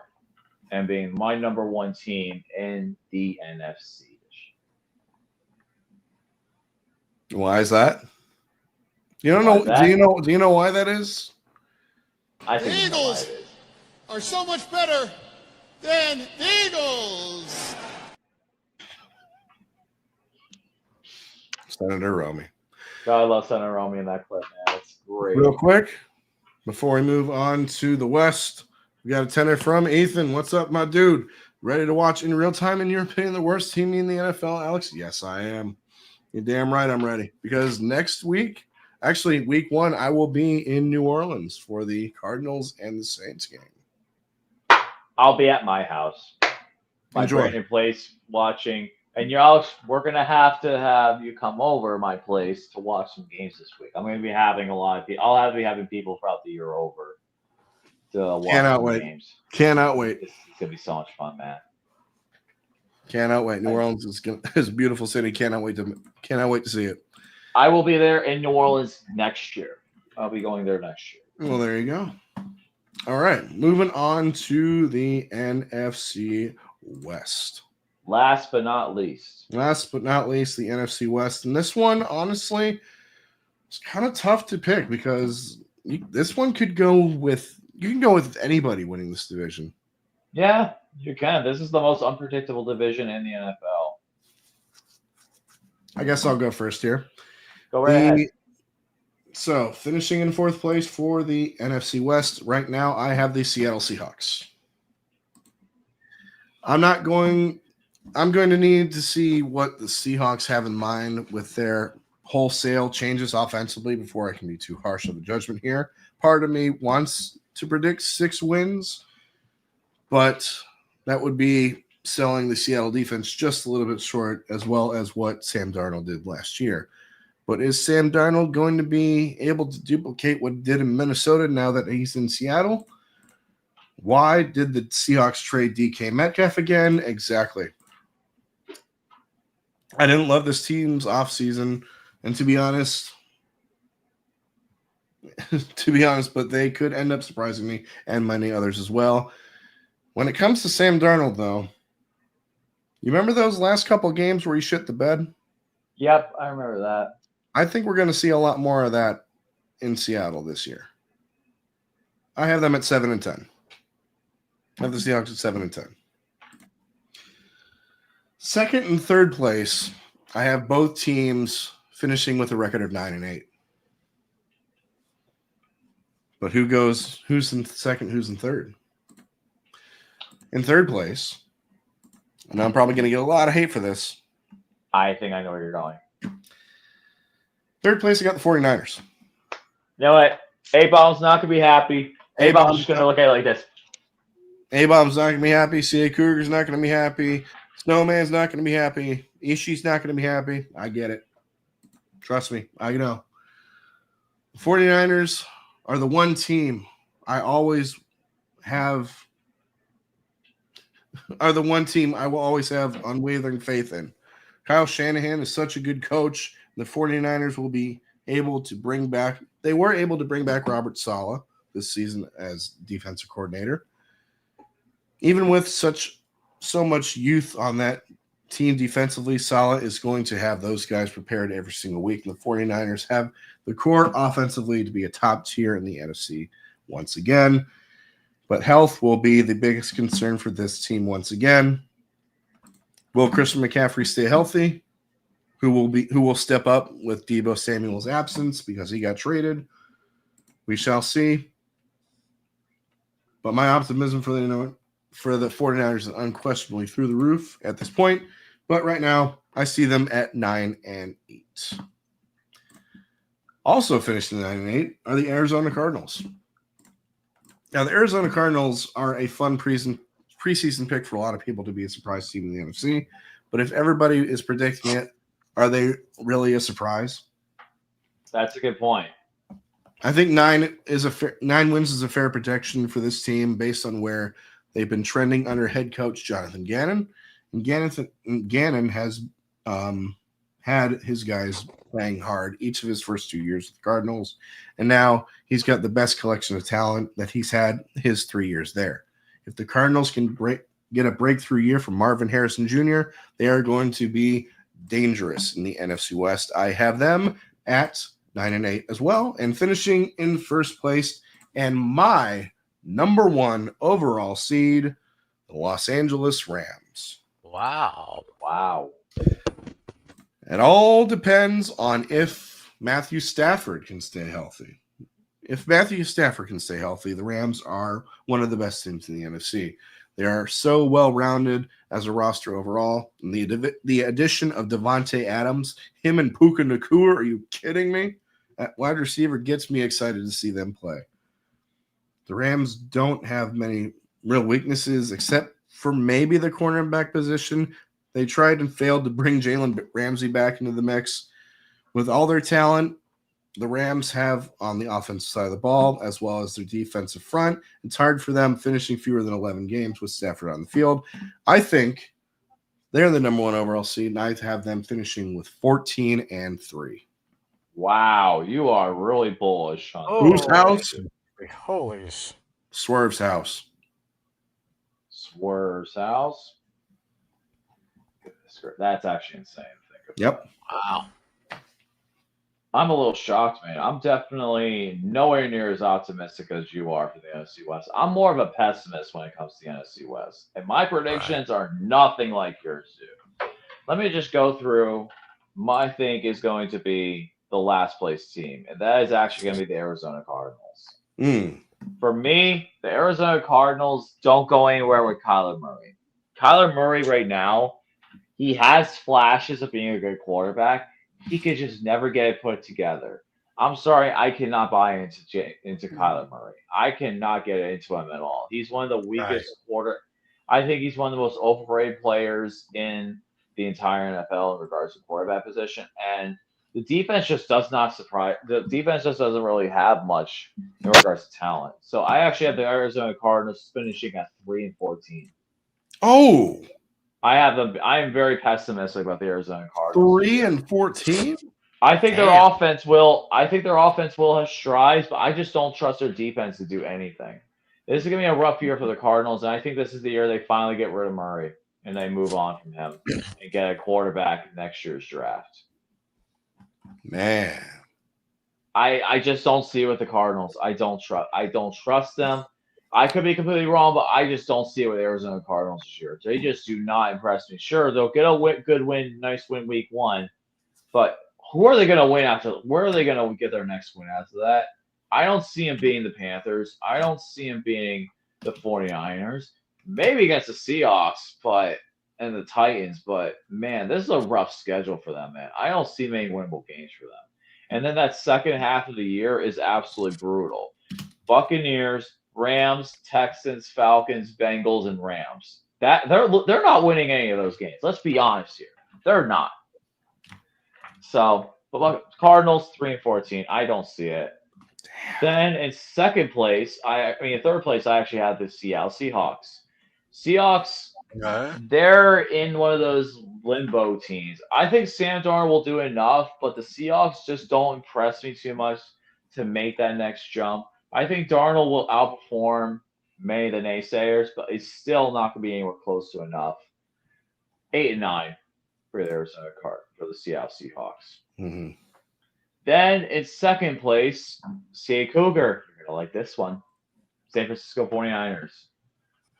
[SPEAKER 2] and being my number 1 team in the NFC.
[SPEAKER 3] Why is that? You don't know? Do you know? Do you know why that is?
[SPEAKER 2] I
[SPEAKER 5] The
[SPEAKER 2] think
[SPEAKER 5] Eagles are so much better than the Eagles.
[SPEAKER 3] Senator Romy.
[SPEAKER 2] God, I love Senator Romy in that clip, man. It's great.
[SPEAKER 3] Real quick, before we move on to the West, we got a tenor from Ethan. What's up, my dude? Ready to watch in real time, in your opinion, the worst team in the NFL, Alex? Yes, I am. You're damn right I'm ready. Because next week, actually week 1, I will be in New Orleans for the Cardinals and the Saints game.
[SPEAKER 2] I'll be at my house. My brand new place watching. And we're going to have you come over to my place to watch some games this week. I'm going to be having a lot of people. I'll be having people throughout the year over to watch some games.
[SPEAKER 3] Cannot wait.
[SPEAKER 2] It's going to be so much fun, man.
[SPEAKER 3] Cannot wait. New Orleans is a beautiful city. Cannot wait to see it.
[SPEAKER 2] I will be there in New Orleans next year. I'll be going there next year.
[SPEAKER 3] Well, there you go. All right. Moving on to the NFC West.
[SPEAKER 2] Last but not least,
[SPEAKER 3] the NFC West. And this one, honestly, it's kind of tough to pick because this one could go with – you can go with anybody winning this division.
[SPEAKER 2] Yeah, you can. This is the most unpredictable division in the NFL.
[SPEAKER 3] I guess I'll go first here.
[SPEAKER 2] Go right ahead.
[SPEAKER 3] So, finishing in 4th place for the NFC West, right now I have the Seattle Seahawks. I'm going to need to see what the Seahawks have in mind with their wholesale changes offensively before I can be too harsh of a judgment here. Part of me wants to predict 6 wins, but that would be selling the Seattle defense just a little bit short, as well as what Sam Darnold did last year. But is Sam Darnold going to be able to duplicate what he did in Minnesota now that he's in Seattle? Why did the Seahawks trade DK Metcalf again? Exactly. I didn't love this team's offseason, and to be honest, but they could end up surprising me and many others as well. When it comes to Sam Darnold, though, you remember those last couple of games where he shit the bed?
[SPEAKER 2] Yep, I remember that.
[SPEAKER 3] I think we're going to see a lot more of that in Seattle this year. I have them at 7-10. I have the Seahawks at 7-10. Second and third place, I have both teams finishing with a record of 9-8. But who's in second, who's in third? In third place, And I'm probably going to get a lot of hate for this.
[SPEAKER 2] I think I know where you're going.
[SPEAKER 3] Third place, I got the 49ers.
[SPEAKER 2] You know what? A-Bomb's not going to be happy. A-Bomb's just going to look at it like this.
[SPEAKER 3] A-Bomb's not going to be happy. C.A. Cougar's not going to be happy. Snowman's not going to be happy. Ishii's not going to be happy. I get it. Trust me. I know. The 49ers are the one team I always have are the one team I will always have unwavering faith in. Kyle Shanahan is such a good coach. The 49ers will be able to bring back – they were able to bring back Robert Saleh this season as defensive coordinator. Even with so much youth on that team defensively, Saleh is going to have those guys prepared every single week. And the 49ers have the core offensively to be a top tier in the NFC once again. But health will be the biggest concern for this team once again. Will Christian McCaffrey stay healthy? Who will step up with Deebo Samuel's absence because he got traded? We shall see. But my optimism for the 49ers is unquestionably through the roof at this point. But right now, I see them at 9-8. Also finishing 9-8 are the Arizona Cardinals. Now, the Arizona Cardinals are a fun preseason pick for a lot of people to be a surprise team in the NFC. But if everybody is predicting it, are they really a surprise?
[SPEAKER 2] That's a good point.
[SPEAKER 3] I think 9 wins is a fair projection for this team based on where they've been trending under head coach Jonathan Gannon. And Gannon has had his guys playing hard each of his first 2 years with the Cardinals. And now he's got the best collection of talent that he's had his 3 years there. If the Cardinals can get a breakthrough year from Marvin Harrison Jr., they are going to be dangerous in the NFC West. I have them at 9-8 as well, and finishing in first place. And my number 1 overall seed, the Los Angeles Rams.
[SPEAKER 1] Wow.
[SPEAKER 3] It all depends on if Matthew Stafford can stay healthy. If Matthew Stafford can stay healthy, the Rams are one of the best teams in the NFC. They are so well-rounded as a roster overall. And the addition of Devontae Adams, him and Puka Nacua, are you kidding me? At wide receiver gets me excited to see them play. The Rams don't have many real weaknesses except for maybe the cornerback position. They tried and failed to bring Jalen Ramsey back into the mix. With all their talent, the Rams have on the offensive side of the ball, as well as their defensive front. It's hard for them finishing fewer than 11 games with Stafford on the field. I think they're the number 1 overall seed, and I have them finishing with 14-3.
[SPEAKER 2] Wow, you are really bullish on
[SPEAKER 3] Whose house?
[SPEAKER 1] Holy.
[SPEAKER 3] Swerve's house.
[SPEAKER 2] Swerve's house. That's actually insane.
[SPEAKER 3] Yep.
[SPEAKER 1] Wow.
[SPEAKER 2] I'm a little shocked, man. I'm definitely nowhere near as optimistic as you are for the NFC West. I'm more of a pessimist when it comes to the NFC West. And my predictions are nothing like yours do. Let me just go through my think is going to be the last place team. And that is actually going to be the Arizona Cardinals. For me, the Arizona Cardinals don't go anywhere with Kyler Murray. Kyler Murray right now, he has flashes of being a good quarterback. He could just never get it put together. I'm sorry, I cannot buy into Kyler Murray. I cannot get into him at all. He's one of the weakest I think he's one of the most overrated players in the entire NFL in regards to quarterback position. And the defense just does not surprise. The defense just doesn't really have much in regards to talent. So I actually have the Arizona Cardinals finishing at 3-14.
[SPEAKER 3] Oh,
[SPEAKER 2] I am very pessimistic about the Arizona Cardinals.
[SPEAKER 3] 3-14.
[SPEAKER 2] I think their offense will. I think their offense will have strides, but I just don't trust their defense to do anything. This is gonna be a rough year for the Cardinals, and I think this is the year they finally get rid of Murray and they move on from him and get a quarterback in next year's draft.
[SPEAKER 3] Man,
[SPEAKER 2] I just don't see it with the Cardinals. I don't trust them. I could be completely wrong, but I just don't see it with Arizona Cardinals this year. They just do not impress me. Sure, they'll get a good win, nice win week 1, but who are they going to win after? Where are they going to get their next win after that? I don't see them beating the Panthers. I don't see them beating the 49ers. Maybe against the Seahawks, but and the Titans, but man, this is a rough schedule for them, man. I don't see many winnable games for them. And then that second half of the year is absolutely brutal. Buccaneers, Rams, Texans, Falcons, Bengals, and Rams. That they're not winning any of those games. Let's be honest here. They're not. So, but Cardinals 3-14. I don't see it. Then in second place, in third place, I actually have the Seattle Seahawks. Seahawks, they're in one of those limbo teams. I think Sam Darnold will do enough, but the Seahawks just don't impress me too much to make that next jump. I think Darnold will outperform many of the naysayers, but it's still not going to be anywhere close to enough. 8-9 for the Arizona card for the Seattle Seahawks.
[SPEAKER 3] Mm-hmm.
[SPEAKER 2] Then in second place, CA Cougar. You're going to like this one. San Francisco 49ers.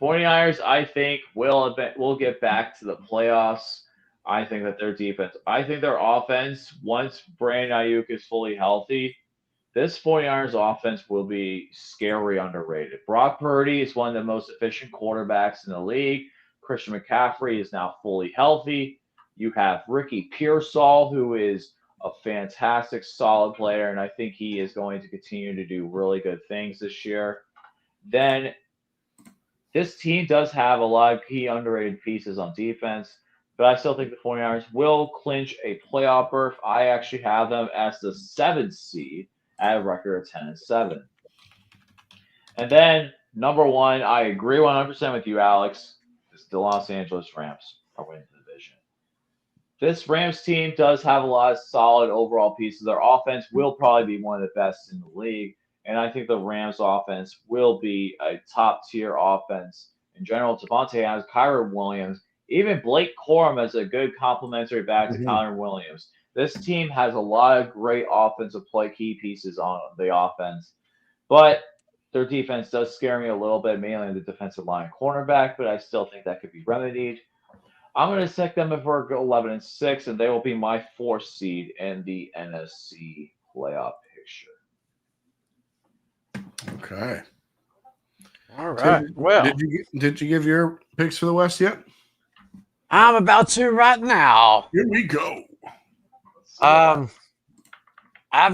[SPEAKER 2] 49ers, I think, will get back to the playoffs. I think that their defense, I think their offense, once Brandon Ayuk is fully healthy, this 49ers offense will be scary underrated. Brock Purdy is one of the most efficient quarterbacks in the league. Christian McCaffrey is now fully healthy. You have Ricky Pearsall, who is a fantastic, solid player, and I think he is going to continue to do really good things this year. Then this team does have a lot of key underrated pieces on defense, but I still think the 49ers will clinch a playoff berth. I actually have them as the 7th seed at a record of 10-7. And then number one, I agree 100% with you, Alex. It's the Los Angeles Rams are winning the division. This Rams team does have a lot of solid overall pieces. Their offense will probably be one of the best in the league. And I think the Rams offense will be a top-tier offense in general. Devontae Adams, Kyren Williams, even Blake Corum as a good complementary back to Kyren Williams. This team has a lot of great offensive play key pieces on the offense. But their defense does scare me a little bit, mainly the defensive line cornerback, but I still think that could be remedied. I'm going to set them for 11-6, and they will be my 4th seed in the NFC playoff picture.
[SPEAKER 3] Okay.
[SPEAKER 1] All right.
[SPEAKER 3] Tim,
[SPEAKER 1] well,
[SPEAKER 3] did you give your picks for the West yet?
[SPEAKER 1] I'm about to right now.
[SPEAKER 3] Here we go.
[SPEAKER 1] I've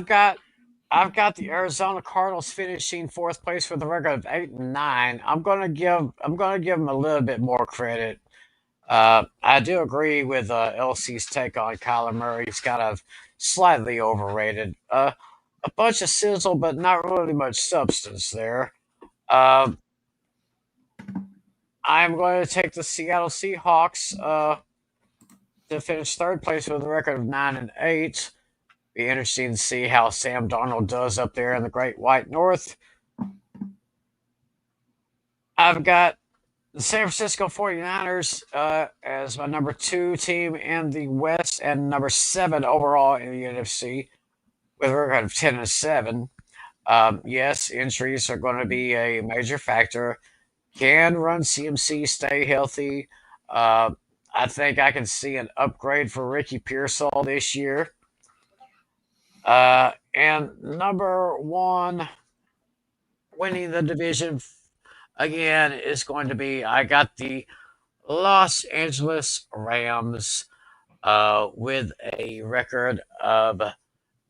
[SPEAKER 1] got the Arizona Cardinals finishing 4th place with a record of 8-9. I'm gonna give them a little bit more credit. I do agree with LC's take on Kyler Murray. He's kind of slightly overrated. A bunch of sizzle, but not really much substance there. I'm going to take the Seattle Seahawks to finish 3rd place with a record of 9-8. Be interesting to see how Sam Darnold does up there in the Great White North. I've got the San Francisco 49ers as my number 2 team in the West and number 7 overall in the NFC with a record of 10-7. Yes, injuries are going to be a major factor. Can Run CMC stay healthy? I think I can see an upgrade for Ricky Pearsall this year. And number 1 winning the division again is going to be, I got the Los Angeles Rams with a record of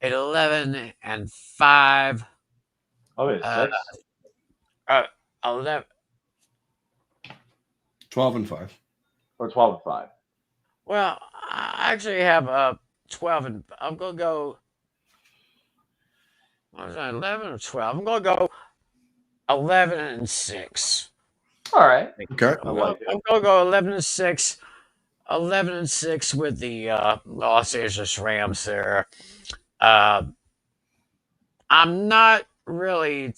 [SPEAKER 1] 11-5.
[SPEAKER 2] Oh, it's 6?
[SPEAKER 1] 11.
[SPEAKER 3] 12-5.
[SPEAKER 2] Or 12-5.
[SPEAKER 1] Well, I actually have 12, and I'm gonna go. What was that, 11 or 12? I'm gonna go 11-6.
[SPEAKER 2] All right.
[SPEAKER 3] Okay.
[SPEAKER 1] I'm gonna go 11-6. 11-6 with the Los Angeles Rams there. I'm not really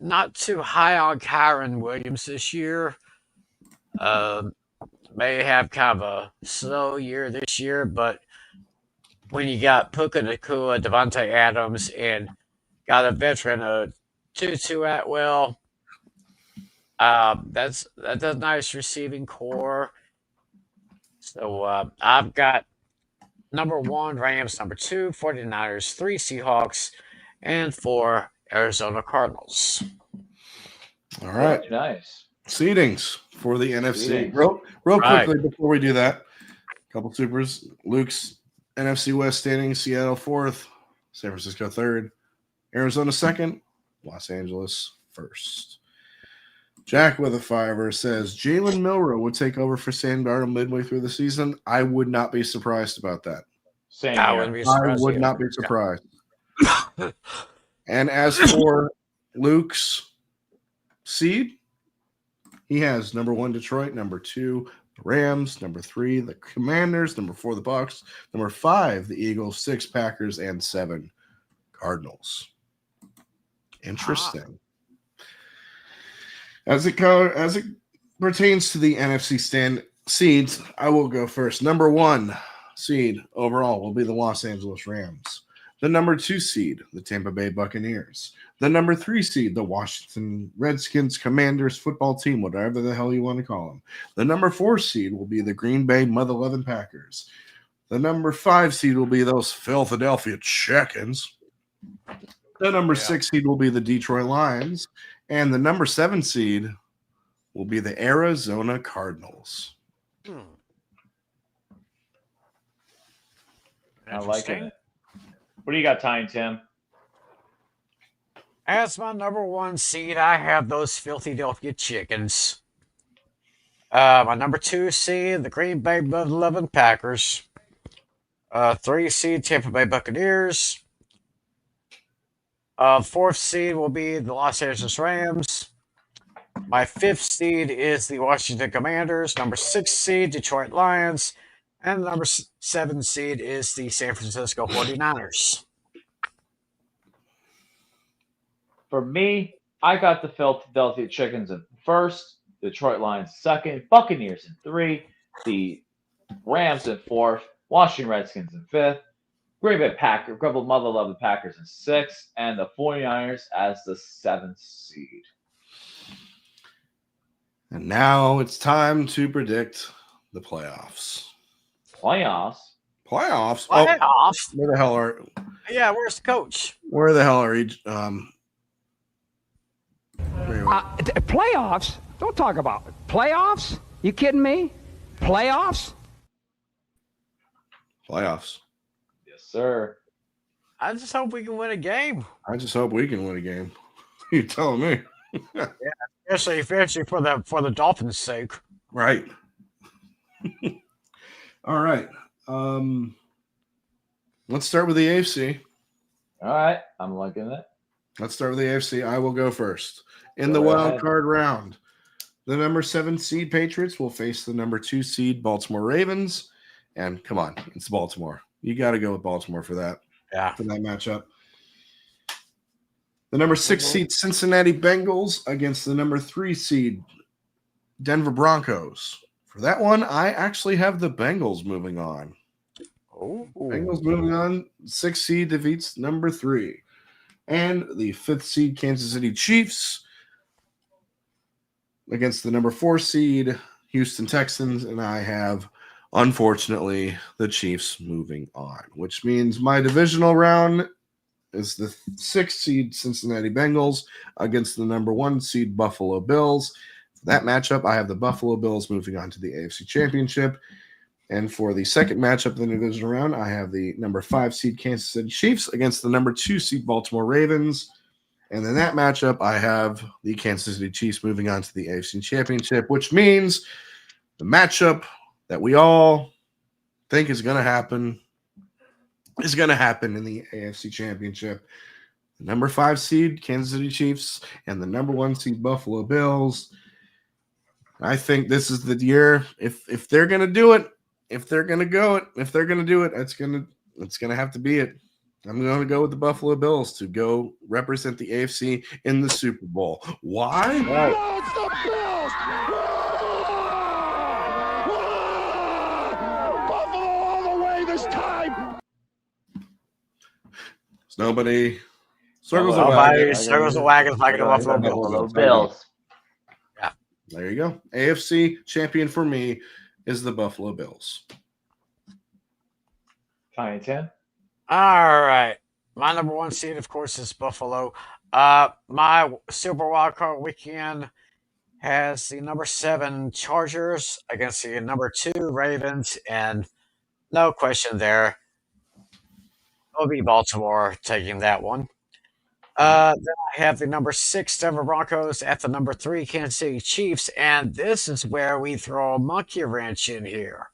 [SPEAKER 1] not too high on Kyren Williams this year. May have kind of a slow year this year, but when you got Puka Nacua, Devontae Adams, and got a veteran, Tutu Atwell, that's a nice receiving core. So I've got number 1 Rams, number 2 49ers, 3 Seahawks, and 4 Arizona Cardinals.
[SPEAKER 3] All right.
[SPEAKER 2] Nice.
[SPEAKER 3] Seedings. for the NFC.
[SPEAKER 2] Greetings.
[SPEAKER 3] Real
[SPEAKER 1] Right.
[SPEAKER 3] quickly before we do that, a couple supers. Luke's NFC West standing: Seattle 4th, San Francisco 3rd, Arizona 2nd, Los Angeles 1st. Jack with a fiver says Jalen Milroe would take over for Sam Darnold midway through the season. I would not be surprised about that.
[SPEAKER 2] Same
[SPEAKER 1] I
[SPEAKER 2] here.
[SPEAKER 1] wouldn't be
[SPEAKER 3] I
[SPEAKER 1] surprised.
[SPEAKER 3] would
[SPEAKER 1] either.
[SPEAKER 3] not be surprised. And as for Luke's seed, he has number 1 Detroit, number 2 the Rams, number 3 the Commanders, number 4 the Bucks, number 5 the Eagles, 6 Packers, and 7 Cardinals. Interesting. As it pertains to the NFC stand seeds, I will go first. Number 1 seed overall will be the Los Angeles Rams. The number 2 seed, the Tampa Bay Buccaneers. The number 3 seed, the Washington Redskins, Commanders football team, whatever the hell you want to call them. The number 4 seed will be the Green Bay Mother Loving Packers. The number 5 seed will be those Philadelphia Chickens. The number 6 seed will be the Detroit Lions. And the number 7 seed will be the Arizona Cardinals.
[SPEAKER 2] I like it. What do you got, Tiny Tim?
[SPEAKER 1] As my number 1 seed, I have those Philadelphia Chickens. My number 2 seed, the Green Bay Loving Packers. 3 seed, Tampa Bay Buccaneers. 4th seed will be the Los Angeles Rams. My 5th seed is the Washington Commanders. Number 6 seed, Detroit Lions. And the number 7 seed is the San Francisco 49ers.
[SPEAKER 2] For me, I got the Philadelphia Chickens in 1st, Detroit Lions 2nd, Buccaneers in 3, the Rams in 4th, Washington Redskins in 5th, Green Bay Packers, Rebel Mother Love the Packers in 6th, and the 49ers as the 7th seed.
[SPEAKER 3] And now it's time to predict the playoffs.
[SPEAKER 2] Playoffs?
[SPEAKER 3] Playoffs?
[SPEAKER 1] Playoffs?
[SPEAKER 3] Oh, where the hell are?
[SPEAKER 1] Yeah, where's the coach?
[SPEAKER 3] Where the hell are each?
[SPEAKER 6] Playoffs? Don't talk about it. Playoffs? You kidding me? Playoffs?
[SPEAKER 3] Playoffs.
[SPEAKER 2] Yes, sir.
[SPEAKER 1] I just hope we can win a game.
[SPEAKER 3] I just hope we can win a game. You telling me?
[SPEAKER 1] Especially for the Dolphins' sake.
[SPEAKER 3] Right. All right. Let's start with the AFC.
[SPEAKER 2] All right. I'm liking it.
[SPEAKER 3] Let's start with the AFC. I will go first. In
[SPEAKER 2] Go
[SPEAKER 3] the wild
[SPEAKER 2] ahead.
[SPEAKER 3] card round, the number 7 seed Patriots will face the number 2 seed Baltimore Ravens. And come on, it's Baltimore. You got to go with Baltimore for that.
[SPEAKER 1] Yeah.
[SPEAKER 3] For that matchup. The number 6 seed Cincinnati Bengals against the number 3 seed Denver Broncos. For that one, I actually have the Bengals moving on.
[SPEAKER 1] Oh.
[SPEAKER 3] Bengals moving on. 6 seed defeats number 3. And the 5th seed Kansas City Chiefs against the number 4 seed Houston Texans. And I have, unfortunately, the Chiefs moving on, which means my divisional round is the 6th seed Cincinnati Bengals against the number 1 seed Buffalo Bills. For that matchup, I have the Buffalo Bills moving on to the AFC Championship. And for the second matchup in the divisional round, I have the number 5 seed Kansas City Chiefs against the number 2 seed Baltimore Ravens. And in that matchup, I have the Kansas City Chiefs moving on to the AFC Championship, which means the matchup that we all think is going to happen in the AFC Championship. The number 5 seed Kansas City Chiefs and the number 1 seed Buffalo Bills. I think this is the year. If they're going to do it, if they're going to do it, it's going to have to be it. I'm going to go with the Buffalo Bills to go represent the AFC in the Super Bowl. Why?
[SPEAKER 5] Oh, it's the Bills! Buffalo all the way this time!
[SPEAKER 3] Nobody circles the
[SPEAKER 1] Nobody
[SPEAKER 3] wagon.
[SPEAKER 1] circles the wagons like the Buffalo Bills.
[SPEAKER 2] Buffalo Bills.
[SPEAKER 3] There you go. AFC champion for me is the Buffalo Bills.
[SPEAKER 2] Tiny Tim.
[SPEAKER 1] All right. My number 1 seed, of course, is Buffalo. My Super Wildcard weekend has the number 7 Chargers against the number 2 Ravens, and no question there, it'll be Baltimore taking that one. Then I have the number 6 Denver Broncos at the number 3 Kansas City Chiefs, and this is where we throw a monkey wrench in here.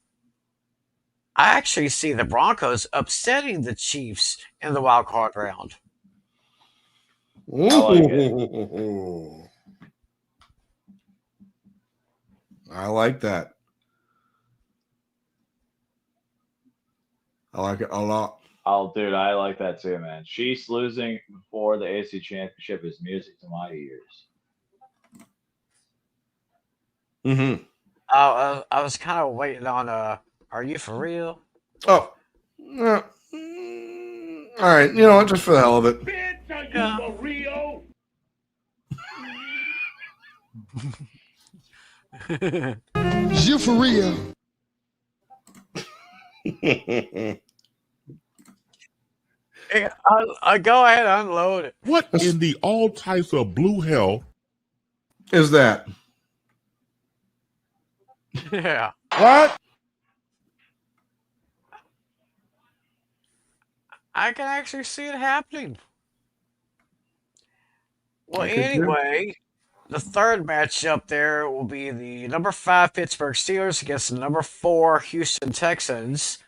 [SPEAKER 1] I actually see the Broncos upsetting the Chiefs in the wild card round.
[SPEAKER 3] I like that. I like it a lot.
[SPEAKER 2] Oh, dude, I like that too, man. Chiefs losing before the AFC Championship is music to my ears.
[SPEAKER 3] Mm-hmm.
[SPEAKER 1] I was kind of waiting on are you for real?
[SPEAKER 3] Oh. All right. You know what? Just for the hell of it.
[SPEAKER 4] Bitch, are you
[SPEAKER 1] Yeah.
[SPEAKER 4] for real?
[SPEAKER 5] You for real?
[SPEAKER 1] Yeah, I go ahead and unload it.
[SPEAKER 7] What in the all types of blue hell
[SPEAKER 3] Is that?
[SPEAKER 1] Yeah.
[SPEAKER 3] What?
[SPEAKER 1] I can actually see it happening. Well,
[SPEAKER 3] I could too.
[SPEAKER 1] anyway, the third matchup there will be the number 5 Pittsburgh Steelers against the number 4 Houston Texans.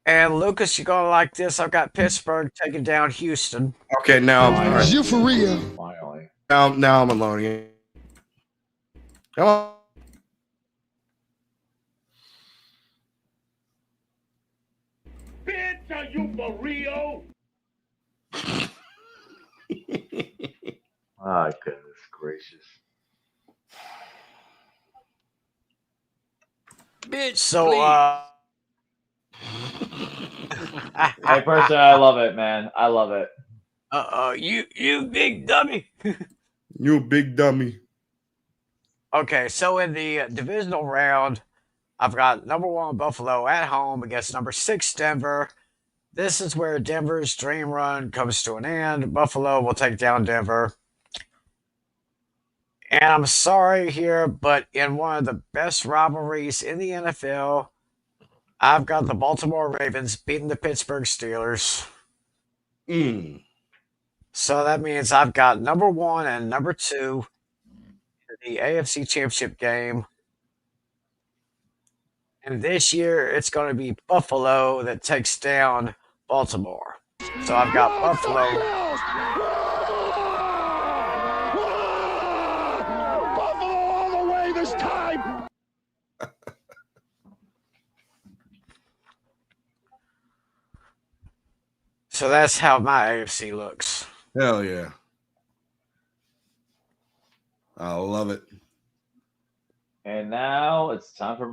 [SPEAKER 1] And Lucas, you're gonna like this. I've got Pittsburgh taking down Houston.
[SPEAKER 3] Okay, now all right.
[SPEAKER 5] You for real?
[SPEAKER 2] Finally.
[SPEAKER 3] Now I'm unloading. Come on.
[SPEAKER 4] Bitch, are you for real?
[SPEAKER 2] Oh, goodness gracious.
[SPEAKER 1] Bitch, so
[SPEAKER 2] Hey, person, I love it, man. I love it.
[SPEAKER 1] you big dummy.
[SPEAKER 3] You big dummy.
[SPEAKER 1] Okay, so in the divisional round, I've got number 1 Buffalo at home against number 6 Denver. This is where Denver's dream run comes to an end. Buffalo will take down Denver. And I'm sorry here, but in one of the best rivalries in the NFL, I've got the Baltimore Ravens beating the Pittsburgh Steelers. So that means I've got number 1 and number 2 in the AFC Championship game. And this year, it's going to be Buffalo that takes down Baltimore. So I've got Buffalo.
[SPEAKER 4] Buffalo all the way this time.
[SPEAKER 1] So that's how my AFC looks.
[SPEAKER 3] Hell yeah. I love it.
[SPEAKER 2] And now it's time for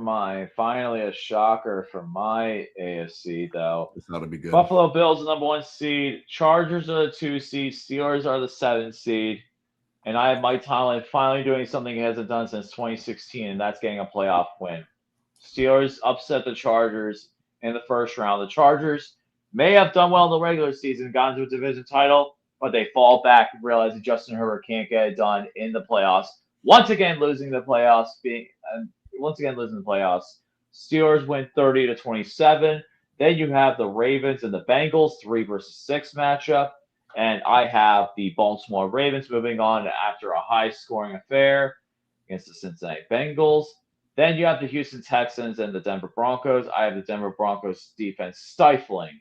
[SPEAKER 2] finally a shocker for my AFC, though.
[SPEAKER 3] This ought to be good.
[SPEAKER 2] Buffalo Bills are the number 1 seed. Chargers are the 2 seed. Steelers are the 7 seed. And I have Mike Tomlin finally doing something he hasn't done since 2016, and that's getting a playoff win. Steelers upset the Chargers in the first round. The Chargers may have done well in the regular season, gotten to a division title, but they fall back and realize that Justin Herbert can't get it done in the playoffs. Once again, losing the playoffs. Steelers win 30-27. Then you have the Ravens and the Bengals, 3 versus 6 matchup. And I have the Baltimore Ravens moving on after a high-scoring affair against the Cincinnati Bengals. Then you have the Houston Texans and the Denver Broncos. I have the Denver Broncos defense stifling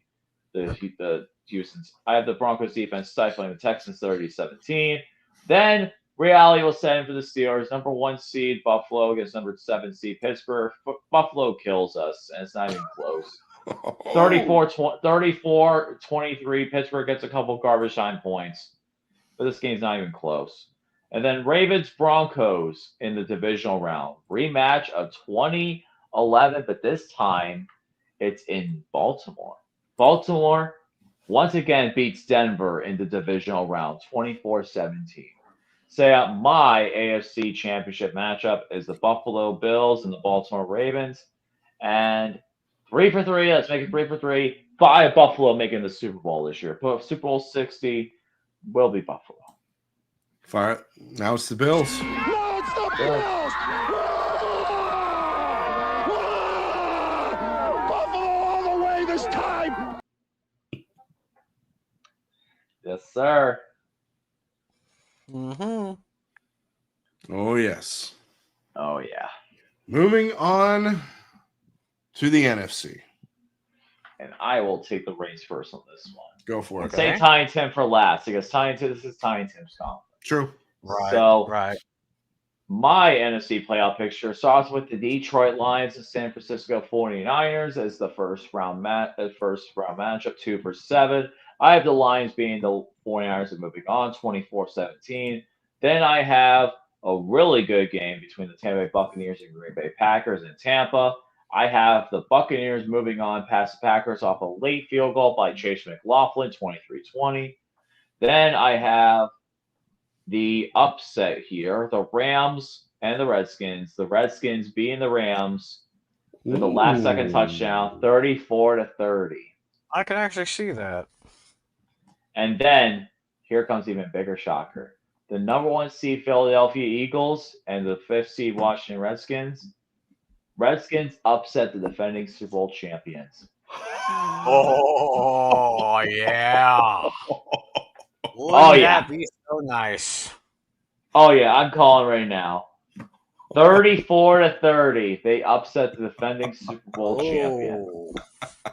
[SPEAKER 2] the Houston's. I have the Broncos defense stifling the Texans 30-17. Then reality will set in for the Steelers. Number 1 seed Buffalo against number 7 seed Pittsburgh. Buffalo kills us, and it's not even close. 34-23. Pittsburgh gets a couple garbage time points, but this game's not even close. And then Ravens-Broncos in the divisional round. Rematch of 2011, but this time it's in Baltimore. Baltimore once again beats Denver in the divisional round, 24-17. So my AFC Championship matchup is the Buffalo Bills and the Baltimore Ravens. And 3 for 3. Let's make it 3 for 3. By Buffalo making the Super Bowl this year. Super Bowl 60 will be Buffalo.
[SPEAKER 3] Fire. Now it's the Bills.
[SPEAKER 4] No, it's the Bills! Buffalo all the way this time!
[SPEAKER 2] Yes, sir.
[SPEAKER 1] Mm-hmm.
[SPEAKER 3] Oh, yes.
[SPEAKER 2] Oh, yeah.
[SPEAKER 3] Moving on to the NFC.
[SPEAKER 2] And I will take the reins first on this one.
[SPEAKER 3] Go for it.
[SPEAKER 2] Say Tiny Tim for last because this is Tiny Tim's conference.
[SPEAKER 3] True.
[SPEAKER 1] Right.
[SPEAKER 2] So,
[SPEAKER 1] right.
[SPEAKER 2] my NFC playoff picture starts with the Detroit Lions and San Francisco 49ers as the first round matchup, 2-7. I have the Lions being the 49ers and moving on 24-17. Then I have a really good game between the Tampa Bay Buccaneers and Green Bay Packers in Tampa. I have the Buccaneers moving on past the Packers off a late field goal by Chase McLaughlin, 23-20. Then I have the upset here, the Rams and the Redskins. The Redskins beating the Rams with the last second touchdown, 34-30.
[SPEAKER 1] I can actually see that.
[SPEAKER 2] And then here comes even bigger shocker. The number 1 seed Philadelphia Eagles and the 5th seed Washington Redskins. Redskins upset the defending Super Bowl champions.
[SPEAKER 1] Oh, yeah.
[SPEAKER 2] Oh, yeah.
[SPEAKER 1] That'd be so nice.
[SPEAKER 2] Oh, yeah, I'm calling right now. 34-30. They upset the defending Super Bowl champion.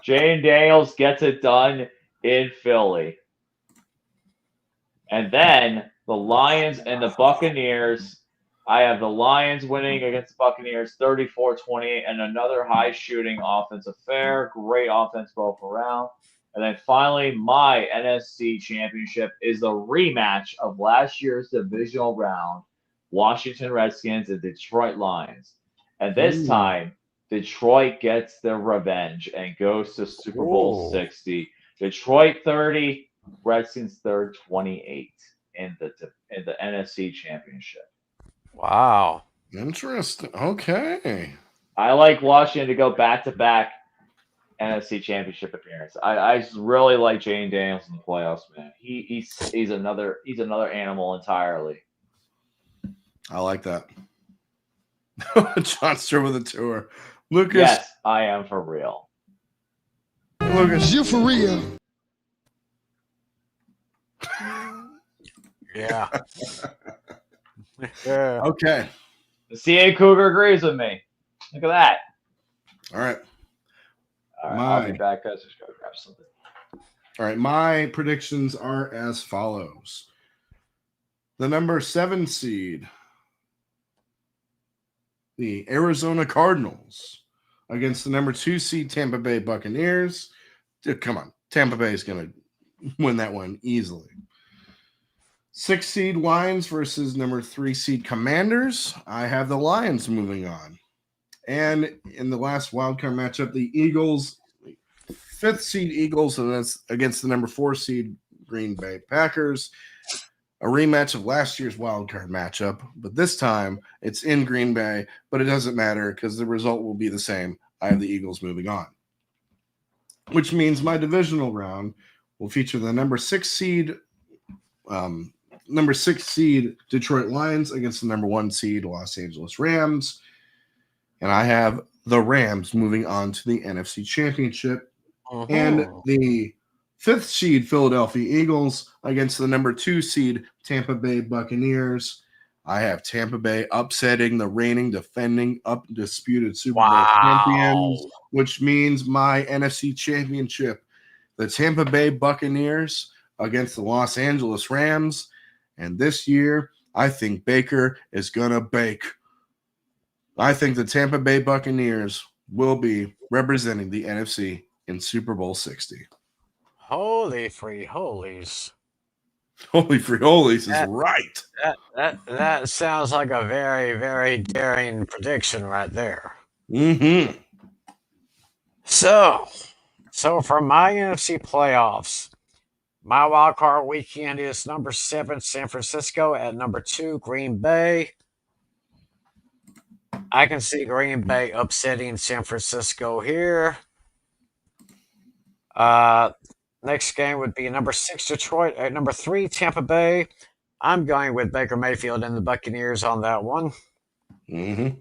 [SPEAKER 2] Jane Daniels gets it done in Philly. And then the Lions and the Buccaneers. I have the Lions winning against the Buccaneers 34-28 and another high-shooting offensive affair. Great offense both around. And then finally, my NFC championship is the rematch of last year's divisional round, Washington Redskins and Detroit Lions. And this time, Detroit gets their revenge and goes to Super Bowl 60. Detroit 30, Redskins third 28 in the NFC championship.
[SPEAKER 1] Wow.
[SPEAKER 3] Interesting. Okay.
[SPEAKER 2] I like Washington to go back-to-back NFC Championship appearance. I just really like Jane Daniels in the playoffs, man. He's another animal entirely.
[SPEAKER 3] I like that. John Stewart with a tour. Lucas.
[SPEAKER 2] Yes, I am for real.
[SPEAKER 3] Lucas.
[SPEAKER 5] You for real?
[SPEAKER 1] Yeah. Yeah.
[SPEAKER 3] Okay.
[SPEAKER 2] The CA Cougar agrees with me. Look at that.
[SPEAKER 3] All right.
[SPEAKER 2] All right, I'll be back. Guys, just go grab something.
[SPEAKER 3] All right. My predictions are as follows. The number 7 seed, the Arizona Cardinals, against the number 2 seed Tampa Bay Buccaneers. Come on. Tampa Bay is going to win that one easily. 6 seed Lions versus number 3 seed Commanders. I have the Lions moving on. And in the last wildcard matchup, the Eagles, 5th seed Eagles, and that's against the number 4 seed Green Bay Packers. A rematch of last year's wildcard matchup, but this time it's in Green Bay, but it doesn't matter because the result will be the same. I have the Eagles moving on, which means my divisional round will feature the number 6 seed Detroit Lions against the number 1 seed Los Angeles Rams. And I have the Rams moving on to the NFC Championship. And the 5th seed Philadelphia Eagles against the number 2 seed Tampa Bay Buccaneers. I have Tampa Bay upsetting the reigning, defending, undisputed Super Bowl champions, which means my NFC Championship, the Tampa Bay Buccaneers against the Los Angeles Rams. And this year, I think Baker is going to bake. I think the Tampa Bay Buccaneers will be representing the NFC in Super Bowl 60.
[SPEAKER 1] Holy free holies.
[SPEAKER 3] Holy free holies is right.
[SPEAKER 1] That sounds like a very, very daring prediction right there.
[SPEAKER 3] Mm-hmm.
[SPEAKER 1] So for my NFC playoffs, my wild card weekend is number 7, San Francisco, at number 2, Green Bay. I can see Green Bay upsetting San Francisco here. Next game would be number 6, Detroit, at number 3, Tampa Bay. I'm going with Baker Mayfield and the Buccaneers on that one.
[SPEAKER 3] Mm-hmm.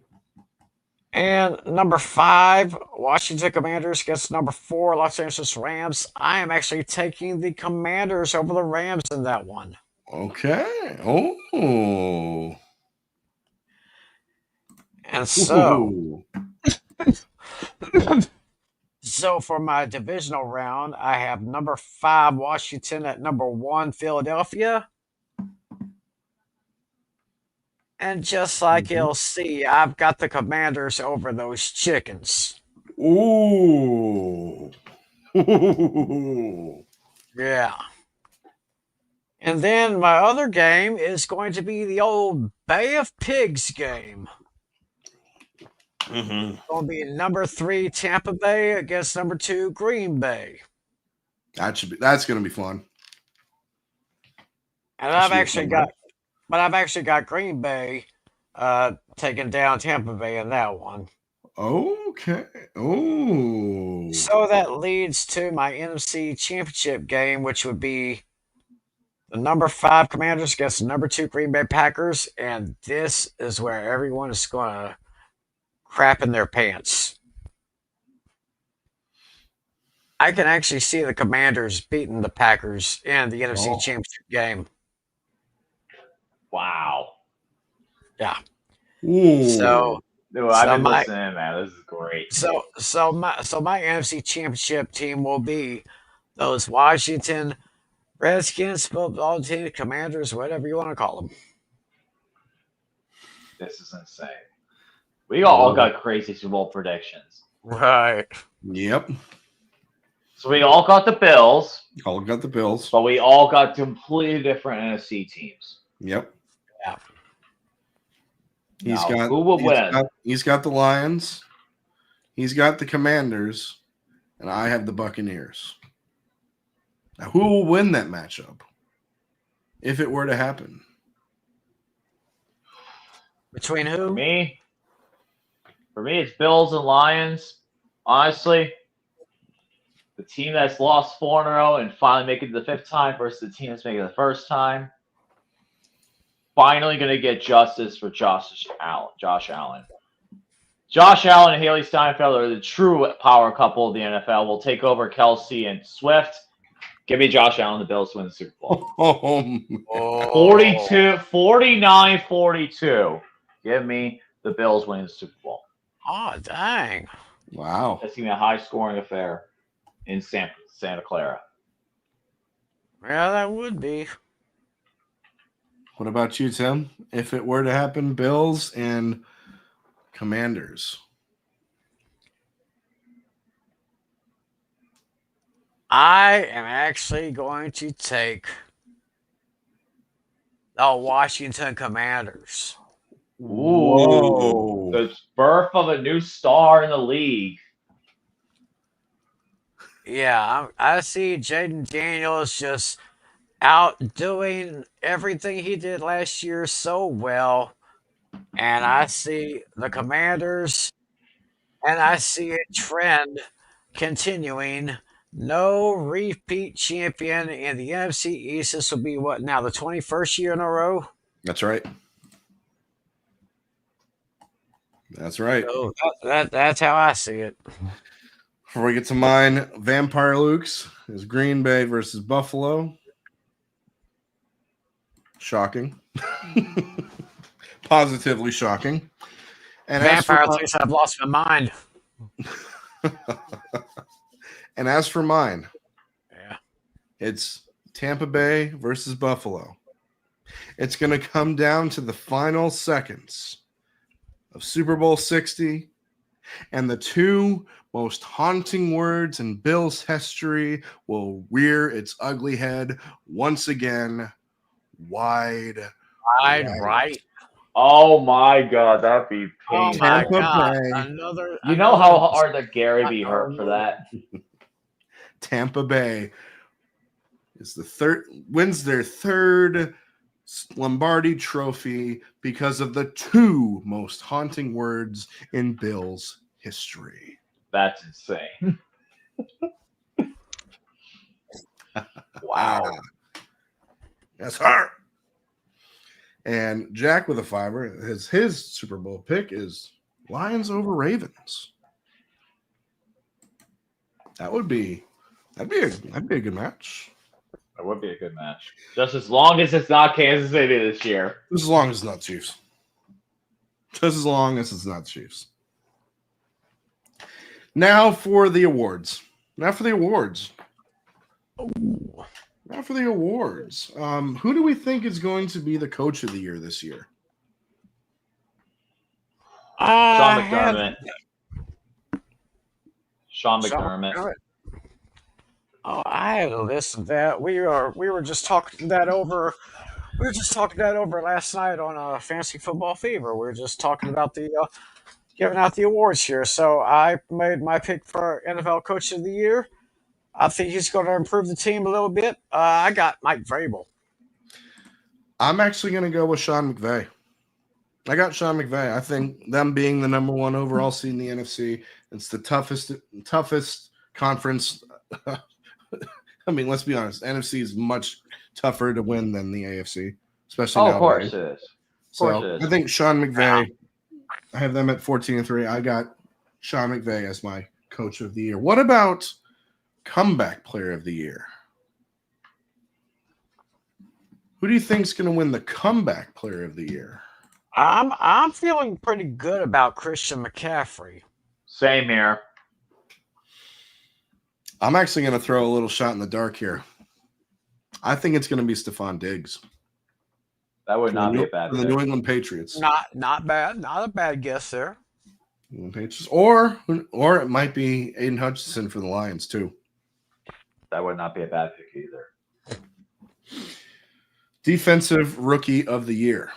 [SPEAKER 1] And number 5, Washington Commanders against number 4, Los Angeles Rams. I am actually taking the Commanders over the Rams in that one.
[SPEAKER 3] Okay. Oh.
[SPEAKER 1] And so,
[SPEAKER 3] Ooh.
[SPEAKER 1] so for my divisional round, I have number 5, Washington at number 1, Philadelphia. And just like LC, I've got the Commanders over those chickens.
[SPEAKER 3] Ooh. Ooh.
[SPEAKER 1] Yeah. And then my other game is going to be the old Bay of Pigs game.
[SPEAKER 3] Mm-hmm.
[SPEAKER 1] It's going to be number 3, Tampa Bay against number 2, Green Bay.
[SPEAKER 3] That's going to be fun.
[SPEAKER 1] And I've actually got Green Bay taking down Tampa Bay in that one.
[SPEAKER 3] Okay. Oh.
[SPEAKER 1] So that leads to my NFC Championship game, which would be the number 5 Commanders against the number 2 Green Bay Packers, and this is where everyone is going to crap in their pants. I can actually see the Commanders beating the Packers in the NFC Championship game.
[SPEAKER 2] Wow.
[SPEAKER 1] Yeah.
[SPEAKER 3] Ooh.
[SPEAKER 1] So,
[SPEAKER 2] Dude, I've been listening, man. This is great.
[SPEAKER 1] So my NFC Championship team will be those Washington Redskins, football team, Commanders, whatever you want to call them.
[SPEAKER 2] This is insane. We all got crazy Super Bowl predictions.
[SPEAKER 1] Right.
[SPEAKER 3] Yep.
[SPEAKER 2] So we all got the Bills.
[SPEAKER 3] All got the Bills.
[SPEAKER 2] But we all got completely different NFC teams.
[SPEAKER 3] Yep.
[SPEAKER 1] Yeah.
[SPEAKER 2] Who will win?
[SPEAKER 3] He's got the Lions. He's got the Commanders. And I have the Buccaneers. Now, who will win that matchup if it were to happen?
[SPEAKER 1] Between who?
[SPEAKER 2] For me, it's Bills and Lions. Honestly, the team that's lost 4 in a row and finally making it the 5th time versus the team that's making it the first time. Finally going to get justice for Josh Allen. Josh Allen and Haley Steinfeld are the true power couple of the NFL. Will take over Kelsey and Swift. Give me Josh Allen, the Bills to win the Super Bowl. 49-42. Give me the Bills winning the Super Bowl.
[SPEAKER 1] Oh, dang.
[SPEAKER 3] Wow.
[SPEAKER 2] That's going to be a high-scoring affair in Santa Clara.
[SPEAKER 1] Yeah, that would be.
[SPEAKER 3] What about you, Tim? If it were to happen, Bills and Commanders.
[SPEAKER 1] I am actually going to take the Washington Commanders.
[SPEAKER 3] Whoa.
[SPEAKER 2] The birth of a new star in the league.
[SPEAKER 1] Yeah, I see Jaden Daniels just outdoing everything he did last year so well. And I see the Commanders, and I see a trend continuing. No repeat champion in the NFC East. This will be what now, the 21st year in a row?
[SPEAKER 3] That's right. That's right.
[SPEAKER 1] So that's how I see it.
[SPEAKER 3] Before we get to mine, Vampire Luke's is Green Bay versus Buffalo. Shocking. Positively shocking. And
[SPEAKER 1] Vampire thinks I've lost my mind.
[SPEAKER 3] And as for mine,
[SPEAKER 1] Yeah.
[SPEAKER 3] it's Tampa Bay versus Buffalo. It's going to come down to the final seconds of Super Bowl 60, and the 2 most haunting words in Bills history will rear its ugly head once again. Wide
[SPEAKER 1] right.
[SPEAKER 2] Oh my God, that'd be
[SPEAKER 1] Oh
[SPEAKER 2] painful.
[SPEAKER 1] my God.
[SPEAKER 2] You know how hard that Gary be hurt for that?
[SPEAKER 3] Tampa Bay is wins their 3rd Lombardi trophy because of the 2 most haunting words in Bills history.
[SPEAKER 2] That's insane.
[SPEAKER 3] Wow. That's hard. And Jack with a fiver, his Super Bowl pick is Lions over Ravens. That'd be a good match.
[SPEAKER 2] That would be a good match. Just as long as it's not Kansas City this year.
[SPEAKER 3] Just as long as it's not Chiefs. Just as long as it's not Chiefs. Now for the awards. Who do we think is going to be the coach of the year this year?
[SPEAKER 2] Sean McDermott. Sean McDermott.
[SPEAKER 1] Oh, I had a list of that. We were just talking that over. We were just talking that over last night on Fantasy Football Fever. We were just talking about the giving out the awards here. So I made my pick for NFL Coach of the Year. I think he's going to improve the team a little bit. I got Mike Vrabel.
[SPEAKER 3] I'm actually going to go with Sean McVay. I got Sean McVay. I think them being the number one overall seed in the NFC, it's the toughest conference. I mean, let's be honest. NFC is much tougher to win than the AFC, especially now.
[SPEAKER 2] Of course it is.
[SPEAKER 3] So I think Sean McVay. I have them at 14-3. I got Sean McVay as my coach of the year. What about comeback player of the year? Who do you think is going to win the comeback player of the year?
[SPEAKER 1] I'm feeling pretty good about Christian McCaffrey.
[SPEAKER 2] Same here.
[SPEAKER 3] I'm actually going to throw a little shot in the dark here. I think it's going to be Stephon Diggs.
[SPEAKER 2] That would not be a bad
[SPEAKER 3] pick. The New England Patriots.
[SPEAKER 1] Not bad. Not a bad guess there.
[SPEAKER 3] New England Patriots. Or it might be Aiden Hutchinson for the Lions too.
[SPEAKER 2] That would not be a bad pick either.
[SPEAKER 3] Defensive Rookie of the Year.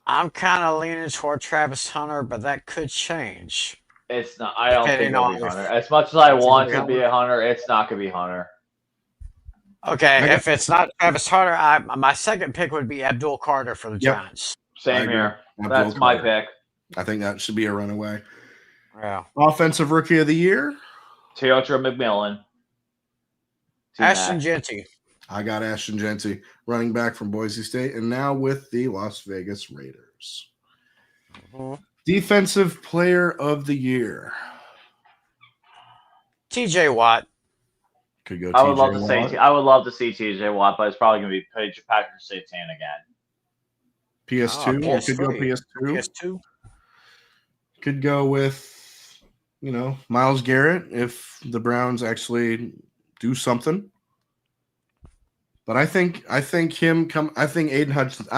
[SPEAKER 2] I'm
[SPEAKER 1] kind of leaning toward Travis Hunter, but that could change.
[SPEAKER 2] It's not. I don't think it'll be Hunter. As much as I want to be a Hunter, it's not going to be Hunter.
[SPEAKER 1] Okay, if it's not Travis Hunter, my second pick would be Abdul Carter for the Giants.
[SPEAKER 2] Same here. That's my pick.
[SPEAKER 3] I think that should be a runaway.
[SPEAKER 1] Yeah.
[SPEAKER 3] Offensive Rookie of the Year.
[SPEAKER 2] Teodoro McMillan.
[SPEAKER 1] Ashton Jeanty.
[SPEAKER 3] I got Ashton Jeanty, running back from Boise State, and now with the Las Vegas Raiders.
[SPEAKER 1] Mm-hmm.
[SPEAKER 3] Defensive Player of the Year.
[SPEAKER 1] TJ Watt.
[SPEAKER 3] Could go.
[SPEAKER 2] I would love to see TJ Watt, but it's probably going to be Patrick Surtain again.
[SPEAKER 3] PS2. Could go PS2.
[SPEAKER 1] PS2.
[SPEAKER 3] Could go with, Myles Garrett if the Browns actually do something. But I think Aiden Hutchinson.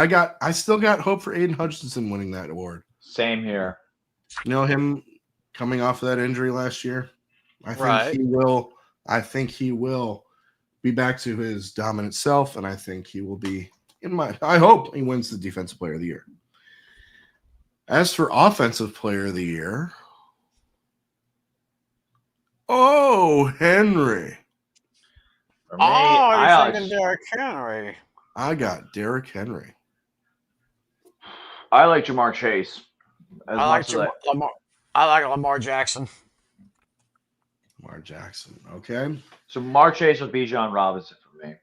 [SPEAKER 3] I still got hope for Aiden Hutchinson winning that award.
[SPEAKER 2] Same here.
[SPEAKER 3] Him coming off of that injury last year. I think he will be back to his dominant self, and I think he will be I hope he wins the Defensive Player of the Year. As for Offensive Player of the Year, Henry.
[SPEAKER 1] You're thinking Derrick Henry.
[SPEAKER 3] I got Derrick Henry.
[SPEAKER 2] I like Jamar Chase.
[SPEAKER 1] I like Lamar Jackson.
[SPEAKER 3] Lamar Jackson. Okay.
[SPEAKER 2] So Jamar Chase would be John Robinson for me.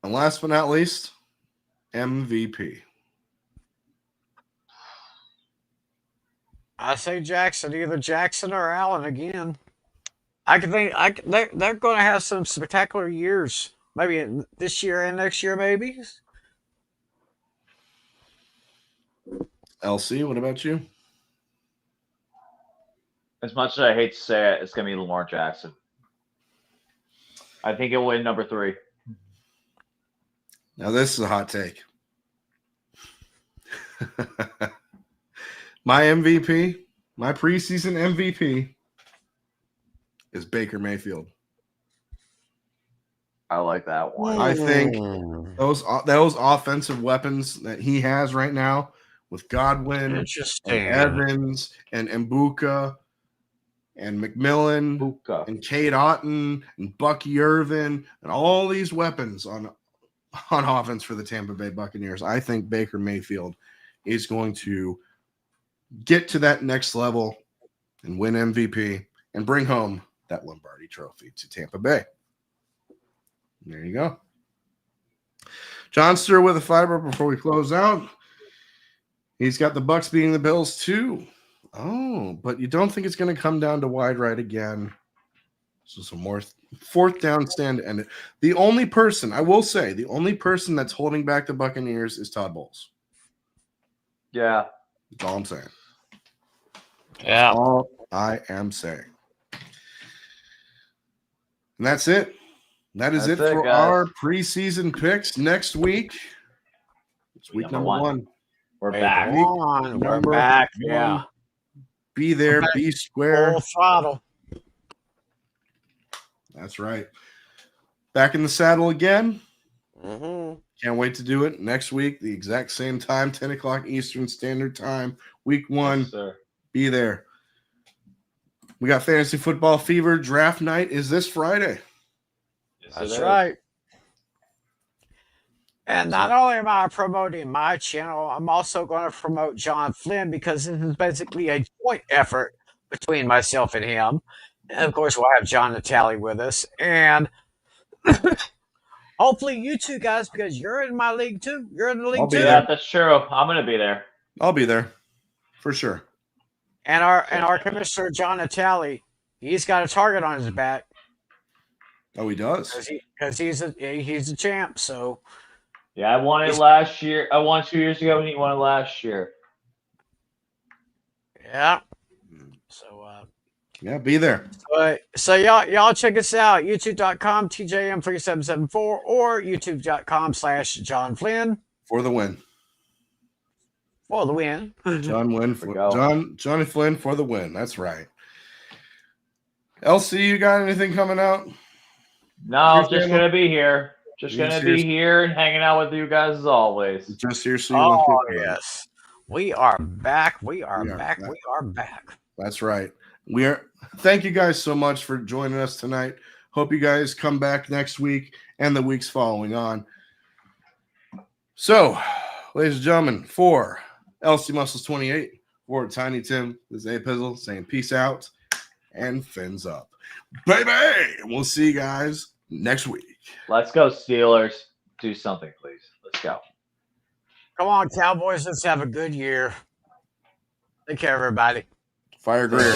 [SPEAKER 3] And last but not least, MVP.
[SPEAKER 1] I say Jackson, either Jackson or Allen again. I can think they're going to have some spectacular years, maybe this year and next year, maybe.
[SPEAKER 3] LC, what about you?
[SPEAKER 2] As much as I hate to say it, it's going to be Lamar Jackson. I think he'll win number 3.
[SPEAKER 3] Now, this is a hot take. My MVP, my preseason MVP is Baker Mayfield.
[SPEAKER 2] I like that one.
[SPEAKER 3] I think those offensive weapons that he has right now with Godwin, and Evans, and Mbuka, and McMillan, and Cade Otton, and Bucky Irvin, and all these weapons on offense for the Tampa Bay Buccaneers. I think Baker Mayfield is going to get to that next level and win MVP and bring home that Lombardi trophy to Tampa Bay. There you go. Johnster with a fiber before we close out. He's got the Bucks beating the Bills too. Oh, but you don't think it's going to come down to wide right again? So some more fourth down stand. And the only person, I will say, the only person that's holding back the Buccaneers is Todd Bowles.
[SPEAKER 2] Yeah.
[SPEAKER 3] That's all I'm saying.
[SPEAKER 1] Yeah.
[SPEAKER 3] That's all I am saying. And that's it. That's it for
[SPEAKER 2] guys.
[SPEAKER 3] our preseason picks. Next week, it's week number one.
[SPEAKER 2] We're back.
[SPEAKER 1] We're back. Yeah.
[SPEAKER 3] Be there, be square.
[SPEAKER 1] Full throttle.
[SPEAKER 3] That's right. Back in the saddle again.
[SPEAKER 1] Mm-hmm.
[SPEAKER 3] Can't wait to do it next week, the exact same time, 10 o'clock Eastern Standard Time, week 1.
[SPEAKER 2] Yes, sir.
[SPEAKER 3] Be there. We got Fantasy Football Fever. Draft night is this Friday.
[SPEAKER 2] Yes,
[SPEAKER 1] That's right. And not only am I promoting my channel, I'm also going to promote John Flynn because this is basically a joint effort between myself and him. And of course, we'll have John Natale with us. And hopefully you two guys, because you're in my league too. You're in the league too.
[SPEAKER 2] Yeah, that's true. I'm going to be there.
[SPEAKER 3] I'll be there for sure.
[SPEAKER 1] And our commissioner, John Natale, he's got a target on his back.
[SPEAKER 3] Oh, he does?
[SPEAKER 1] Because he's a champ, so...
[SPEAKER 2] Yeah, I won it last year. I won 2 years ago, and he won it last year.
[SPEAKER 1] Yeah. So,
[SPEAKER 3] yeah, be there.
[SPEAKER 1] So y'all check us out. YouTube.com, TJM3774, or YouTube.com/John Flynn.
[SPEAKER 3] For the win.
[SPEAKER 1] For the win.
[SPEAKER 3] Johnny Flynn for the win. That's right. LC, you got anything coming out?
[SPEAKER 2] No, I'm just going to be here. Just going to be here and hanging out with you guys as always.
[SPEAKER 3] Just here so you won't get
[SPEAKER 1] yes. We are back. We are back. We are back.
[SPEAKER 3] That's right. Thank you guys so much for joining us tonight. Hope you guys come back next week and the weeks following on. So, ladies and gentlemen, for LC Muscles 28, for Tiny Tim, this is A Pizzle saying peace out and fins up. Baby! We'll see you guys next week.
[SPEAKER 2] Let's go, Steelers. Do something, please. Let's go.
[SPEAKER 1] Come on, Cowboys. Let's have a good year. Take care, everybody.
[SPEAKER 3] Fire Greer.